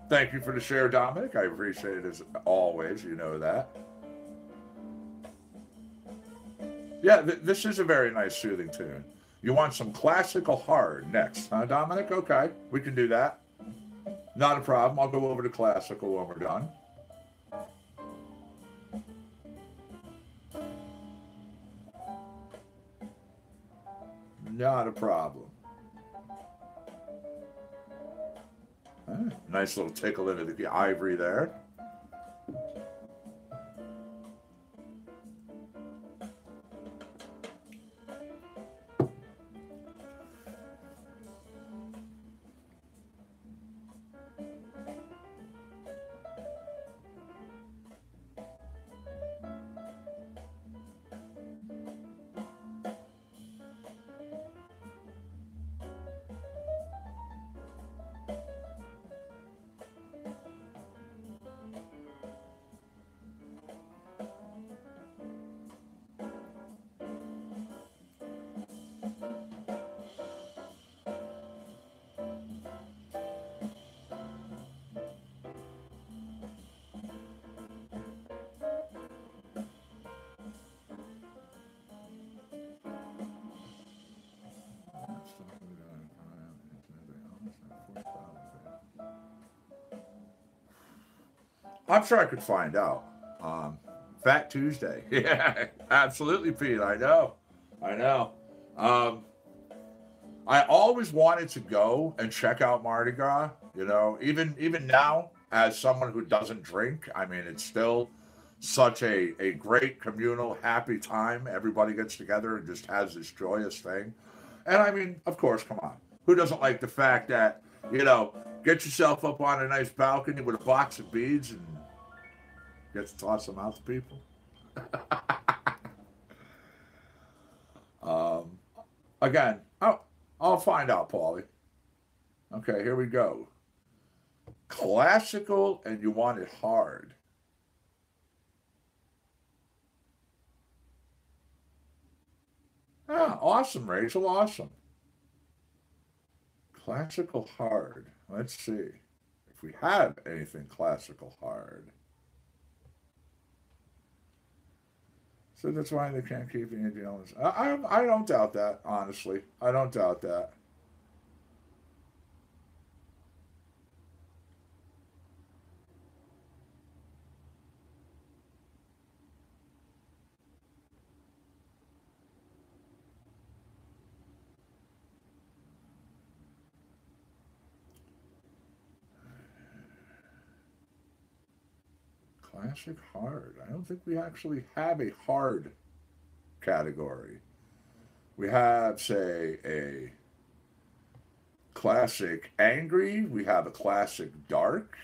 Thank you for the share, Dominic. I appreciate it as always. You know that. Yeah, this is a very nice, soothing tune. You want some classical hard next, huh, Dominic? Okay, we can do that. Not a problem. I'll go over to classical when we're done. Not a problem. Nice little tickle into the ivory there. I'm sure I could find out. Fat Tuesday. Yeah, absolutely, Pete. I know. I always wanted to go and check out Mardi Gras. You know, even now, as someone who doesn't drink, I mean, it's still such a great communal, happy time. Everybody gets together and just has this joyous thing. And I mean, of course, come on. Who doesn't like the fact that, you know, get yourself up on a nice balcony with a box of beads and get to toss them out to people? Again, I'll find out, Paulie. Okay, here we go. Classical and you want it hard. Ah, awesome, Rachel, awesome. Classical hard. Let's see if we have anything classical hard. So that's why they can't keep Andy Owens. I don't doubt that, honestly. I don't doubt that. Classic hard. I don't think we actually have a hard category. We have, say, a classic angry. We have a classic dark.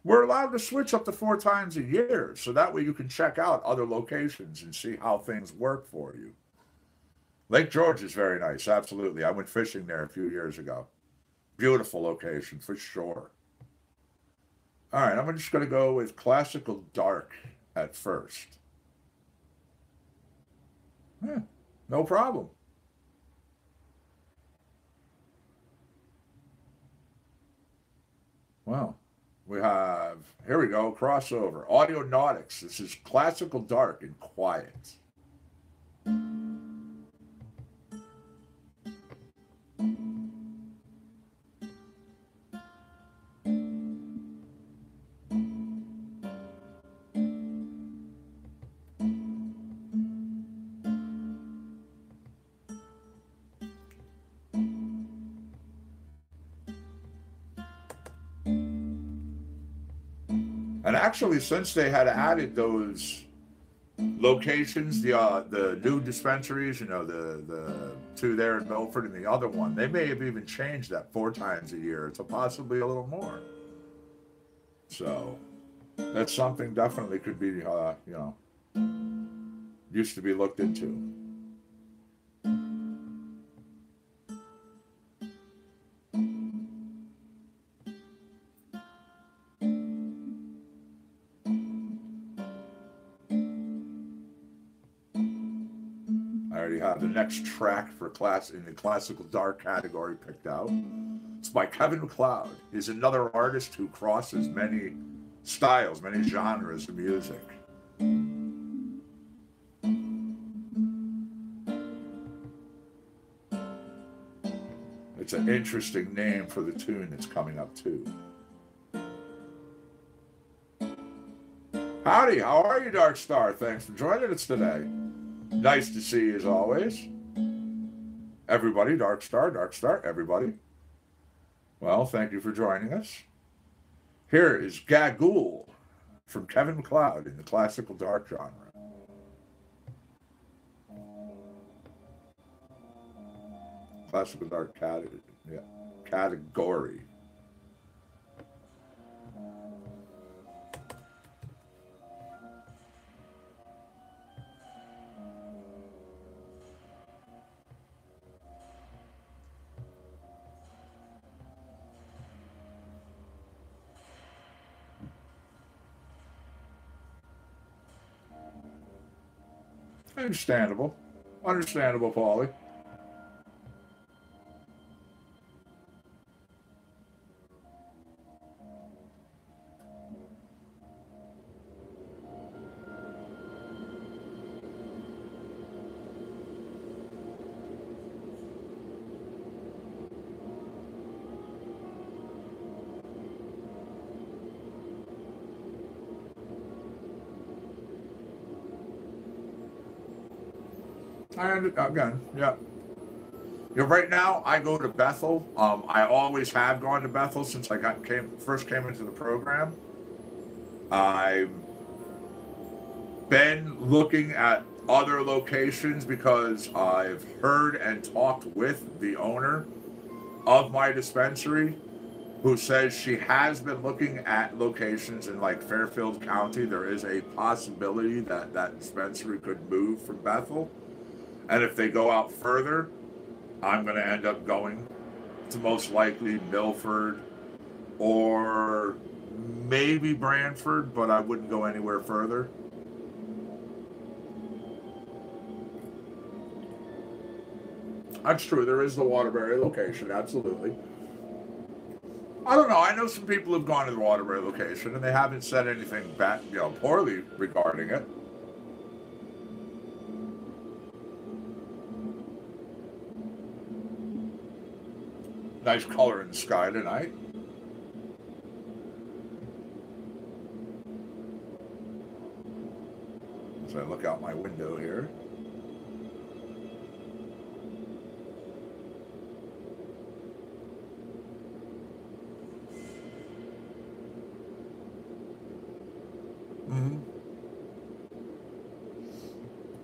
We're allowed to switch up to 4 times a year, so that way you can check out other locations and see how things work for you. Lake George is very nice, absolutely. I went fishing there a few years ago. Beautiful location for sure. All right, I'm just going to go with classical dark at first. No problem. Well, we have, here we go, crossover. Audionautics. This is classical dark and quiet. And actually, since they had added those locations, the new dispensaries, the 2 there in Milford and the other one, they may have even changed that 4 times a year to possibly a little more. So that's something definitely could be, used to be looked into. The next track for class in the classical dark category picked out. It's by Kevin MacLeod. He's another artist who crosses many styles, many genres of music. It's an interesting name for the tune that's coming up too. Howdy, how are you, Dark Star? Thanks for joining us today. Nice to see you as always. Everybody, Dark Star, everybody. Well, thank you for joining us. Here is Gagool from Kevin MacLeod in the classical dark genre. Classical dark category. Understandable. Understandable, Paulie. Again, yeah. Right now, I go to Bethel. I always have gone to Bethel since I first came into the program. I've been looking at other locations because I've heard and talked with the owner of my dispensary, who says she has been looking at locations in like Fairfield County. There is a possibility that that dispensary could move from Bethel. And if they go out further, I'm going to end up going to most likely Milford or maybe Brantford, but I wouldn't go anywhere further. That's true. There is the Waterbury location, absolutely. I don't know. I know some people have gone to the Waterbury location and they haven't said anything bad, poorly regarding it. Nice color in the sky tonight. As I look out my window here. Mm-hmm.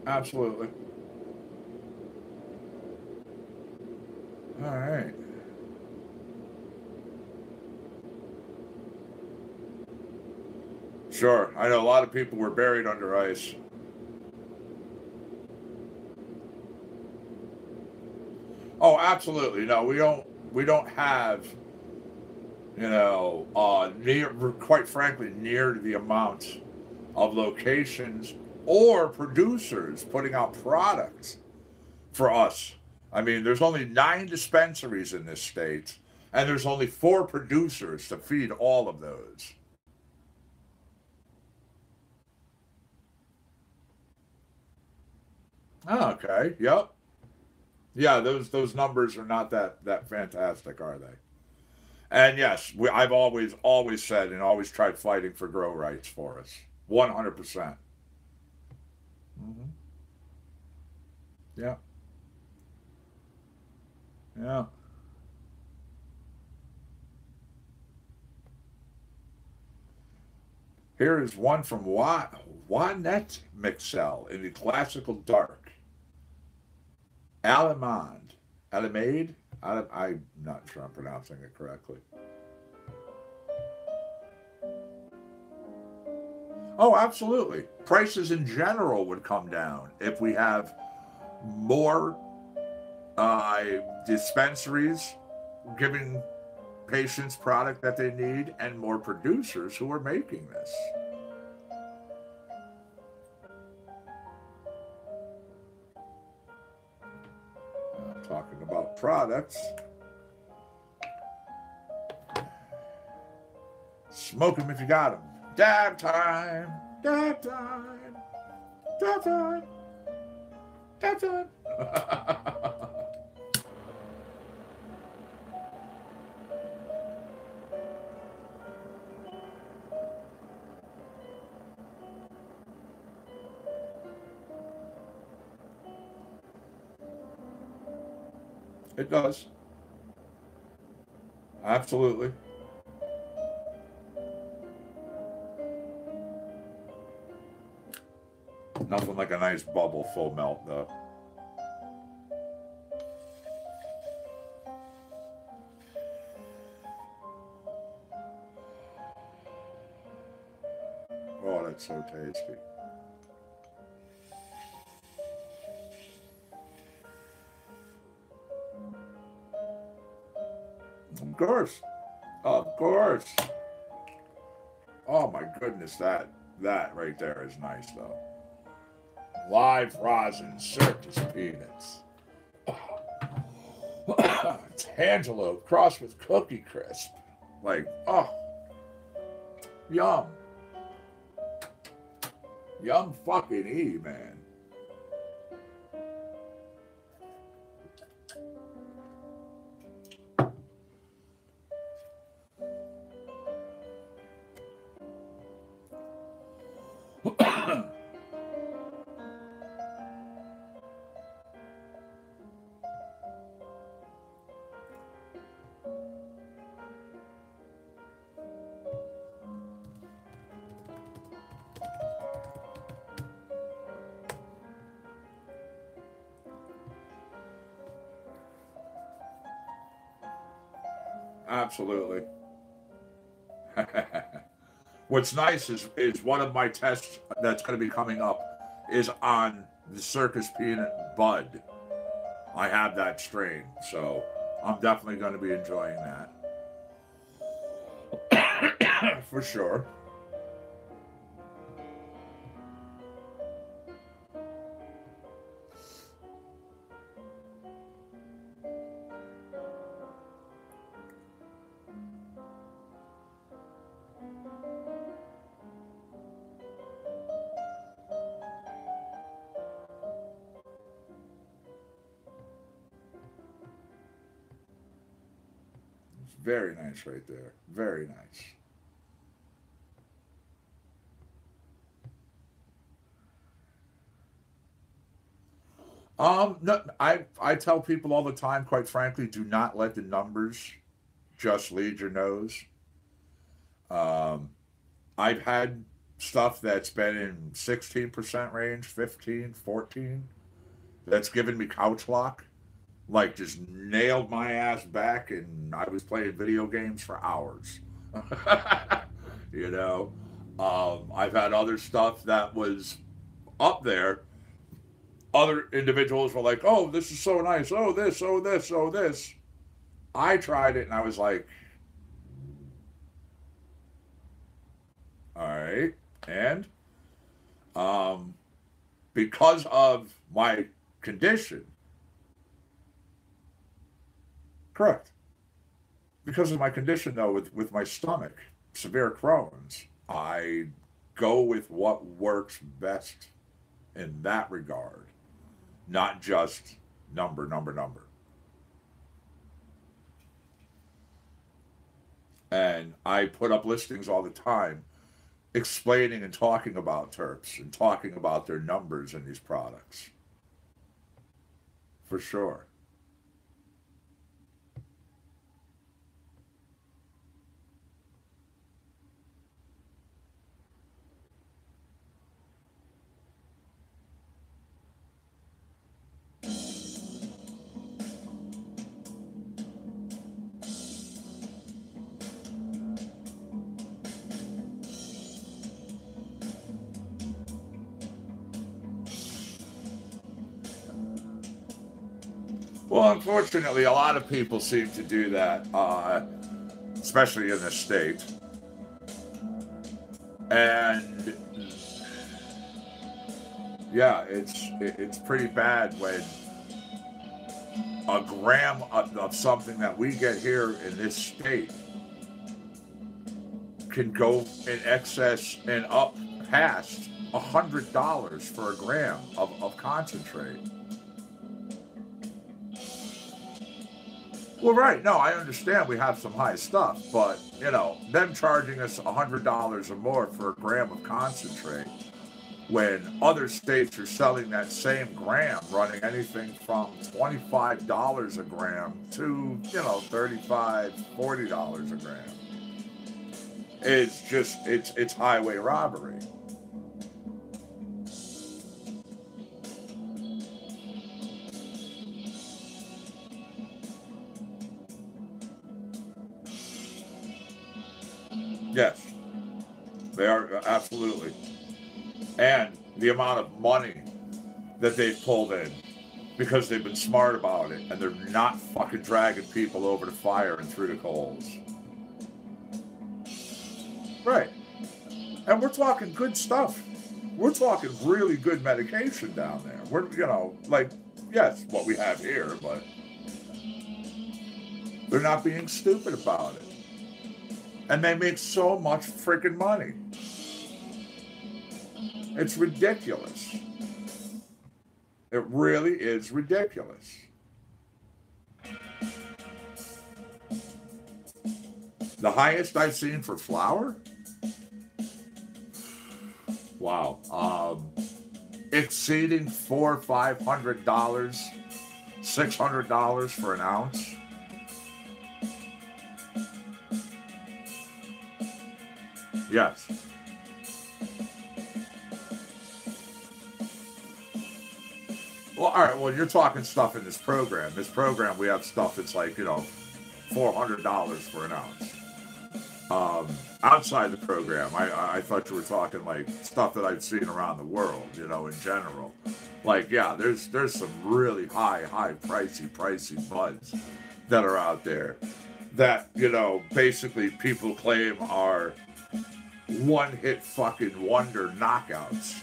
Absolutely. All right. Sure. I know a lot of people were buried under ice. Oh, absolutely. No, we don't have, near, quite frankly, near the amount of locations or producers putting out products for us. I mean, there's only 9 dispensaries in this state, and there's only 4 producers to feed all of those. Oh, okay. Yep. Yeah, those numbers are not that fantastic, are they? And yes, I've always said and always tried fighting for grow rights for us. 100%. Hmm. Yeah. Yeah. Here is one from Juanette Mixel in the classical dark. Alamand. Alamade? I'm not sure I'm pronouncing it correctly. Oh, absolutely. Prices in general would come down if we have more uh, dispensaries giving patients product that they need and more producers who are making this. Talking about products. Smoke them if you got them. Dab time. Dab time. Dab time. Dab time. It does. Absolutely. Nothing like a nice bubble full melt, though. Oh, that's so tasty. Of course. Of course. Oh my goodness, that right there is nice though. Live rosin circus peanuts. It's Angelo crossed with Cookie Crisp. Like, oh, yum. Yum fucking E, man. Absolutely. What's nice is one of my tests that's going to be coming up is on the circus peanut bud. I have that strain, so I'm definitely going to be enjoying that for sure. Very nice right there. Very nice. No, I tell people all the time, quite frankly, do not let the numbers just lead your nose. Um, I've had stuff that's been in 16% range, 15, 14, that's given me couch lock. Like just nailed my ass back and I was playing video games for hours. you know, I've had other stuff that was up there. Other individuals were like, "Oh, this is so nice. Oh, this, oh, this, oh, this." I tried it and I was like, "All right." And because of my condition, correct. Because of my condition, though, with my stomach, severe Crohn's, I go with what works best in that regard, not just number, number, number. And I put up listings all the time explaining and talking about terps and talking about their numbers in these products. For sure. Well, unfortunately, a lot of people seem to do that, especially in this state. And yeah, it's pretty bad when a gram of something that we get here in this state can go in excess and up past $100 for a gram of concentrate. Well, right. No, I understand we have some high stuff, but, them charging us $100 or more for a gram of concentrate when other states are selling that same gram, running anything from $25 a gram to, $35, $40 a gram. It's highway robbery. Yes, they are absolutely. And the amount of money that they've pulled in because they've been smart about it and they're not fucking dragging people over the fire and through the coals. Right. And we're talking good stuff. We're talking really good medication down there. We're, yes, what we have here, but they're not being stupid about it. And they make so much freaking money. It's ridiculous. It really is ridiculous. The highest I've seen for flour? Wow. Exceeding $400, $500, $600 for an ounce. Yes. Well, all right. Well, you're talking stuff in this program. This program, we have stuff that's like, $400 for an ounce. Outside the program, I thought you were talking like stuff that I've seen around the world, in general. Like, yeah, there's some really high, pricey buds that are out there that, basically people claim are one-hit fucking wonder knockouts,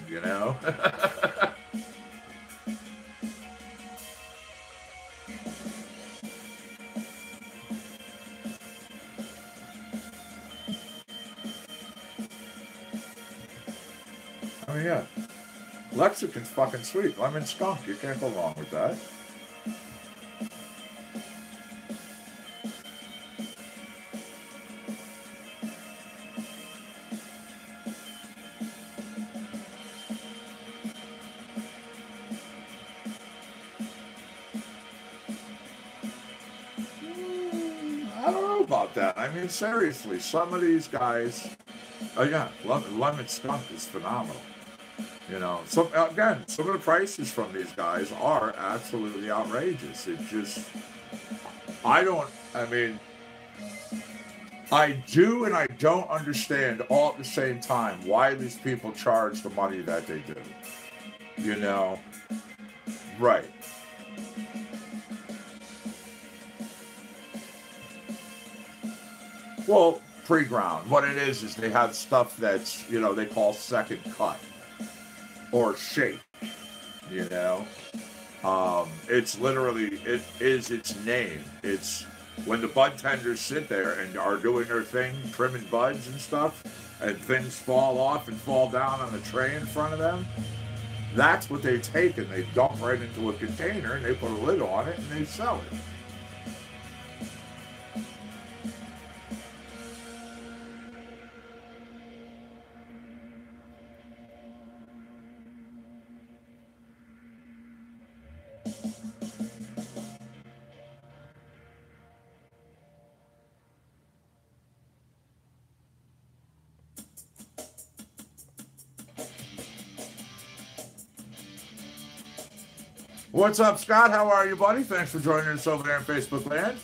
Oh yeah. Lexican's fucking sweet. Lemon skunk. You can't go wrong with that. about that. I mean, seriously, some of these guys, yeah, Lemon Skunk is phenomenal. You know, some of the prices from these guys are absolutely outrageous. It just, I mean, I do and I don't understand all at the same time why these people charge the money that they do. You know, right. Well, pre-ground. What it is they have stuff that's, you know, they call second cut or shape, you know. It's literally, it is its name. It's when the bud tenders sit there and are doing their thing, trimming buds and stuff, and things fall off and fall down on the tray in front of them. That's what they take and they dump right into a container and they put a lid on it and they sell it. What's up, Scott? How are you, buddy? Thanks for joining us over there in Facebook land.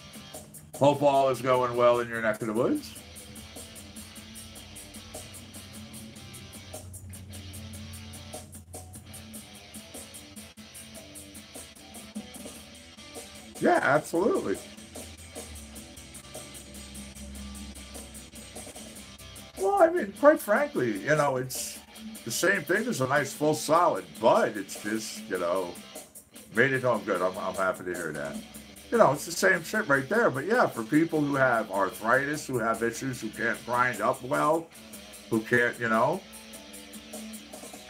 Hope all is going well in your neck of the woods. Yeah, absolutely. Well, I mean, quite frankly, you know, it's the same thing as a nice full solid bud. It's just, you know, made it home good. I'm happy to hear that. You know, it's the same shit right there. But yeah, for people who have arthritis, who have issues, who can't grind up well, who can't, you know,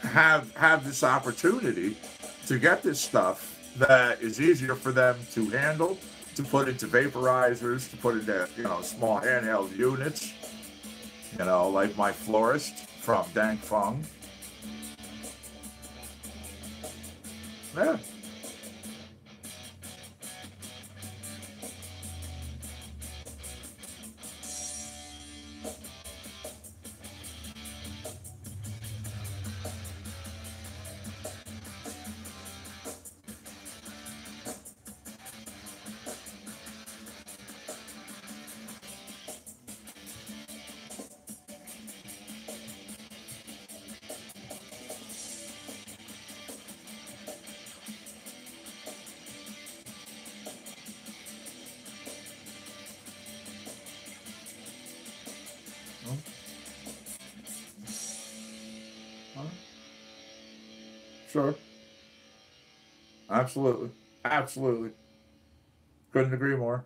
have this opportunity to get this stuff that is easier for them to handle, to put into vaporizers, to put into, you know, small handheld units, you know, like my florist from Dang Fung. Yeah. Sure. Absolutely. Absolutely. Couldn't agree more.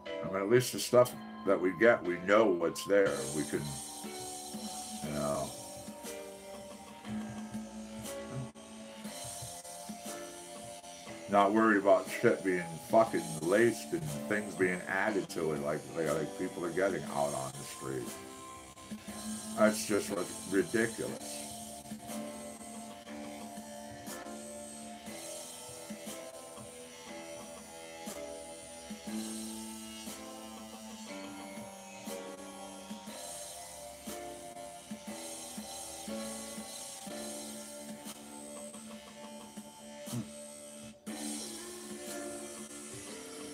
I mean, at least the stuff that we get, we know what's there. We can, you know. Not worried about shit being fucking laced and things being added to it like people are getting out on the street. That's just ridiculous.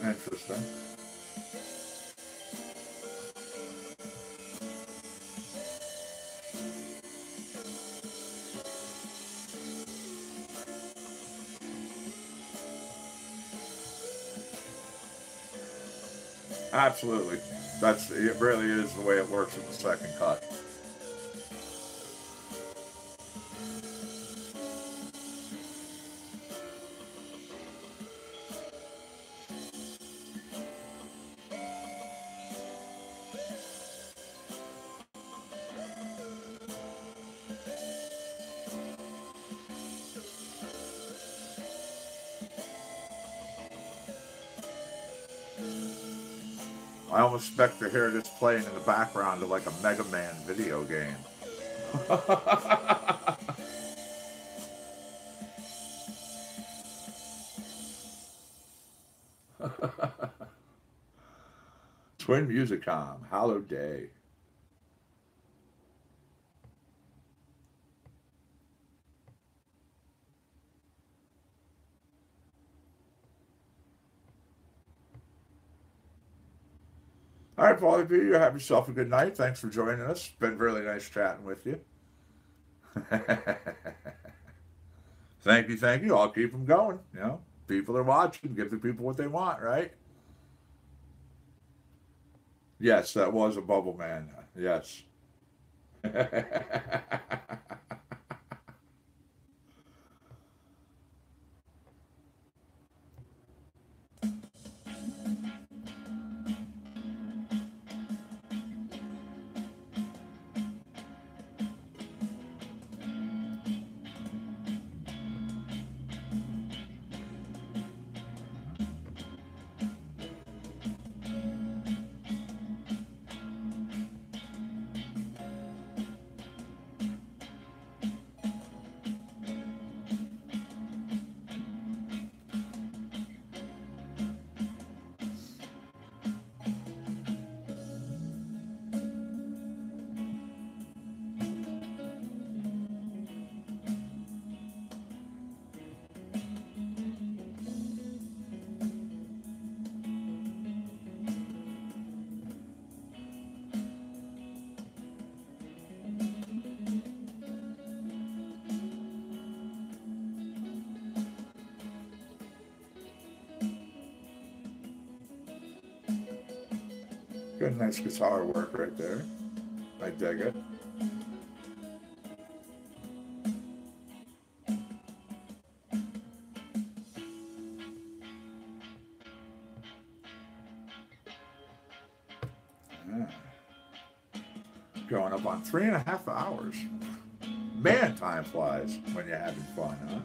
Interesting. Absolutely. It really is the way it works with the second cut. I almost expect to hear this playing in the background of like a Mega Man video game. Twin Musicom, hallowed day. All right, Father B, you have yourself a good night. Thanks for joining us. It's been really nice chatting with you. Thank you, thank you. I'll keep them going. You know, people are watching. Give the people what they want, right? Yes, that was a bubble man. Yes. Good, nice guitar work right there. I dig it. Yeah. Going up on 3.5 hours. Man, time flies when you're having fun, huh?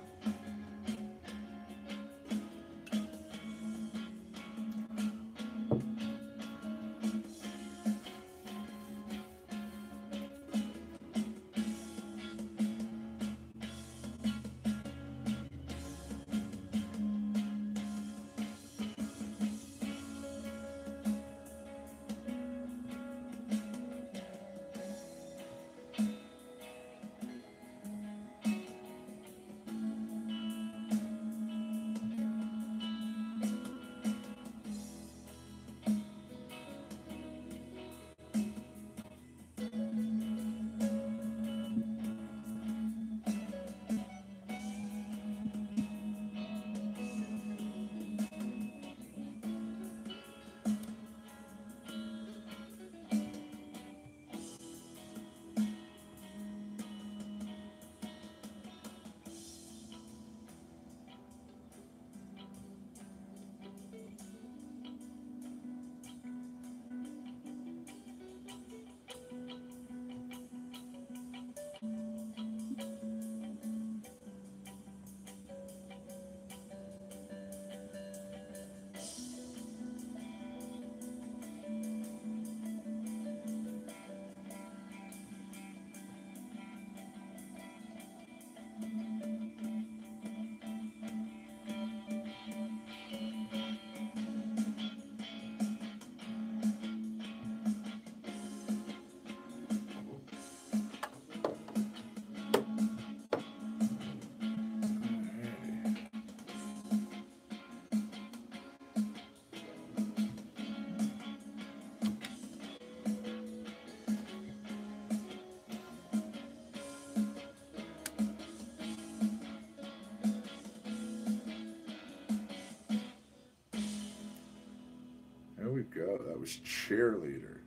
There we go. That was Cheerleader.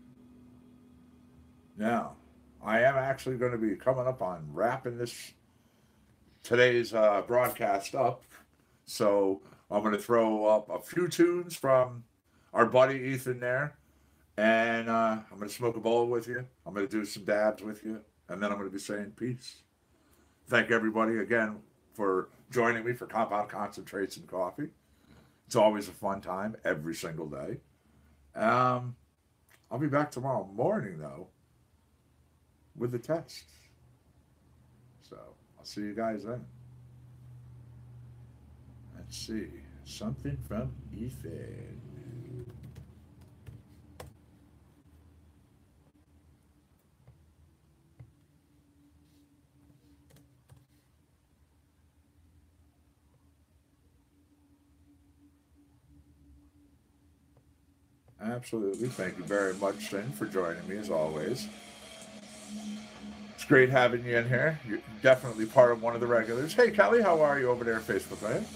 Now, I am actually going to be coming up on wrapping today's broadcast up. So I'm going to throw up a few tunes from our buddy Ethan there. And I'm going to smoke a bowl with you. I'm going to do some dabs with you. And then I'm going to be saying peace. Thank everybody again for joining me for Compound Concentrates and Coffee. It's always a fun time every single day. I'll be back tomorrow morning, though, with the tests. So I'll see you guys then. Let's see. Something from Ethan. Absolutely. Thank you very much, Sin, for joining me as always. It's great having you in here. You're definitely part of one of the regulars. Hey, Kelly, how are you over there on Facebook Live?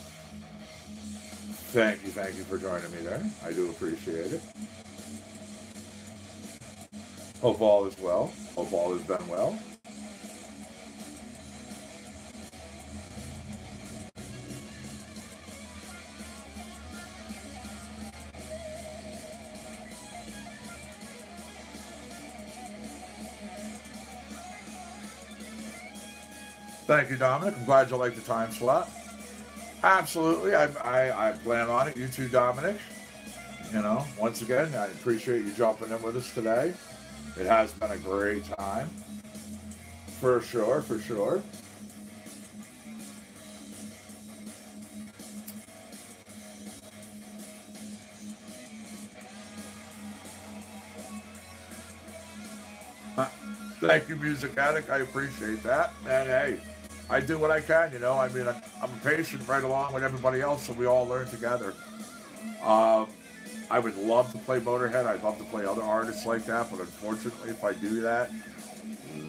Thank you for joining me there. I do appreciate it. Hope all is well. Hope all has been well. Thank you, Dominic. I'm glad you like the time slot. Absolutely. I plan on it. You too, Dominic. You know, once again, I appreciate you jumping in with us today. It has been a great time. For sure, for sure. Thank you, Music Addict. I appreciate that. And hey, I do what I can, you know. I mean, I'm a patient right along with everybody else, so we all learn together. I would love to play Motorhead. I'd love to play other artists like that, but unfortunately, if I do that,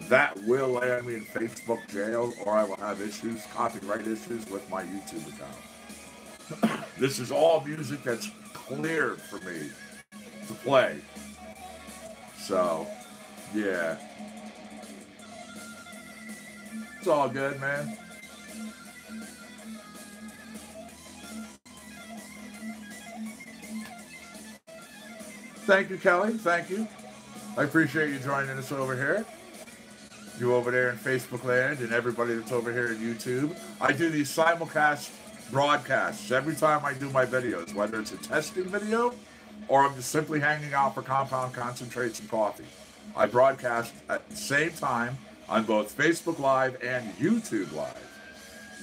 that will land me in Facebook jail, or I will have issues, copyright issues with my YouTube account. This is all music that's cleared for me to play. So, yeah. It's all good, man. Thank you, Kelly. Thank you. I appreciate you joining us over here. You over there in Facebook land and everybody that's over here in YouTube. I do these simulcast broadcasts every time I do my videos, whether it's a testing video or I'm just simply hanging out for compound concentrates and coffee. I broadcast at the same time on both Facebook Live and YouTube Live.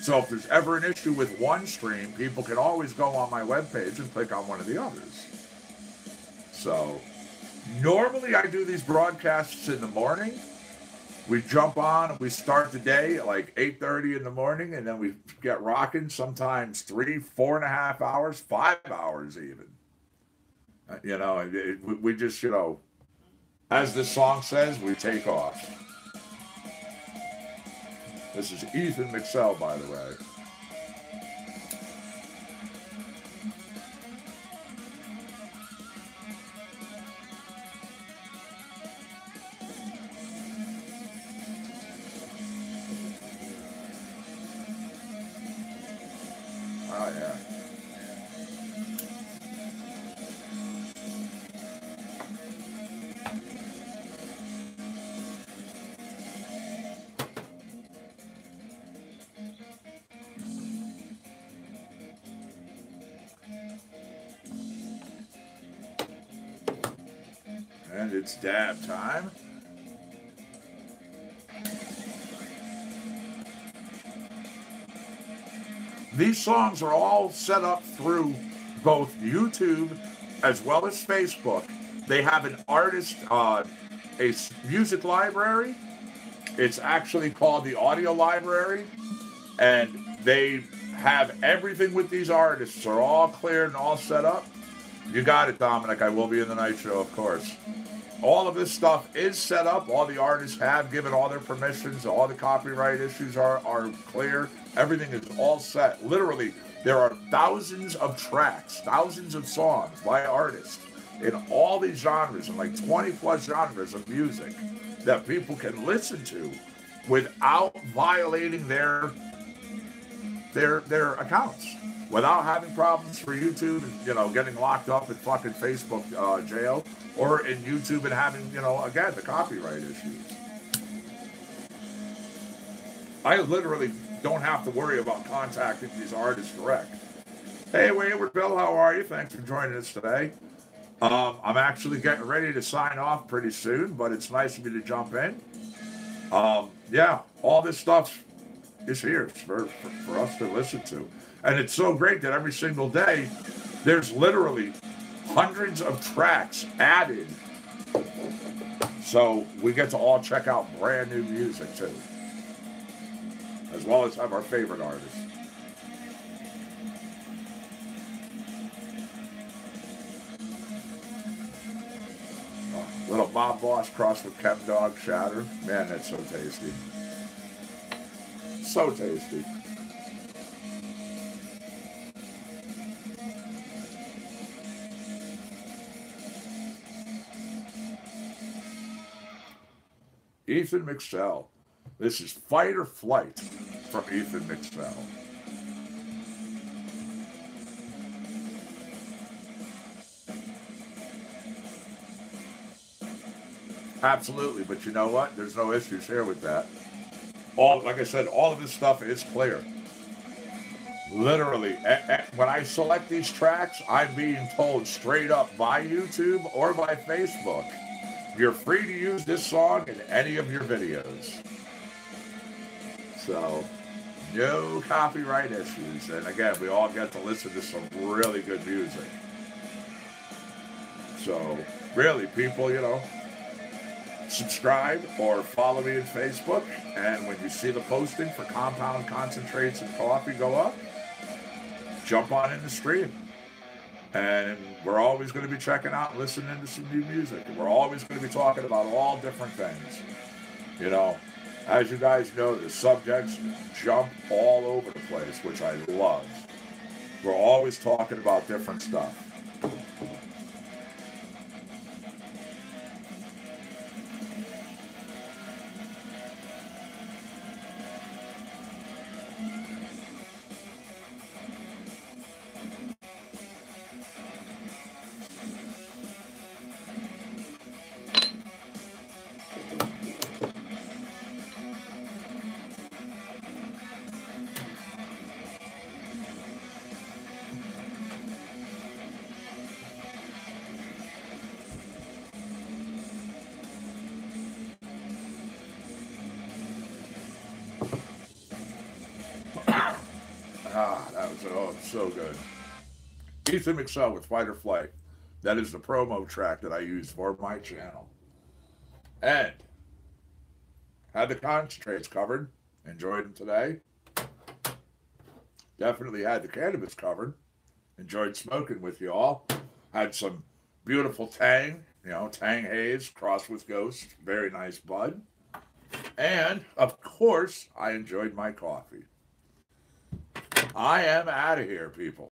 So if there's ever an issue with one stream, people can always go on my webpage and click on one of the others. So normally I do these broadcasts in the morning. We jump on and we start the day at like 8:30 in the morning, and then we get rocking sometimes 3, 4.5 hours, 5 hours even. You know, we just, you know, as this song says, we take off. This is Ethan McSell, by the way. Oh, yeah. And it's dab time. These songs are all set up through both YouTube as well as Facebook. They have an artist, a music library. It's actually called the Audio Library. And they have everything with these artists are all cleared and all set up. You got it, Dominic. I will be in the night show, of course. All of this stuff is set up. All the artists have given all their permissions. All the copyright issues are clear. Everything is all set. Literally, there are thousands of tracks, thousands of songs by artists in all these genres, and like 20 plus genres of music that people can listen to without violating their accounts, without having problems for YouTube, you know, getting locked up in fucking Facebook jail, or in YouTube and having, you know, again, the copyright issues. I literally don't have to worry about contacting these artists direct. Hey, Wayward Bill, how are you? Thanks for joining us today. I'm actually getting ready to sign off pretty soon, but it's nice of you to jump in. Yeah, all this stuff is here for us to listen to. And it's so great that every single day there's literally hundreds of tracks added. So we get to all check out brand new music too, as well as have our favorite artists. Little Mob Boss crossed with Chem Dog Shatter. Man, that's so tasty. So tasty. Ethan McSell. This is Fight or Flight from Ethan McSell. Absolutely, but you know what? There's no issues here with that. Like I said, all of this stuff is clear. Literally, when I select these tracks, I'm being told straight up by YouTube or by Facebook, you're free to use this song in any of your videos. So, no copyright issues. And again, we all get to listen to some really good music. So, really, people, subscribe or follow me on Facebook, and when you see the posting for Compound Concentrates and Coffee go up, jump on in the stream. And we're always going to be checking out and listening to some new music. And we're always going to be talking about all different things. As you guys know, the subjects jump all over the place, which I love. We're always talking about different stuff. So good. Ethan McSell with Fight or Flight. That is the promo track that I use for my channel. And had the concentrates covered. Enjoyed them today. Definitely had the cannabis covered. Enjoyed smoking with you all. Had some beautiful Tang, Tang Haze crossed with Ghost. Very nice bud. And, of course, I enjoyed my coffee. I am out of here, people.